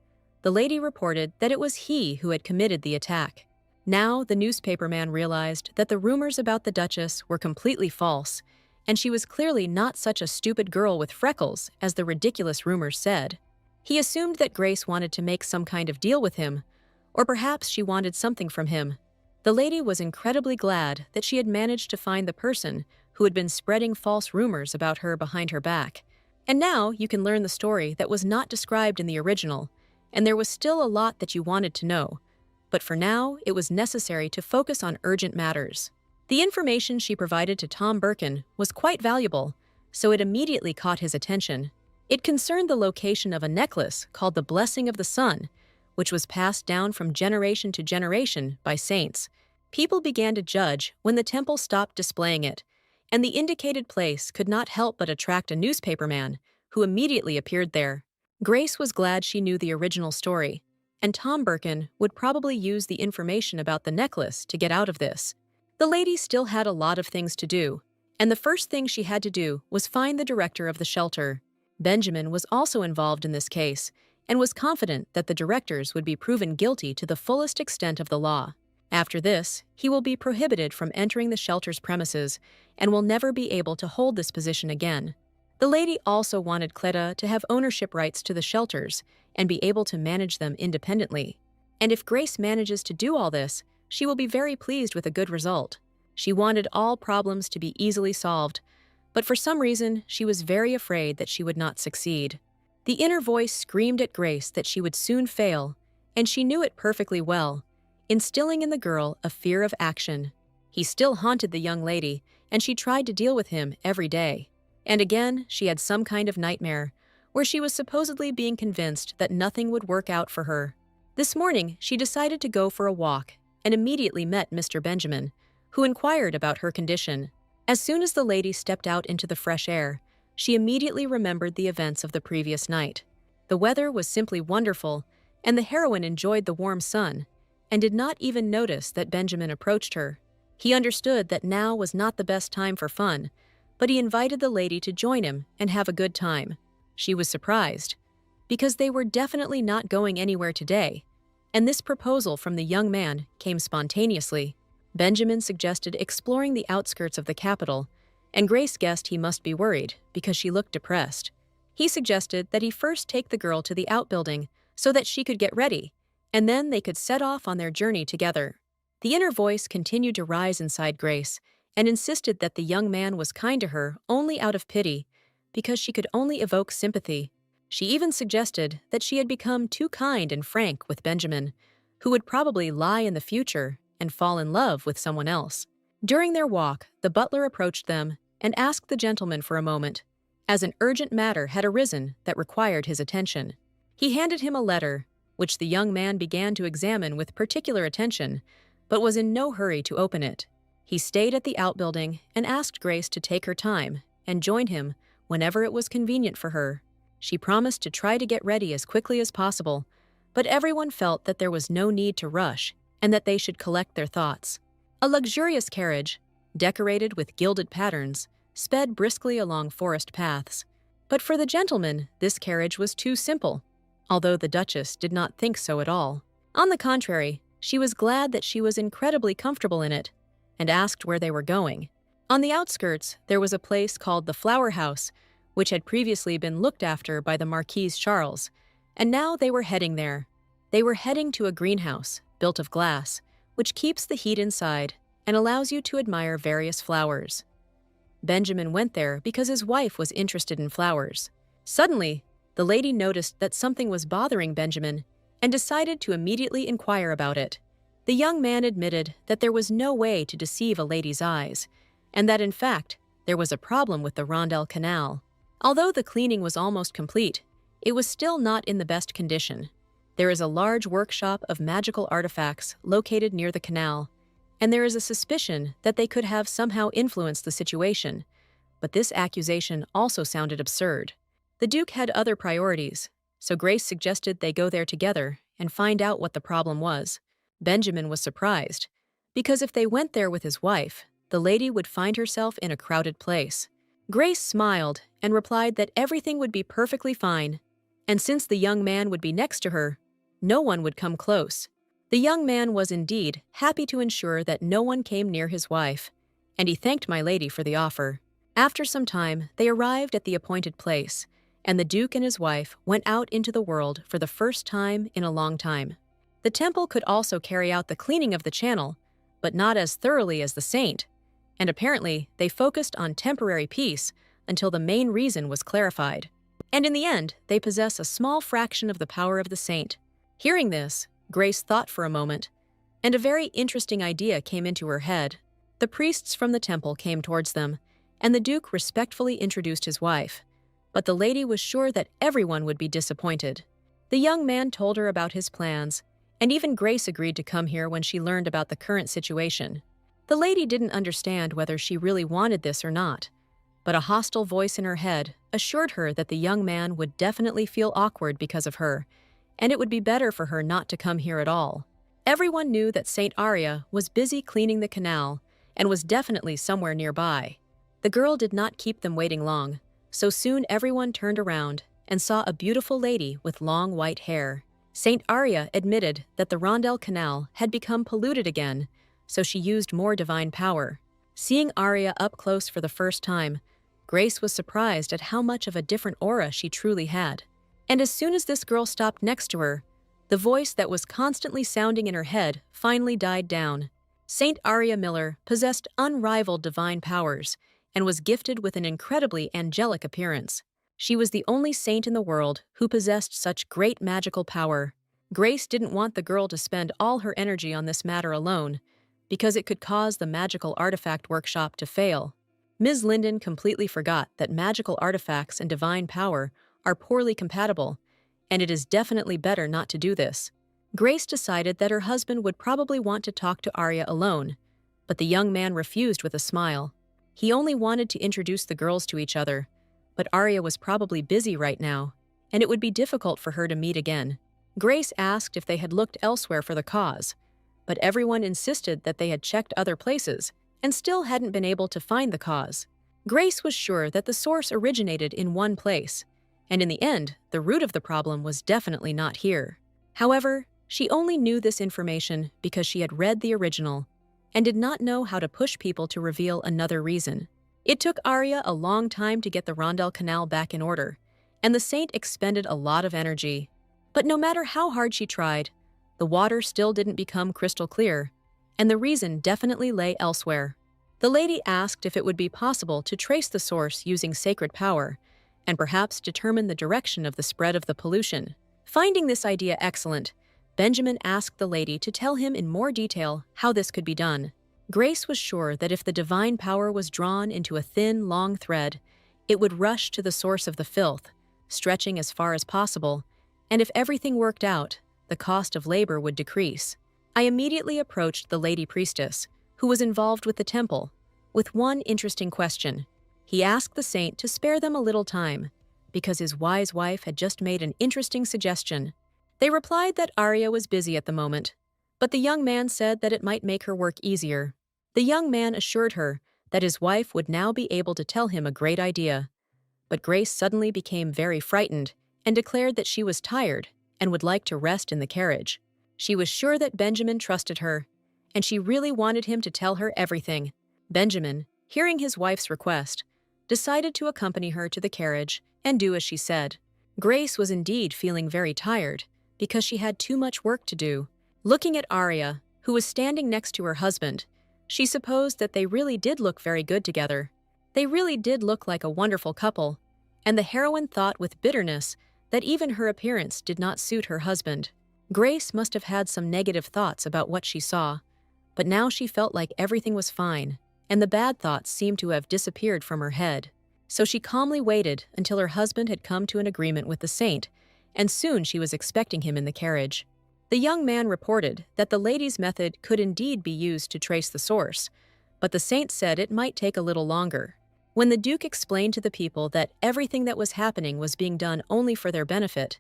[SPEAKER 1] the lady reported that it was he who had committed the attack. Now the newspaperman realized that the rumors about the Duchess were completely false, and she was clearly not such a stupid girl with freckles as the ridiculous rumors said. He assumed that Grace wanted to make some kind of deal with him, or perhaps she wanted something from him. The lady was incredibly glad that she had managed to find the person who had been spreading false rumors about her behind her back. And now you can learn the story that was not described in the original, and there was still a lot that you wanted to know, but for now it was necessary to focus on urgent matters. The information she provided to Tom Birkin was quite valuable, so it immediately caught his attention. It concerned the location of a necklace called the Blessing of the Sun, which was passed down from generation to generation by saints. People began to judge when the temple stopped displaying it, and the indicated place could not help but attract a newspaperman, who immediately appeared there. Grace was glad she knew the original story, and Tom Birkin would probably use the information about the necklace to get out of this. The lady still had a lot of things to do, and the first thing she had to do was find the director of the shelter. Benjamin was also involved in this case, and was confident that the directors would be proven guilty to the fullest extent of the law. After this, he will be prohibited from entering the shelter's premises and will never be able to hold this position again. The lady also wanted Cleta to have ownership rights to the shelters and be able to manage them independently. And if Grace manages to do all this, she will be very pleased with a good result. She wanted all problems to be easily solved, but for some reason, she was very afraid that she would not succeed. The inner voice screamed at Grace that she would soon fail, and she knew it perfectly well, instilling in the girl a fear of action. He still haunted the young lady, and she tried to deal with him every day. And again, she had some kind of nightmare, where she was supposedly being convinced that nothing would work out for her. This morning, she decided to go for a walk, and immediately met Mr. Benjamin, who inquired about her condition. As soon as the lady stepped out into the fresh air, she immediately remembered the events of the previous night. The weather was simply wonderful, and the heroine enjoyed the warm sun, and did not even notice that Benjamin approached her. He understood that now was not the best time for fun, but he invited the lady to join him and have a good time. She was surprised, because they were definitely not going anywhere today, and this proposal from the young man came spontaneously. Benjamin suggested exploring the outskirts of the capital, and Grace guessed he must be worried because she looked depressed. He suggested that he first take the girl to the outbuilding so that she could get ready, and then they could set off on their journey together. The inner voice continued to rise inside Grace and insisted that the young man was kind to her only out of pity, because she could only evoke sympathy. She even suggested that she had become too kind and frank with Benjamin, who would probably lie in the future and fall in love with someone else. During their walk, the butler approached them and asked the gentleman for a moment, as an urgent matter had arisen that required his attention. He handed him a letter, which the young man began to examine with particular attention, but was in no hurry to open it. He stayed at the outbuilding and asked Grace to take her time and join him whenever it was convenient for her. She promised to try to get ready as quickly as possible, but everyone felt that there was no need to rush and that they should collect their thoughts. A luxurious carriage, decorated with gilded patterns, sped briskly along forest paths. But for the gentleman, this carriage was too simple, although the Duchess did not think so at all. On the contrary, she was glad that she was incredibly comfortable in it, and asked where they were going. On the outskirts, there was a place called the Flower House, which had previously been looked after by the Marquis Charles, and now they were heading there. They were heading to a greenhouse, built of glass, which keeps the heat inside and allows you to admire various flowers. Benjamin went there because his wife was interested in flowers. Suddenly, the lady noticed that something was bothering Benjamin and decided to immediately inquire about it. The young man admitted that there was no way to deceive a lady's eyes, and that in fact, there was a problem with the Rondel Canal. Although the cleaning was almost complete, it was still not in the best condition. There is a large workshop of magical artifacts located near the canal, and there is a suspicion that they could have somehow influenced the situation, but this accusation also sounded absurd. The Duke had other priorities, so Grace suggested they go there together and find out what the problem was. Benjamin was surprised, because if they went there with his wife, the lady would find herself in a crowded place. Grace smiled and replied that everything would be perfectly fine, and since the young man would be next to her, no one would come close. The young man was indeed happy to ensure that no one came near his wife, and he thanked my lady for the offer. After some time, they arrived at the appointed place, and the Duke and his wife went out into the world for the first time in a long time. The temple could also carry out the cleaning of the channel, but not as thoroughly as the saint, and apparently they focused on temporary peace until the main reason was clarified. And in the end, they possess a small fraction of the power of the saint. Hearing this, Grace thought for a moment, and a very interesting idea came into her head. The priests from the temple came towards them, and the Duke respectfully introduced his wife. But the lady was sure that everyone would be disappointed. The young man told her about his plans, and even Grace agreed to come here when she learned about the current situation. The lady didn't understand whether she really wanted this or not, but a hostile voice in her head assured her that the young man would definitely feel awkward because of her, and it would be better for her not to come here at all. Everyone knew that Saint Aria was busy cleaning the canal and was definitely somewhere nearby. The girl did not keep them waiting long, so soon everyone turned around and saw a beautiful lady with long white hair. Saint Aria admitted that the Rondel Canal had become polluted again, so she used more divine power. Seeing Aria up close for the first time, Grace was surprised at how much of a different aura she truly had. And as soon as this girl stopped next to her, the voice that was constantly sounding in her head finally died down. Saint Aria Miller possessed unrivaled divine powers and was gifted with an incredibly angelic appearance. She was the only saint in the world who possessed such great magical power. Grace didn't want the girl to spend all her energy on this matter alone, because it could cause the magical artifact workshop to fail. Ms. Linden completely forgot that magical artifacts and divine power are poorly compatible, and it is definitely better not to do this. Grace decided that her husband would probably want to talk to Aria alone, but the young man refused with a smile. He only wanted to introduce the girls to each other, but Aria was probably busy right now, and it would be difficult for her to meet again. Grace asked if they had looked elsewhere for the cause, but everyone insisted that they had checked other places and still hadn't been able to find the cause. Grace was sure that the source originated in one place, and in the end, the root of the problem was definitely not here. However, she only knew this information because she had read the original and did not know how to push people to reveal another reason. It took Aria a long time to get the Rondel Canal back in order, and the saint expended a lot of energy. But no matter how hard she tried, the water still didn't become crystal clear, and the reason definitely lay elsewhere. The lady asked if it would be possible to trace the source using sacred power, and perhaps determine the direction of the spread of the pollution. Finding this idea excellent, Benjamin asked the lady to tell him in more detail how this could be done. Grace was sure that if the divine power was drawn into a thin, long thread, it would rush to the source of the filth, stretching as far as possible, and if everything worked out, the cost of labor would decrease. I immediately approached the lady priestess, who was involved with the temple, with one interesting question. He asked the saint to spare them a little time, because his wise wife had just made an interesting suggestion. They replied that Aria was busy at the moment, but the young man said that it might make her work easier. The young man assured her that his wife would now be able to tell him a great idea. But Grace suddenly became very frightened and declared that she was tired and would like to rest in the carriage. She was sure that Benjamin trusted her, and she really wanted him to tell her everything. Benjamin, hearing his wife's request, decided to accompany her to the carriage and do as she said. Grace was indeed feeling very tired because she had too much work to do. Looking at Aria, who was standing next to her husband, she supposed that they really did look very good together. They really did look like a wonderful couple, and the heroine thought with bitterness that even her appearance did not suit her husband. Grace must have had some negative thoughts about what she saw, but now she felt like everything was fine, and the bad thoughts seemed to have disappeared from her head. So she calmly waited until her husband had come to an agreement with the saint, and soon she was expecting him in the carriage. The young man reported that the lady's method could indeed be used to trace the source, but the saint said it might take a little longer. When the Duke explained to the people that everything that was happening was being done only for their benefit,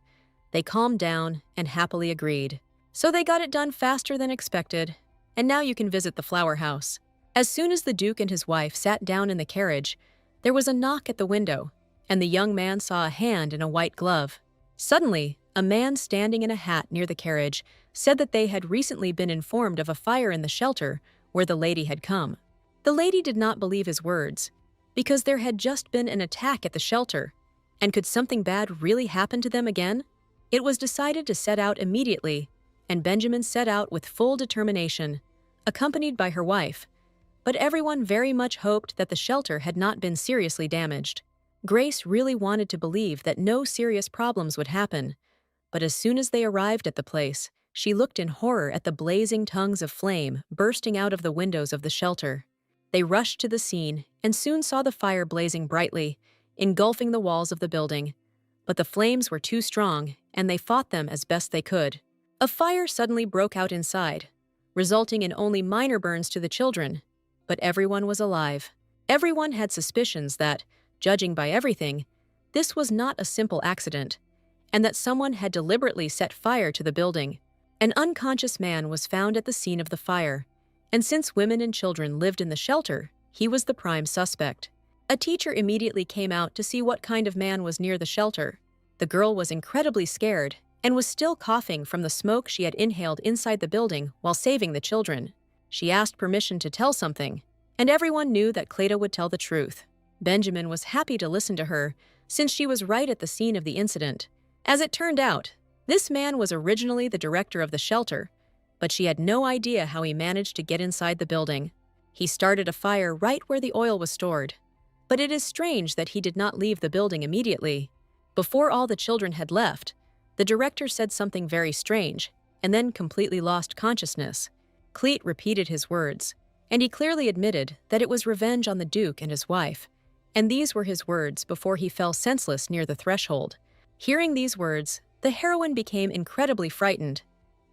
[SPEAKER 1] they calmed down and happily agreed. So they got it done faster than expected, and now you can visit the flower house. As soon as the Duke and his wife sat down in the carriage, there was a knock at the window, and the young man saw a hand in a white glove. Suddenly, a man standing in a hat near the carriage said that they had recently been informed of a fire in the shelter where the lady had come. The lady did not believe his words, because there had just been an attack at the shelter, and could something bad really happen to them again? It was decided to set out immediately, and Benjamin set out with full determination, accompanied by her wife, but everyone very much hoped that the shelter had not been seriously damaged. Grace really wanted to believe that no serious problems would happen, but as soon as they arrived at the place, she looked in horror at the blazing tongues of flame bursting out of the windows of the shelter. They rushed to the scene and soon saw the fire blazing brightly, engulfing the walls of the building. But the flames were too strong, and they fought them as best they could. A fire suddenly broke out inside, resulting in only minor burns to the children. But everyone was alive. Everyone had suspicions that, judging by everything, this was not a simple accident, and that someone had deliberately set fire to the building. An unconscious man was found at the scene of the fire, and since women and children lived in the shelter, he was the prime suspect. A teacher immediately came out to see what kind of man was near the shelter. The girl was incredibly scared and was still coughing from the smoke she had inhaled inside the building while saving the children. She asked permission to tell something, and everyone knew that Cleta would tell the truth. Benjamin was happy to listen to her, since she was right at the scene of the incident. As it turned out, this man was originally the director of the shelter, but she had no idea how he managed to get inside the building. He started a fire right where the oil was stored. But it is strange that he did not leave the building immediately. Before all the children had left, the director said something very strange, and then completely lost consciousness. Cleet repeated his words, and he clearly admitted that it was revenge on the Duke and his wife, and these were his words before he fell senseless near the threshold. Hearing these words, the heroine became incredibly frightened,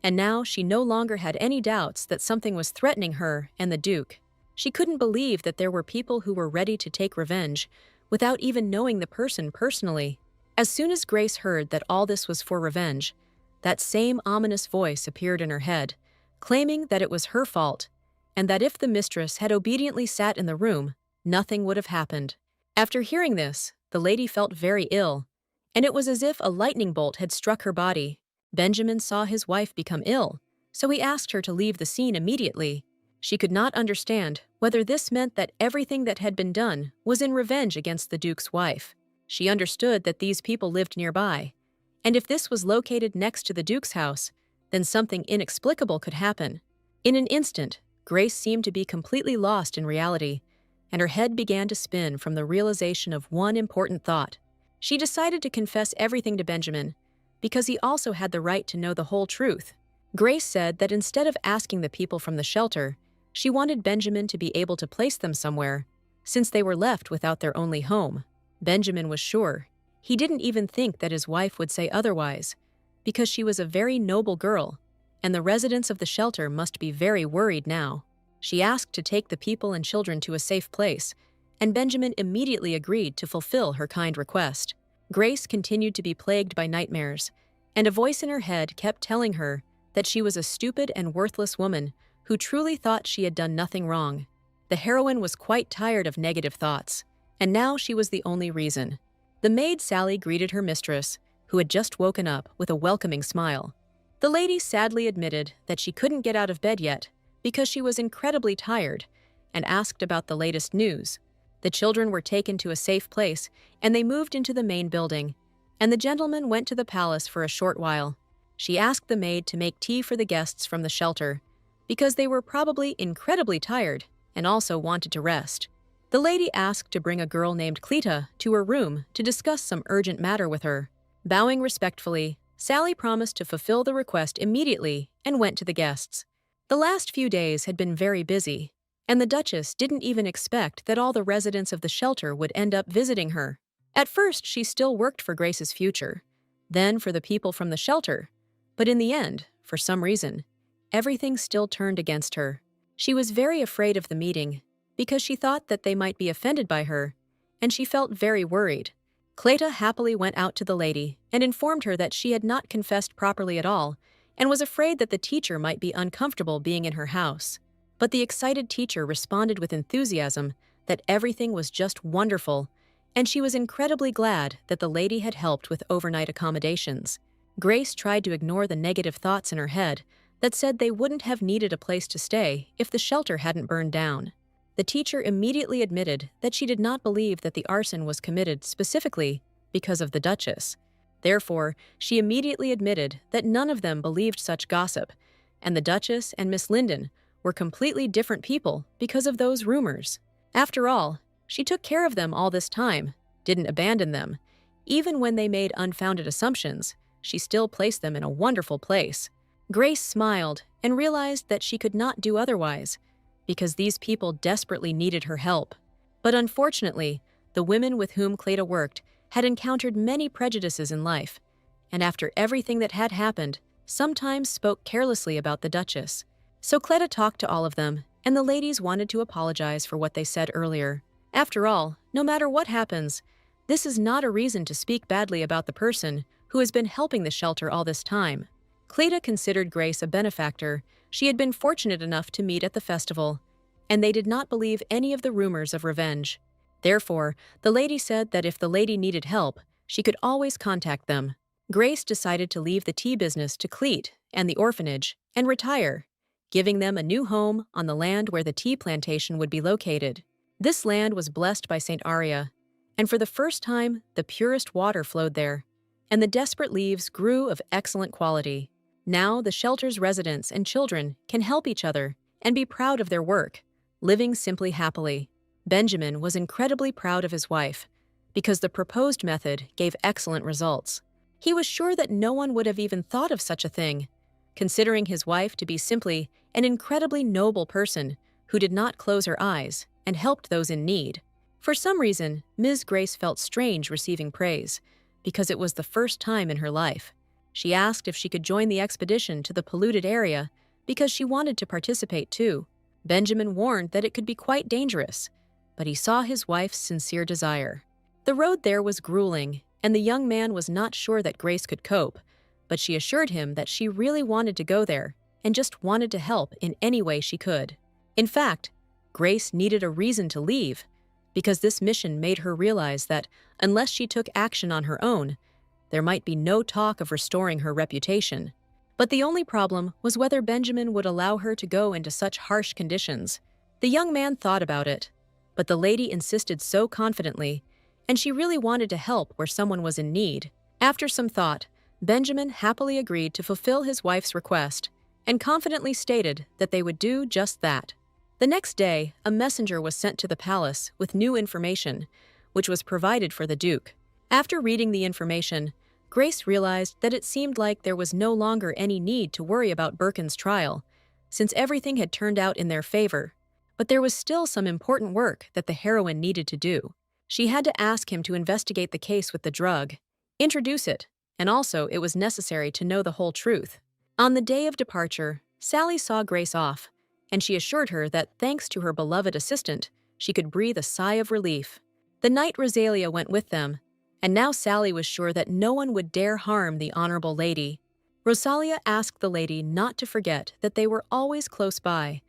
[SPEAKER 1] and now she no longer had any doubts that something was threatening her and the Duke. She couldn't believe that there were people who were ready to take revenge without even knowing the person personally. As soon as Grace heard that all this was for revenge, that same ominous voice appeared in her head, claiming that it was her fault, and that if the mistress had obediently sat in the room, nothing would have happened. After hearing this, the lady felt very ill, and it was as if a lightning bolt had struck her body. Benjamin saw his wife become ill, so he asked her to leave the scene immediately. She could not understand whether this meant that everything that had been done was in revenge against the Duke's wife. She understood that these people lived nearby, and if this was located next to the Duke's house, then something inexplicable could happen. In an instant, Grace seemed to be completely lost in reality, and her head began to spin from the realization of one important thought. She decided to confess everything to Benjamin, because he also had the right to know the whole truth. Grace said that instead of asking the people from the shelter, she wanted Benjamin to be able to place them somewhere, since they were left without their only home. Benjamin was sure. He didn't even think that his wife would say otherwise, because she was a very noble girl, and the residents of the shelter must be very worried now. She asked to take the people and children to a safe place, and Benjamin immediately agreed to fulfill her kind request. Grace continued to be plagued by nightmares, and a voice in her head kept telling her that she was a stupid and worthless woman who truly thought she had done nothing wrong. The heroine was quite tired of negative thoughts, and now she was the only reason. The maid Sally greeted her mistress, who had just woken up, with a welcoming smile. The lady sadly admitted that she couldn't get out of bed yet because she was incredibly tired, and asked about the latest news. The children were taken to a safe place, and they moved into the main building, and the gentleman went to the palace for a short while. She asked the maid to make tea for the guests from the shelter, because they were probably incredibly tired and also wanted to rest. The lady asked to bring a girl named Cleta to her room to discuss some urgent matter with her. Bowing respectfully, Sally promised to fulfill the request immediately and went to the guests. The last few days had been very busy, and the Duchess didn't even expect that all the residents of the shelter would end up visiting her. At first, she still worked for Grace's future, then for the people from the shelter, but in the end, for some reason, everything still turned against her. She was very afraid of the meeting, because she thought that they might be offended by her, and she felt very worried. Cleta happily went out to the lady and informed her that she had not confessed properly at all and was afraid that the teacher might be uncomfortable being in her house. But the excited teacher responded with enthusiasm that everything was just wonderful, and she was incredibly glad that the lady had helped with overnight accommodations. Grace tried to ignore the negative thoughts in her head that said they wouldn't have needed a place to stay if the shelter hadn't burned down. The teacher immediately admitted that she did not believe that the arson was committed specifically because of the Duchess. Therefore, she immediately admitted that none of them believed such gossip, and the Duchess and Miss Linden were completely different people because of those rumors. After all, she took care of them all this time, didn't abandon them. Even when they made unfounded assumptions, she still placed them in a wonderful place. Grace smiled and realized that she could not do otherwise, because these people desperately needed her help. But unfortunately, the women with whom Cleta worked had encountered many prejudices in life, and after everything that had happened, sometimes spoke carelessly about the Duchess. So Cleta talked to all of them, and the ladies wanted to apologize for what they said earlier. After all, no matter what happens, this is not a reason to speak badly about the person who has been helping the shelter all this time. Cleta considered Grace a benefactor she had been fortunate enough to meet at the festival, and they did not believe any of the rumors of revenge. Therefore, the lady said that if the lady needed help, she could always contact them. Grace decided to leave the tea business to Clete and the orphanage and retire, giving them a new home on the land where the tea plantation would be located. This land was blessed by Saint Aria, and for the first time, the purest water flowed there, and the desperate leaves grew of excellent quality. Now, the shelter's residents and children can help each other and be proud of their work, living simply happily. Benjamin was incredibly proud of his wife because the proposed method gave excellent results. He was sure that no one would have even thought of such a thing, considering his wife to be simply an incredibly noble person who did not close her eyes and helped those in need. For some reason, Ms. Grace felt strange receiving praise, because it was the first time in her life. She asked if she could join the expedition to the polluted area because she wanted to participate too. Benjamin warned that it could be quite dangerous, but he saw his wife's sincere desire. The road there was grueling, and the young man was not sure that Grace could cope, but she assured him that she really wanted to go there and just wanted to help in any way she could. In fact, Grace needed a reason to leave, because this mission made her realize that unless she took action on her own, there might be no talk of restoring her reputation. But the only problem was whether Benjamin would allow her to go into such harsh conditions. The young man thought about it, but the lady insisted so confidently, and she really wanted to help where someone was in need. After some thought, Benjamin happily agreed to fulfill his wife's request and confidently stated that they would do just that. The next day, a messenger was sent to the palace with new information, which was provided for the Duke. After reading the information, Grace realized that it seemed like there was no longer any need to worry about Birkin's trial, since everything had turned out in their favor. But there was still some important work that the heroine needed to do. She had to ask him to investigate the case with the drug, introduce it, and also it was necessary to know the whole truth. On the day of departure, Sally saw Grace off, and she assured her that thanks to her beloved assistant, she could breathe a sigh of relief. The knight Rosalia went with them, and now Sally was sure that no one would dare harm the honorable lady. Rosalia asked the lady not to forget that they were always close by,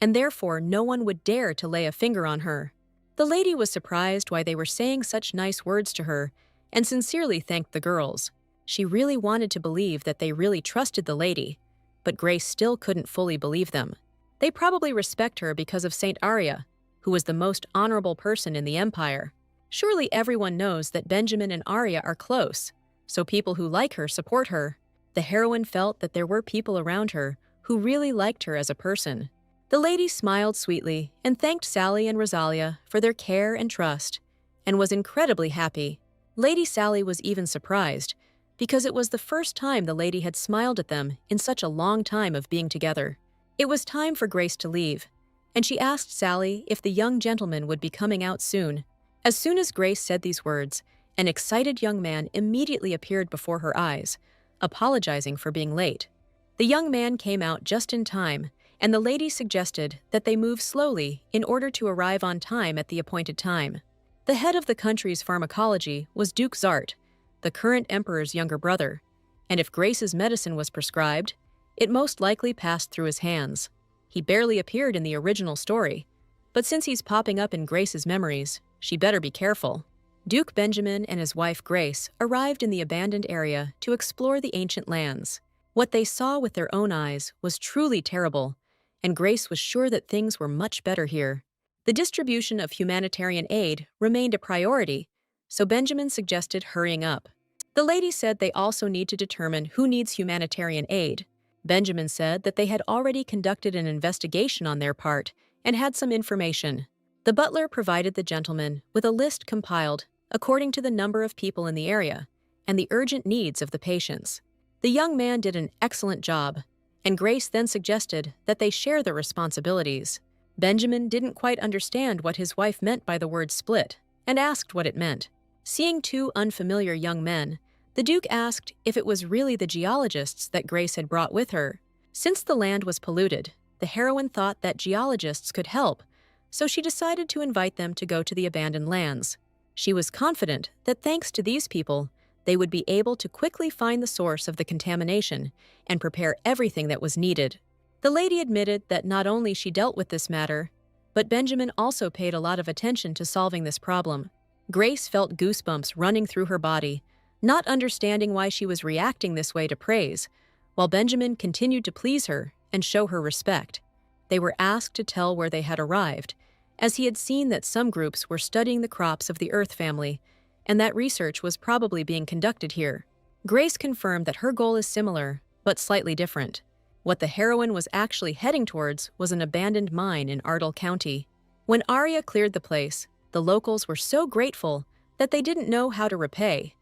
[SPEAKER 1] and therefore no one would dare to lay a finger on her. The lady was surprised why they were saying such nice words to her and sincerely thanked the girls. She really wanted to believe that they really trusted the lady, but Grace still couldn't fully believe them. They probably respect her because of Saint Aria, who was the most honorable person in the empire. Surely everyone knows that Benjamin and Aria are close, so people who like her support her. The heroine felt that there were people around her who really liked her as a person. The lady smiled sweetly and thanked Sally and Rosalia for their care and trust, and was incredibly happy. Lady Sally was even surprised, because it was the first time the lady had smiled at them in such a long time of being together. It was time for Grace to leave, and she asked Sally if the young gentleman would be coming out soon. As soon as Grace said these words, an excited young man immediately appeared before her eyes, apologizing for being late. The young man came out just in time, and the lady suggested that they move slowly in order to arrive on time at the appointed time. The head of the country's pharmacology was Duke Zart, the current emperor's younger brother, and if Grace's medicine was prescribed, it most likely passed through his hands. He barely appeared in the original story, but since he's popping up in Grace's memories, she better be careful. Duke Benjamin and his wife Grace arrived in the abandoned area to explore the ancient lands. What they saw with their own eyes was truly terrible, and Grace was sure that things were much better here. The distribution of humanitarian aid remained a priority, so Benjamin suggested hurrying up. The lady said they also need to determine who needs humanitarian aid. Benjamin said that they had already conducted an investigation on their part and had some information. The butler provided the gentleman with a list compiled according to the number of people in the area and the urgent needs of the patients. The young man did an excellent job, and Grace then suggested that they share the responsibilities. Benjamin didn't quite understand what his wife meant by the word split and asked what it meant. Seeing two unfamiliar young men, the Duke asked if it was really the geologists that Grace had brought with her. Since the land was polluted, the heroine thought that geologists could help, so she decided to invite them to go to the abandoned lands. She was confident that thanks to these people, they would be able to quickly find the source of the contamination and prepare everything that was needed. The lady admitted that not only she dealt with this matter, but Benjamin also paid a lot of attention to solving this problem. Grace felt goosebumps running through her body, not understanding why she was reacting this way to praise, while Benjamin continued to please her and show her respect. They were asked to tell where they had arrived, as he had seen that some groups were studying the crops of the Earth family, and that research was probably being conducted here. Grace confirmed that her goal is similar, but slightly different. What the heroine was actually heading towards was an abandoned mine in Ardell County. When Arya cleared the place, the locals were so grateful that they didn't know how to repay.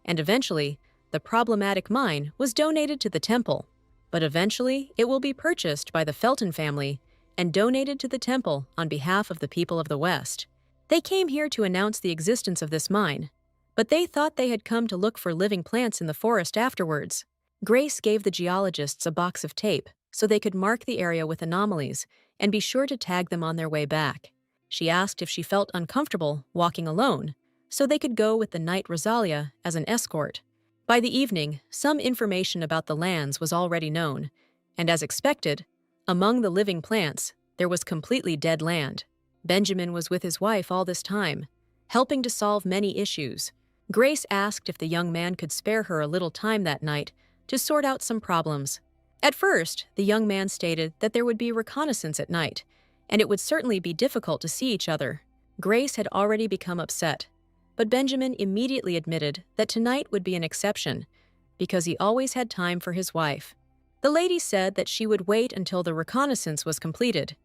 [SPEAKER 1] And eventually, the problematic mine was donated to the temple. But eventually, it will be purchased by the Felton family and donated to the temple on behalf of the people of the West. They came here to announce the existence of this mine, but they thought they had come to look for living plants in the forest afterwards. Grace gave the geologists a box of tape so they could mark the area with anomalies and be sure to tag them on their way back. She asked if she felt uncomfortable walking alone, so they could go with the Knight Rosalia as an escort. By the evening, some information about the lands was already known, and as expected, among the living plants, there was completely dead land. Benjamin was with his wife all this time, helping to solve many issues. Grace asked if the young man could spare her a little time that night to sort out some problems. At first, the young man stated that there would be reconnaissance at night, and it would certainly be difficult to see each other. Grace had already become upset, but Benjamin immediately admitted that tonight would be an exception, because he always had time for his wife. The lady said that she would wait until the reconnaissance was completed,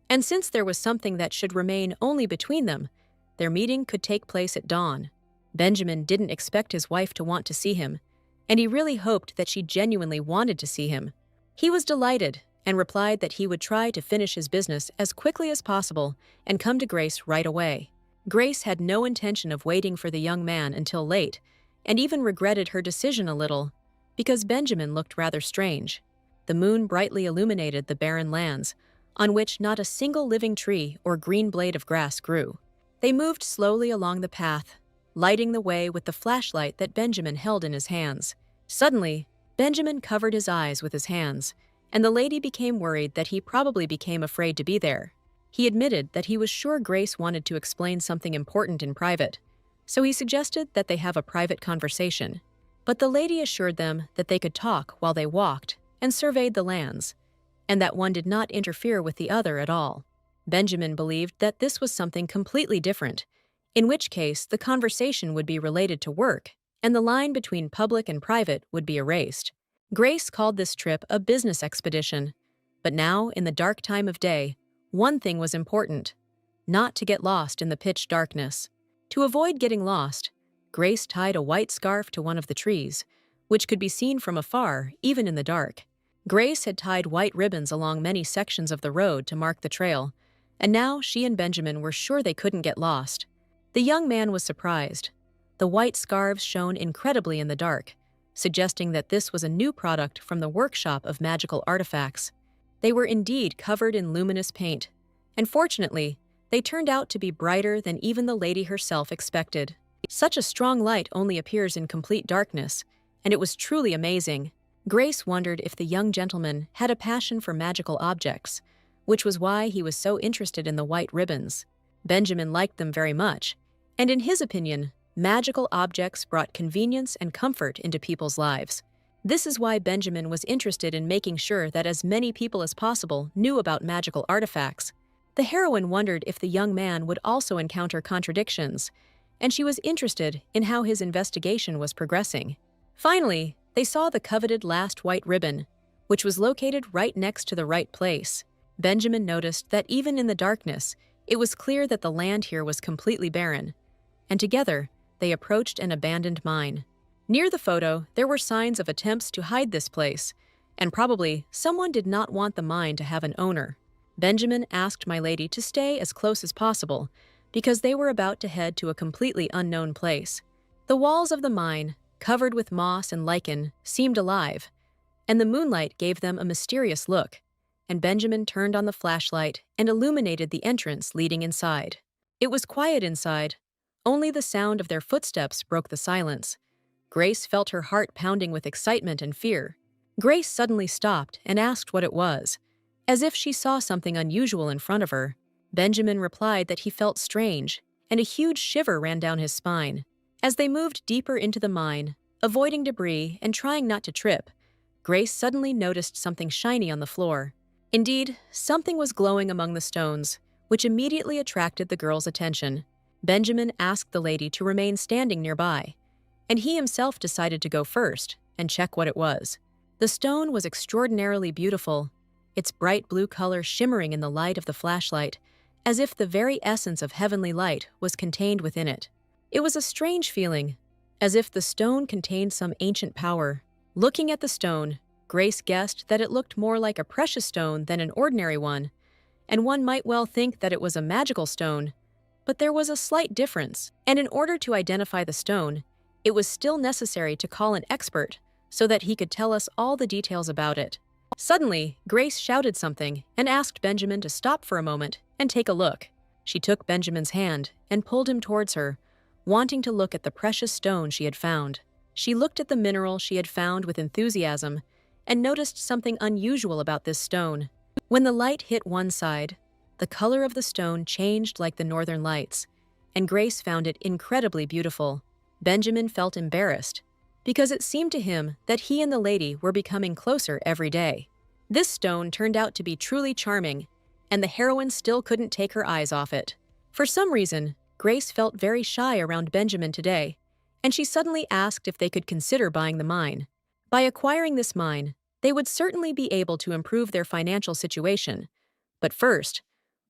[SPEAKER 1] and since there was something that should remain only between them, their meeting could take place at dawn. Benjamin didn't expect his wife to want to see him, and he really hoped that she genuinely wanted to see him. He was delighted and replied that he would try to finish his business as quickly as possible and come to Grace right away. Grace had no intention of waiting for the young man until late, and even regretted her decision a little, because Benjamin looked rather strange. The moon brightly illuminated the barren lands, on which not a single living tree or green blade of grass grew. They moved slowly along the path, lighting the way with the flashlight that Benjamin held in his hands. Suddenly, Benjamin covered his eyes with his hands, and the lady became worried that he probably became afraid to be there. He admitted that he was sure Grace wanted to explain something important in private, so he suggested that they have a private conversation. But the lady assured them that they could talk while they walked and surveyed the lands, and that one did not interfere with the other at all. Benjamin believed that this was something completely different, in which case the conversation would be related to work, and the line between public and private would be erased. Grace called this trip a business expedition, but now, in the dark time of day, one thing was important: not to get lost in the pitch darkness. To avoid getting lost, Grace tied a white scarf to one of the trees, which could be seen from afar even in the dark. Grace had tied white ribbons along many sections of the road to mark the trail, and now she and Benjamin were sure they couldn't get lost. The young man was surprised. The white scarves shone incredibly in the dark, suggesting that this was a new product from the workshop of magical artifacts. They were indeed covered in luminous paint, and fortunately, they turned out to be brighter than even the lady herself expected. Such a strong light only appears in complete darkness, and it was truly amazing. Grace wondered if the young gentleman had a passion for magical objects, which was why he was so interested in the white ribbons. Benjamin liked them very much, and in his opinion, magical objects brought convenience and comfort into people's lives. This is why Benjamin was interested in making sure that as many people as possible knew about magical artifacts. The heroine wondered if the young man would also encounter contradictions, and she was interested in how his investigation was progressing. Finally, they saw the coveted last white ribbon, which was located right next to the right place. Benjamin noticed that even in the darkness, it was clear that the land here was completely barren, and together, they approached an abandoned mine. Near the photo, there were signs of attempts to hide this place, and probably someone did not want the mine to have an owner. Benjamin asked my lady to stay as close as possible because they were about to head to a completely unknown place. The walls of the mine, covered with moss and lichen, seemed alive, and the moonlight gave them a mysterious look, and Benjamin turned on the flashlight and illuminated the entrance leading inside. It was quiet inside. Only the sound of their footsteps broke the silence. Grace felt her heart pounding with excitement and fear. Grace suddenly stopped and asked what it was, as if she saw something unusual in front of her. Benjamin replied that he felt strange, and a huge shiver ran down his spine. As they moved deeper into the mine, avoiding debris and trying not to trip, Grace suddenly noticed something shiny on the floor. Indeed, something was glowing among the stones, which immediately attracted the girl's attention. Benjamin asked the lady to remain standing nearby, and he himself decided to go first and check what it was. The stone was extraordinarily beautiful, its bright blue color shimmering in the light of the flashlight, as if the very essence of heavenly light was contained within it. It was a strange feeling, as if the stone contained some ancient power. Looking at the stone, Grace guessed that it looked more like a precious stone than an ordinary one, and one might well think that it was a magical stone. But there was a slight difference, and in order to identify the stone, it was still necessary to call an expert so that he could tell us all the details about it. Suddenly, Grace shouted something and asked Benjamin to stop for a moment and take a look. She took Benjamin's hand and pulled him towards her, wanting to look at the precious stone she had found. She looked at the mineral she had found with enthusiasm and noticed something unusual about this stone. When the light hit one side, the color of the stone changed like the northern lights, and Grace found it incredibly beautiful. Benjamin felt embarrassed, because it seemed to him that he and the lady were becoming closer every day. This stone turned out to be truly charming, and the heroine still couldn't take her eyes off it. For some reason, Grace felt very shy around Benjamin today, and she suddenly asked if they could consider buying the mine. By acquiring this mine, they would certainly be able to improve their financial situation. But first,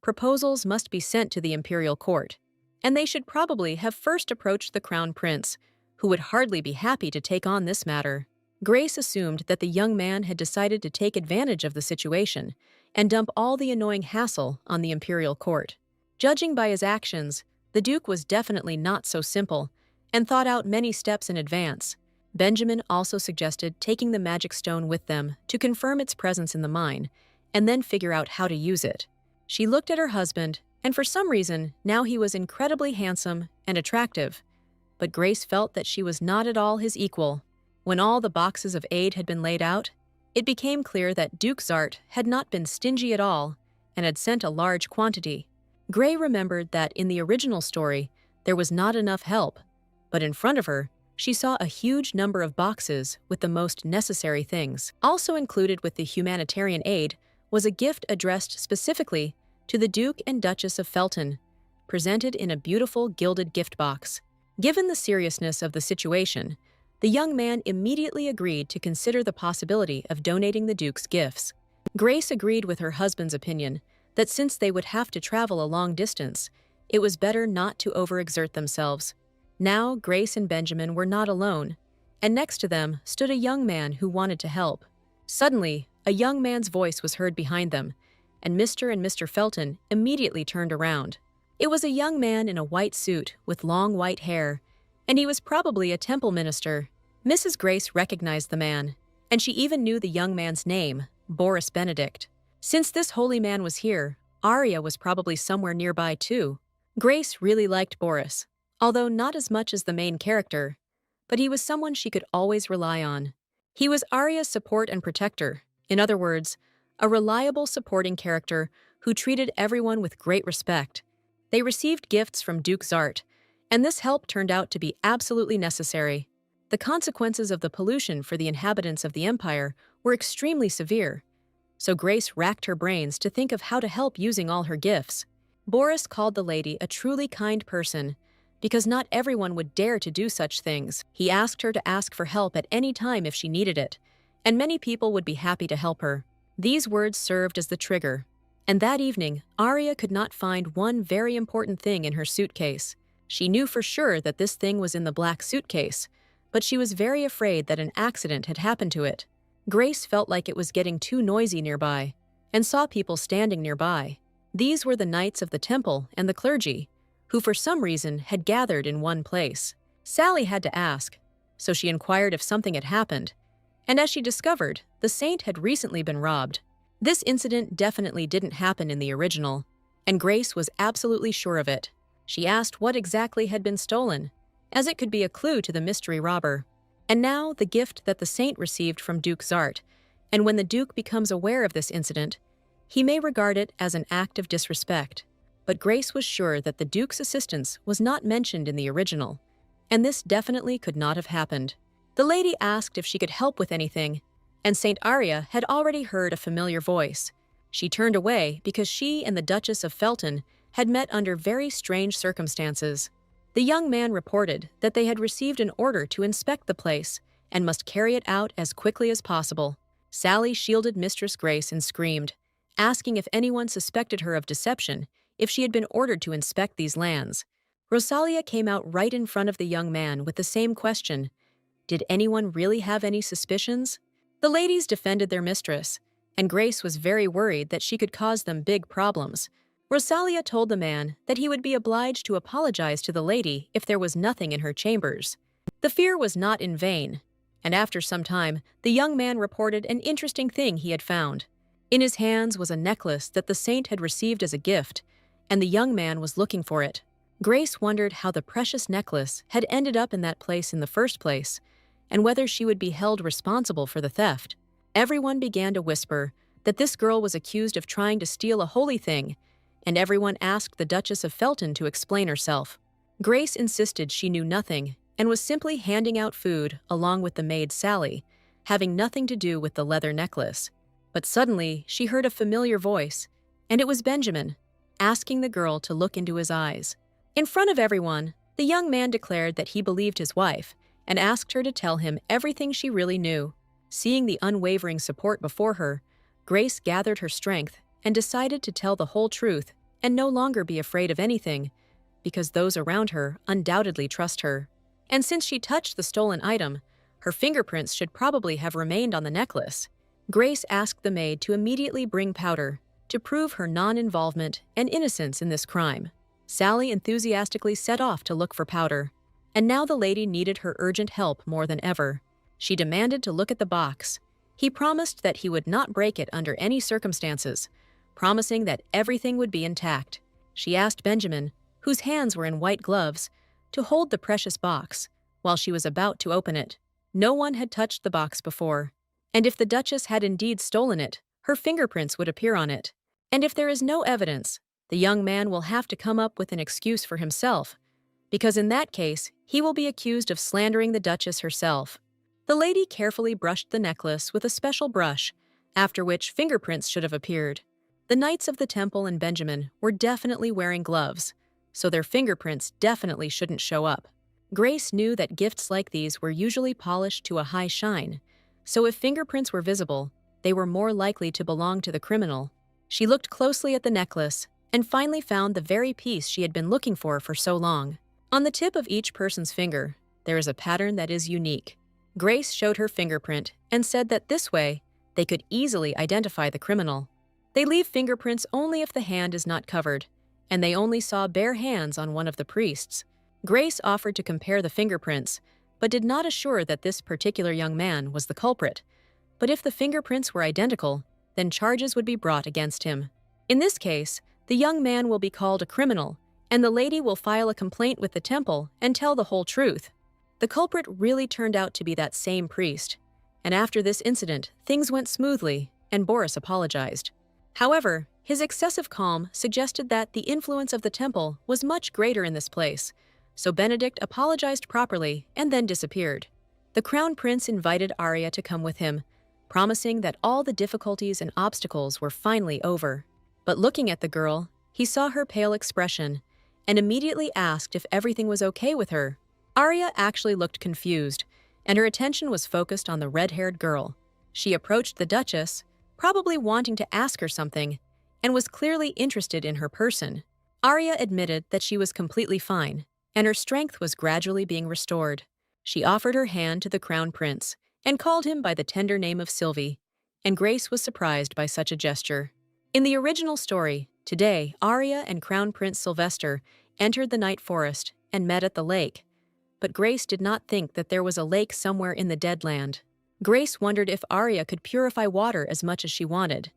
[SPEAKER 1] proposals must be sent to the imperial court, and they should probably have first approached the crown prince, who would hardly be happy to take on this matter. Grace assumed that the young man had decided to take advantage of the situation and dump all the annoying hassle on the imperial court. Judging by his actions, the duke was definitely not so simple and thought out many steps in advance. Benjamin also suggested taking the magic stone with them to confirm its presence in the mine and then figure out how to use it. She looked at her husband, and for some reason, now he was incredibly handsome and attractive. But Grace felt that she was not at all his equal. When all the boxes of aid had been laid out, it became clear that Duke Zart had not been stingy at all and had sent a large quantity. Gray remembered that in the original story, there was not enough help, but in front of her, she saw a huge number of boxes with the most necessary things. Also included with the humanitarian aid was a gift addressed specifically to the Duke and Duchess of Felton, presented in a beautiful gilded gift box. Given the seriousness of the situation, the young man immediately agreed to consider the possibility of donating the Duke's gifts. Grace agreed with her husband's opinion that since they would have to travel a long distance, it was better not to overexert themselves. Now, Grace and Benjamin were not alone, and next to them stood a young man who wanted to help. Suddenly, a young man's voice was heard behind them, and Mr. Felton immediately turned around. It was a young man in a white suit with long white hair, and he was probably a temple minister. Mrs. Grace recognized the man, and she even knew the young man's name, Boris Benedict. Since this holy man was here, Arya was probably somewhere nearby too. Grace really liked Boris, although not as much as the main character, but he was someone she could always rely on. He was Arya's support and protector, in other words, a reliable supporting character who treated everyone with great respect. They received gifts from Duke Zart, and this help turned out to be absolutely necessary. The consequences of the pollution for the inhabitants of the Empire were extremely severe, so Grace racked her brains to think of how to help using all her gifts. Boris called the lady a truly kind person, because not everyone would dare to do such things. He asked her to ask for help at any time if she needed it, and many people would be happy to help her. These words served as the trigger, and that evening, Arya could not find one very important thing in her suitcase. She knew for sure that this thing was in the black suitcase, but she was very afraid that an accident had happened to it. Grace felt like it was getting too noisy nearby, and saw people standing nearby. These were the knights of the temple and the clergy, who for some reason had gathered in one place. Sally had to ask, so she inquired if something had happened, and as she discovered, the saint had recently been robbed. This incident definitely didn't happen in the original, and Grace was absolutely sure of it. She asked what exactly had been stolen, as it could be a clue to the mystery robber. And now the gift that the saint received from Duke Zart, and when the Duke becomes aware of this incident, he may regard it as an act of disrespect. But Grace was sure that the Duke's assistance was not mentioned in the original, and this definitely could not have happened. The lady asked if she could help with anything, and Saint Arya had already heard a familiar voice. She turned away because she and the Duchess of Felton had met under very strange circumstances. The young man reported that they had received an order to inspect the place and must carry it out as quickly as possible. Sally shielded Mistress Grace and screamed, asking if anyone suspected her of deception if she had been ordered to inspect these lands. Rosalia came out right in front of the young man with the same question. Did anyone really have any suspicions? The ladies defended their mistress, and Grace was very worried that she could cause them big problems. Rosalia told the man that he would be obliged to apologize to the lady if there was nothing in her chambers. The fear was not in vain, and after some time, the young man reported an interesting thing he had found. In his hands was a necklace that the saint had received as a gift, and the young man was looking for it. Grace wondered how the precious necklace had ended up in that place in the first place, and whether she would be held responsible for the theft. Everyone began to whisper that this girl was accused of trying to steal a holy thing, and everyone asked the Duchess of Felton to explain herself. Grace insisted she knew nothing and was simply handing out food along with the maid Sally, having nothing to do with the leather necklace. But suddenly she heard a familiar voice, and it was Benjamin, asking the girl to look into his eyes. In front of everyone, the young man declared that he believed his wife and asked her to tell him everything she really knew. Seeing the unwavering support before her, Grace gathered her strength and decided to tell the whole truth and no longer be afraid of anything, because those around her undoubtedly trust her. And since she touched the stolen item, her fingerprints should probably have remained on the necklace. Grace asked the maid to immediately bring powder to prove her non-involvement and innocence in this crime. Sally enthusiastically set off to look for powder, and now the lady needed her urgent help more than ever. She demanded to look at the box. He promised that he would not break it under any circumstances, promising that everything would be intact. She asked Benjamin, whose hands were in white gloves, to hold the precious box while she was about to open it. No one had touched the box before, and if the Duchess had indeed stolen it, her fingerprints would appear on it. And if there is no evidence, the young man will have to come up with an excuse for himself, because in that case, he will be accused of slandering the Duchess herself. The lady carefully brushed the necklace with a special brush, after which fingerprints should have appeared. The Knights of the Temple and Benjamin were definitely wearing gloves, so their fingerprints definitely shouldn't show up. Grace knew that gifts like these were usually polished to a high shine, so if fingerprints were visible, they were more likely to belong to the criminal. She looked closely at the necklace and finally found the very piece she had been looking for so long. On the tip of each person's finger, there is a pattern that is unique. Grace showed her fingerprint and said that this way, they could easily identify the criminal. They leave fingerprints only if the hand is not covered, and they only saw bare hands on one of the priests. Grace offered to compare the fingerprints, but did not assure that this particular young man was the culprit. But if the fingerprints were identical, then charges would be brought against him. In this case, the young man will be called a criminal, and the lady will file a complaint with the temple and tell the whole truth. The culprit really turned out to be that same priest, and after this incident, things went smoothly, and Boris apologized. However, his excessive calm suggested that the influence of the temple was much greater in this place, so Benedict apologized properly and then disappeared. The crown prince invited Arya to come with him, promising that all the difficulties and obstacles were finally over. But looking at the girl, he saw her pale expression and immediately asked if everything was okay with her. Arya actually looked confused, and her attention was focused on the red-haired girl. She approached the Duchess, probably wanting to ask her something, and was clearly interested in her person. Arya admitted that she was completely fine, and her strength was gradually being restored. She offered her hand to the crown prince and called him by the tender name of Sylvie, and Grace was surprised by such a gesture. In the original story, today, Arya and Crown Prince Sylvester entered the Night Forest and met at the lake. But Grace did not think that there was a lake somewhere in the dead land. Grace wondered if Arya could purify water as much as she wanted.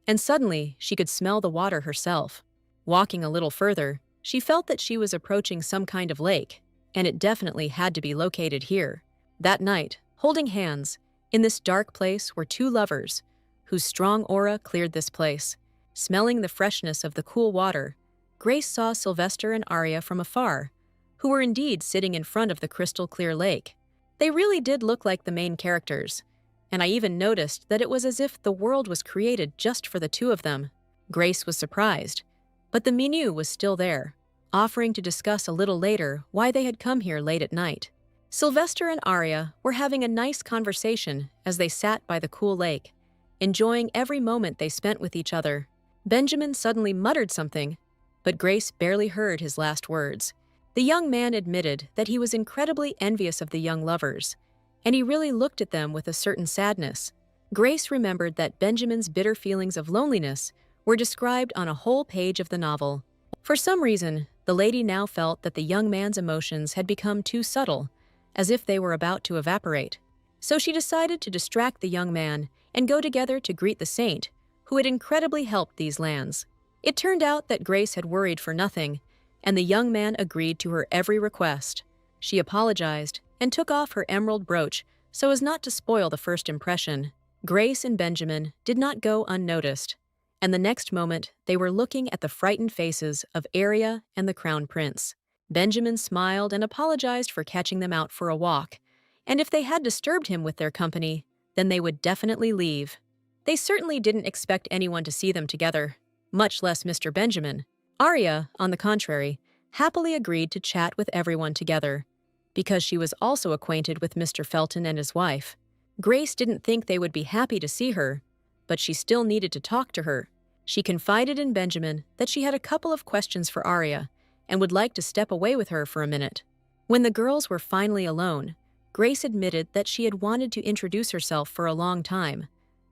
[SPEAKER 1] And suddenly, she could smell the water herself. Walking a little further, she felt that she was approaching some kind of lake, and it definitely had to be located here. That night, holding hands, in this dark place were two lovers, whose strong aura cleared this place. Smelling the freshness of the cool water, Grace saw Sylvester and Arya from afar, who were indeed sitting in front of the crystal-clear lake. They really did look like the main characters, and I even noticed that it was as if the world was created just for the two of them. Grace was surprised, but the menu was still there, offering to discuss a little later why they had come here late at night. Sylvester and Arya were having a nice conversation as they sat by the cool lake, enjoying every moment they spent with each other. Benjamin suddenly muttered something, but Grace barely heard his last words. The young man admitted that he was incredibly envious of the young lovers, and he really looked at them with a certain sadness. Grace remembered that Benjamin's bitter feelings of loneliness were described on a whole page of the novel. For some reason, the lady now felt that the young man's emotions had become too subtle, as if they were about to evaporate. So she decided to distract the young man and go together to greet the saint, who had incredibly helped these lands. It turned out that Grace had worried for nothing, and the young man agreed to her every request. She apologized and took off her emerald brooch so as not to spoil the first impression. Grace and Benjamin did not go unnoticed, and the next moment they were looking at the frightened faces of Arya and the Crown Prince. Benjamin smiled and apologized for catching them out for a walk, and if they had disturbed him with their company, then they would definitely leave. They certainly didn't expect anyone to see them together, much less Mr. Benjamin. Arya, on the contrary, happily agreed to chat with everyone together, because she was also acquainted with Mr. Felton and his wife. Grace didn't think they would be happy to see her, but she still needed to talk to her. She confided in Benjamin that she had a couple of questions for Arya and would like to step away with her for a minute. When the girls were finally alone, Grace admitted that she had wanted to introduce herself for a long time,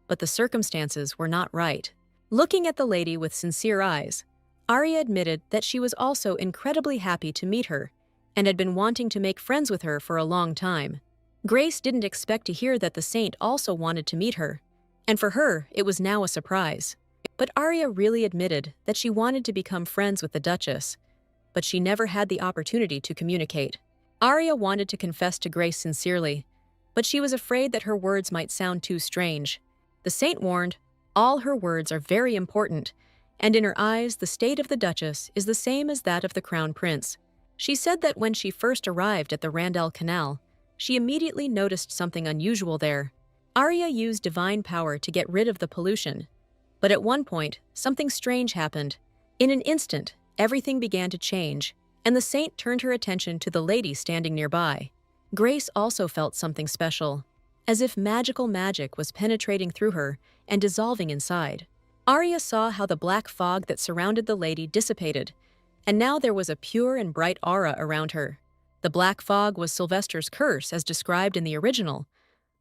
[SPEAKER 1] but the circumstances were not right. Looking at the lady with sincere eyes, Arya admitted that she was also incredibly happy to meet her and had been wanting to make friends with her for a long time. Grace didn't expect to hear that the saint also wanted to meet her, and for her, it was now a surprise. But Arya really admitted that she wanted to become friends with the Duchess, but she never had the opportunity to communicate. Arya wanted to confess to Grace sincerely, but she was afraid that her words might sound too strange. The saint warned, all her words are very important, and in her eyes the state of the Duchess is the same as that of the Crown Prince. She said that when she first arrived at the Randall Canal, she immediately noticed something unusual there. Arya used divine power to get rid of the pollution, but at one point, something strange happened. In an instant, everything began to change, and the saint turned her attention to the lady standing nearby. Grace also felt something special, as if magical magic was penetrating through her and dissolving inside. Arya saw how the black fog that surrounded the lady dissipated, and now there was a pure and bright aura around her. The black fog was Sylvester's curse as described in the original,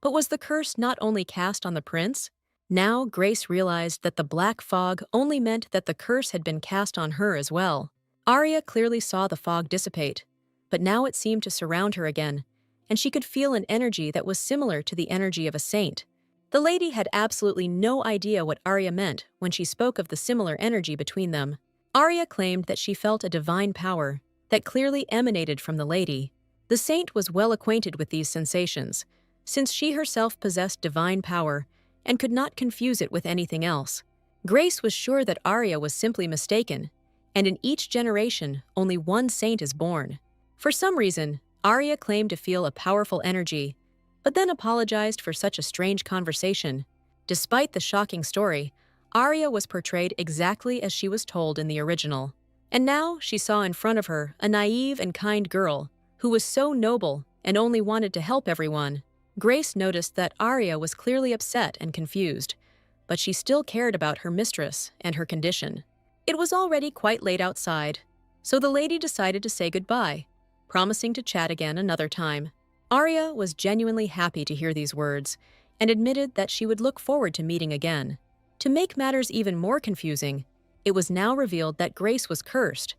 [SPEAKER 1] but was the curse not only cast on the prince? Now Grace realized that the black fog only meant that the curse had been cast on her as well. Arya clearly saw the fog dissipate, but now it seemed to surround her again, and she could feel an energy that was similar to the energy of a saint. The lady had absolutely no idea what Arya meant when she spoke of the similar energy between them. Arya claimed that she felt a divine power that clearly emanated from the lady. The saint was well acquainted with these sensations, since she herself possessed divine power and could not confuse it with anything else. Grace was sure that Arya was simply mistaken, and in each generation, only one saint is born. For some reason, Arya claimed to feel a powerful energy, but then apologized for such a strange conversation. Despite the shocking story, Arya was portrayed exactly as she was told in the original. And now she saw in front of her a naive and kind girl who was so noble and only wanted to help everyone. Grace noticed that Arya was clearly upset and confused, but she still cared about her mistress and her condition. It was already quite late outside, so the lady decided to say goodbye, promising to chat again another time. Arya was genuinely happy to hear these words and admitted that she would look forward to meeting again. To make matters even more confusing, it was now revealed that Grace was cursed,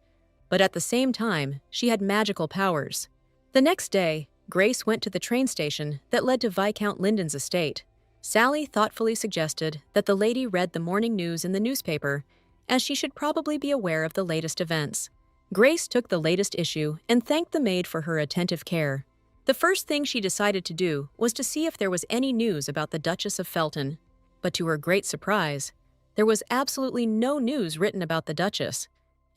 [SPEAKER 1] but at the same time, she had magical powers. The next day, Grace went to the train station that led to Viscount Linden's estate. Sally thoughtfully suggested that the lady read the morning news in the newspaper, as she should probably be aware of the latest events. Grace took the latest issue and thanked the maid for her attentive care. The first thing she decided to do was to see if there was any news about the Duchess of Felton. But to her great surprise, there was absolutely no news written about the Duchess,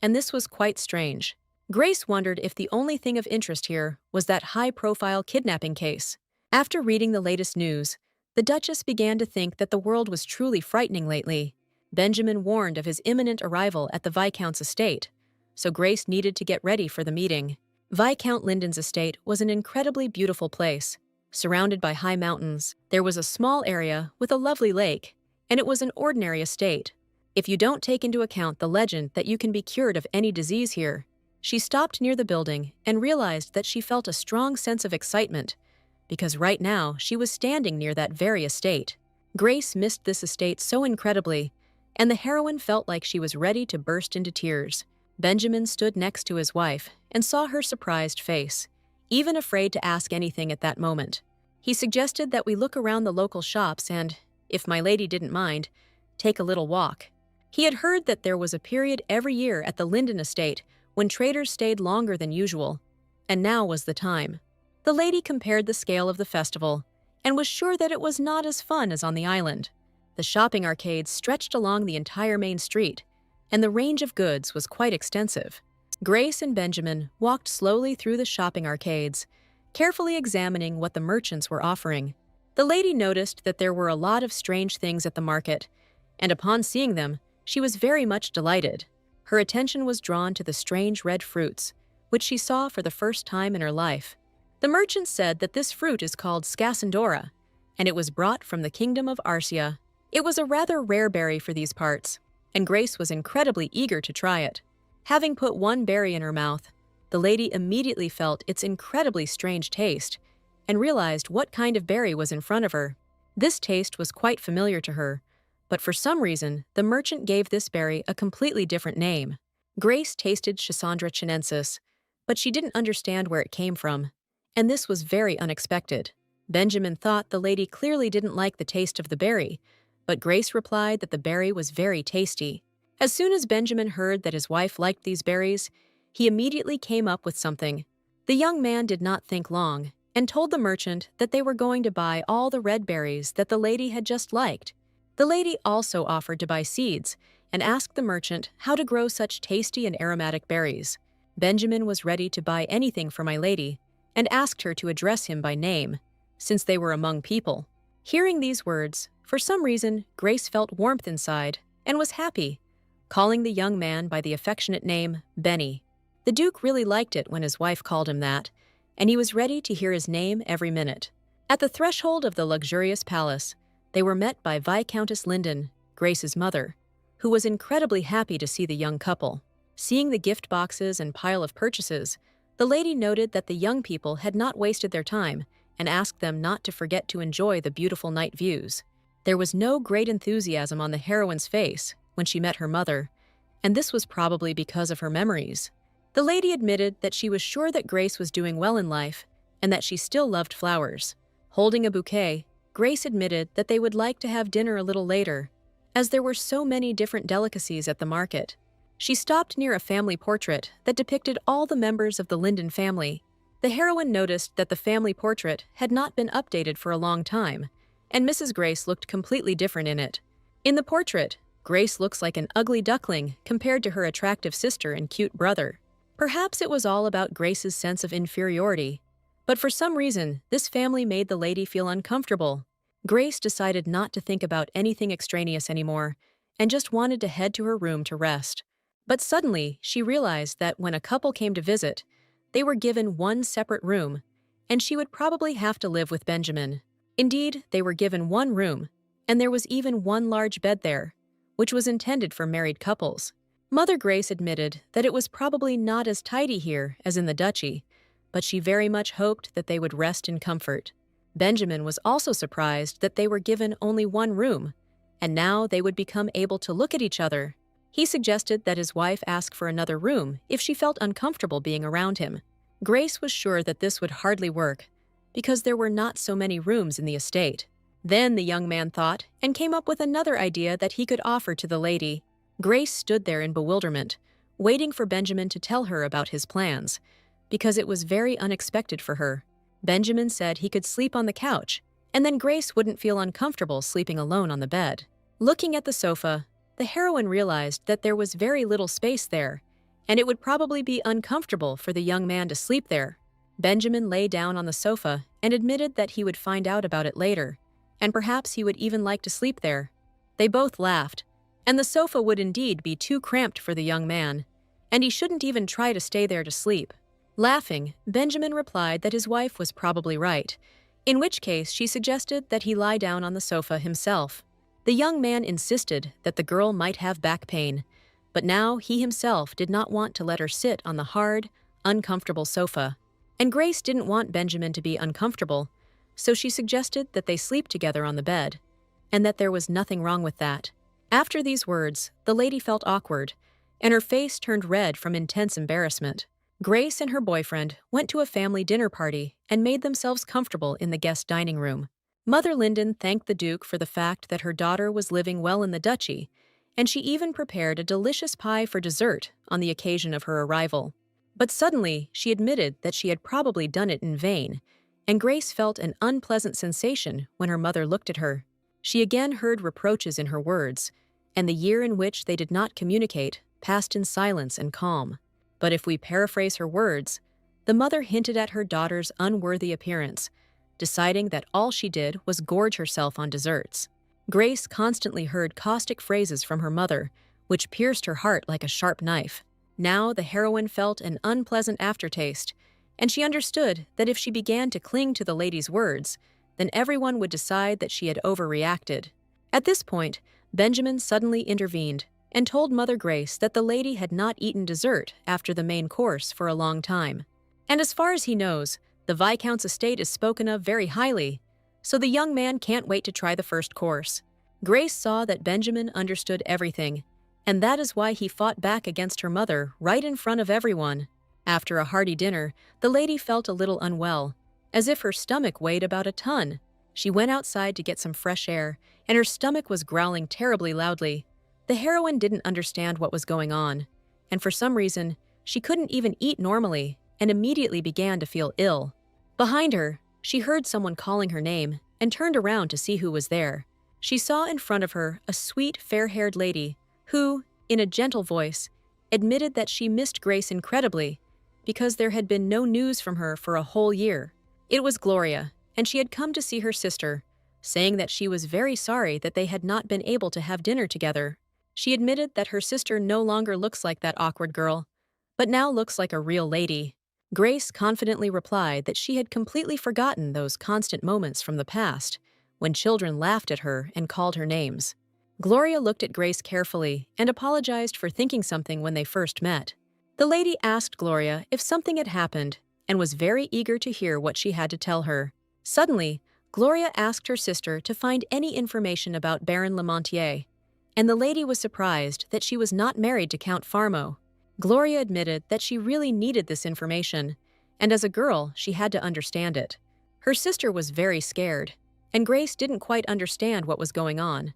[SPEAKER 1] and this was quite strange. Grace wondered if the only thing of interest here was that high-profile kidnapping case. After reading the latest news, the Duchess began to think that the world was truly frightening lately. Benjamin warned of his imminent arrival at the Viscount's estate, so Grace needed to get ready for the meeting. Viscount Linden's estate was an incredibly beautiful place. Surrounded by high mountains, there was a small area with a lovely lake, and it was an ordinary estate. If you don't take into account the legend that you can be cured of any disease here. She stopped near the building and realized that she felt a strong sense of excitement, because right now she was standing near that very estate. Grace missed this estate so incredibly, and the heroine felt like she was ready to burst into tears. Benjamin stood next to his wife and saw her surprised face, even afraid to ask anything at that moment. He suggested that we look around the local shops and, if my lady didn't mind, take a little walk. He had heard that there was a period every year at the Linden estate when traders stayed longer than usual, and now was the time. The lady compared the scale of the festival and was sure that it was not as fun as on the island. The shopping arcades stretched along the entire main street, and the range of goods was quite extensive. Grace and Benjamin walked slowly through the shopping arcades, carefully examining what the merchants were offering. The lady noticed that there were a lot of strange things at the market, and upon seeing them, she was very much delighted. Her attention was drawn to the strange red fruits, which she saw for the first time in her life. The merchant said that this fruit is called Scasandora, and it was brought from the kingdom of Arcia. It was a rather rare berry for these parts, and Grace was incredibly eager to try it. Having put one berry in her mouth, the lady immediately felt its incredibly strange taste and realized what kind of berry was in front of her. This taste was quite familiar to her, but for some reason, the merchant gave this berry a completely different name. Grace tasted Schisandra chinensis, but she didn't understand where it came from, and this was very unexpected. Benjamin thought the lady clearly didn't like the taste of the berry, but Grace replied that the berry was very tasty. As soon as Benjamin heard that his wife liked these berries, he immediately came up with something. The young man did not think long and told the merchant that they were going to buy all the red berries that the lady had just liked. The lady also offered to buy seeds and asked the merchant how to grow such tasty and aromatic berries. Benjamin was ready to buy anything for my lady and asked her to address him by name, since they were among people. Hearing these words, for some reason, Grace felt warmth inside and was happy, calling the young man by the affectionate name Benny. The Duke really liked it when his wife called him that, and he was ready to hear his name every minute. At the threshold of the luxurious palace, they were met by Viscountess Linden, Grace's mother, who was incredibly happy to see the young couple. Seeing the gift boxes and pile of purchases, the lady noted that the young people had not wasted their time and asked them not to forget to enjoy the beautiful night views. There was no great enthusiasm on the heroine's face when she met her mother, and this was probably because of her memories. The lady admitted that she was sure that Grace was doing well in life and that she still loved flowers. Holding a bouquet, Grace admitted that they would like to have dinner a little later, as there were so many different delicacies at the market. She stopped near a family portrait that depicted all the members of the Linden family. The heroine noticed that the family portrait had not been updated for a long time, and Mrs. Grace looked completely different in it. In the portrait, Grace looks like an ugly duckling compared to her attractive sister and cute brother. Perhaps it was all about Grace's sense of inferiority, but for some reason, this family made the lady feel uncomfortable. Grace decided not to think about anything extraneous anymore and just wanted to head to her room to rest. But suddenly, she realized that when a couple came to visit, they were given one separate room, and she would probably have to live with Benjamin. Indeed, they were given one room, and there was even one large bed there, which was intended for married couples. Mother Grace admitted that it was probably not as tidy here as in the duchy, but she very much hoped that they would rest in comfort. Benjamin was also surprised that they were given only one room, and now they would become able to look at each other. He suggested that his wife ask for another room if she felt uncomfortable being around him. Grace was sure that this would hardly work, because there were not so many rooms in the estate. Then the young man thought and came up with another idea that he could offer to the lady. Grace stood there in bewilderment, waiting for Benjamin to tell her about his plans, because it was very unexpected for her. Benjamin said he could sleep on the couch, and then Grace wouldn't feel uncomfortable sleeping alone on the bed. Looking at the sofa, the heroine realized that there was very little space there, and it would probably be uncomfortable for the young man to sleep there. Benjamin lay down on the sofa and admitted that he would find out about it later, and perhaps he would even like to sleep there. They both laughed, and the sofa would indeed be too cramped for the young man, and he shouldn't even try to stay there to sleep. Laughing, Benjamin replied that his wife was probably right, in which case she suggested that he lie down on the sofa himself. The young man insisted that the girl might have back pain, but now he himself did not want to let her sit on the hard, uncomfortable sofa. And Grace didn't want Benjamin to be uncomfortable, so she suggested that they sleep together on the bed, and that there was nothing wrong with that. After these words, the lady felt awkward, and her face turned red from intense embarrassment. Grace and her boyfriend went to a family dinner party and made themselves comfortable in the guest dining room. Mother Linden thanked the Duke for the fact that her daughter was living well in the duchy, and she even prepared a delicious pie for dessert on the occasion of her arrival. But suddenly, she admitted that she had probably done it in vain, and Grace felt an unpleasant sensation when her mother looked at her. She again heard reproaches in her words, and the year in which they did not communicate passed in silence and calm. But if we paraphrase her words, the mother hinted at her daughter's unworthy appearance, deciding that all she did was gorge herself on desserts. Grace constantly heard caustic phrases from her mother, which pierced her heart like a sharp knife. Now the heroine felt an unpleasant aftertaste, and she understood that if she began to cling to the lady's words, then everyone would decide that she had overreacted. At this point, Benjamin suddenly intervened and told Mother Grace that the lady had not eaten dessert after the main course for a long time. And as far as he knows, the Viscount's estate is spoken of very highly, so the young man can't wait to try the first course. Grace saw that Benjamin understood everything, and that is why he fought back against her mother right in front of everyone. After a hearty dinner, the lady felt a little unwell, as if her stomach weighed about a ton. She went outside to get some fresh air, and her stomach was growling terribly loudly. The heroine didn't understand what was going on, and for some reason, she couldn't even eat normally and immediately began to feel ill. Behind her, she heard someone calling her name and turned around to see who was there. She saw in front of her a sweet, fair-haired lady who, in a gentle voice, admitted that she missed Grace incredibly because there had been no news from her for a whole year. It was Gloria, and she had come to see her sister, saying that she was very sorry that they had not been able to have dinner together. She admitted that her sister no longer looks like that awkward girl, but now looks like a real lady. Grace confidently replied that she had completely forgotten those constant moments from the past, when children laughed at her and called her names. Gloria looked at Grace carefully and apologized for thinking something when they first met. The lady asked Gloria if something had happened and was very eager to hear what she had to tell her. Suddenly, Gloria asked her sister to find any information about Baron Lamontier, and the lady was surprised that she was not married to Count Farmo. Gloria admitted that she really needed this information, and as a girl, she had to understand it. Her sister was very scared, and Grace didn't quite understand what was going on.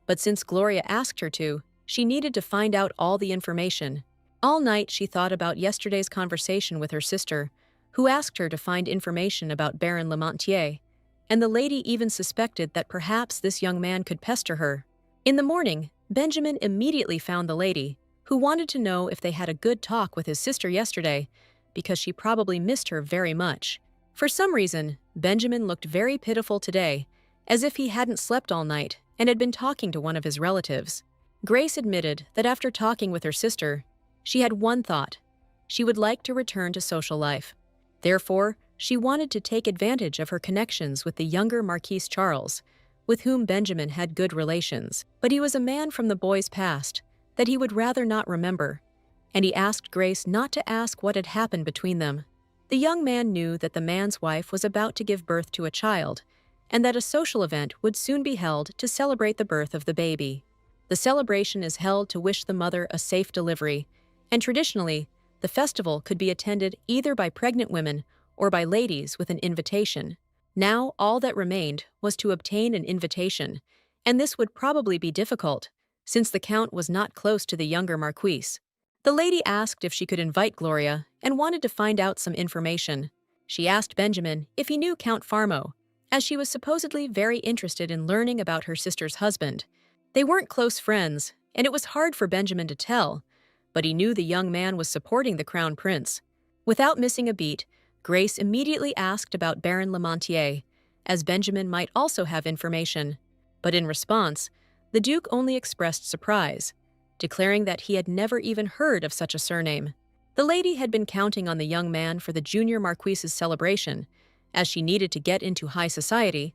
[SPEAKER 1] But since Gloria asked her to, she needed to find out all the information. All night she thought about yesterday's conversation with her sister, who asked her to find information about Baron Lamontier, and the lady even suspected that perhaps this young man could pester her. In the morning, Benjamin immediately found the lady, who wanted to know if they had a good talk with his sister yesterday, because she probably missed her very much. For some reason, Benjamin looked very pitiful today, as if he hadn't slept all night and had been talking to one of his relatives. Grace admitted that after talking with her sister, she had one thought: she would like to return to social life. Therefore, she wanted to take advantage of her connections with the younger Marquis Charles, with whom Benjamin had good relations. But he was a man from the boy's past that he would rather not remember, and he asked Grace not to ask what had happened between them. The young man knew that the man's wife was about to give birth to a child, and that a social event would soon be held to celebrate the birth of the baby. The celebration is held to wish the mother a safe delivery, and traditionally, the festival could be attended either by pregnant women or by ladies with an invitation. Now, all that remained was to obtain an invitation, and this would probably be difficult, since the Count was not close to the younger Marquise. The lady asked if she could invite Gloria and wanted to find out some information. She asked Benjamin if he knew Count Farmo, as she was supposedly very interested in learning about her sister's husband. They weren't close friends, and it was hard for Benjamin to tell, but he knew the young man was supporting the crown prince. Without missing a beat, Grace immediately asked about Baron Lamontier, as Benjamin might also have information. But in response, the Duke only expressed surprise, declaring that he had never even heard of such a surname. The lady had been counting on the young man for the junior Marquise's celebration, as she needed to get into high society,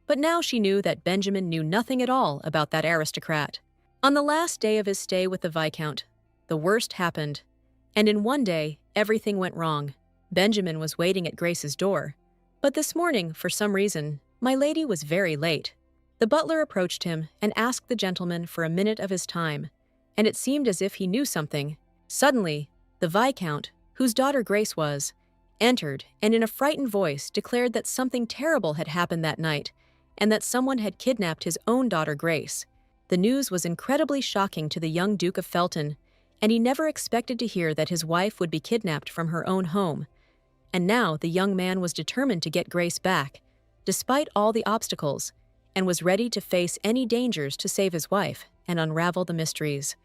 [SPEAKER 1] but now she knew that Benjamin knew nothing at all about that aristocrat. On the last day of his stay with the Viscount, the worst happened, and in one day, everything went wrong. Benjamin was waiting at Grace's door, but this morning, for some reason, my lady was very late. The butler approached him and asked the gentleman for a minute of his time, and it seemed as if he knew something. Suddenly, the Viscount, whose daughter Grace was, entered and in a frightened voice declared that something terrible had happened that night and that someone had kidnapped his own daughter Grace. The news was incredibly shocking to the young Duke of Felton, and he never expected to hear that his wife would be kidnapped from her own home. And now the young man was determined to get Grace back, despite all the obstacles, and was ready to face any dangers to save his wife and unravel the mysteries.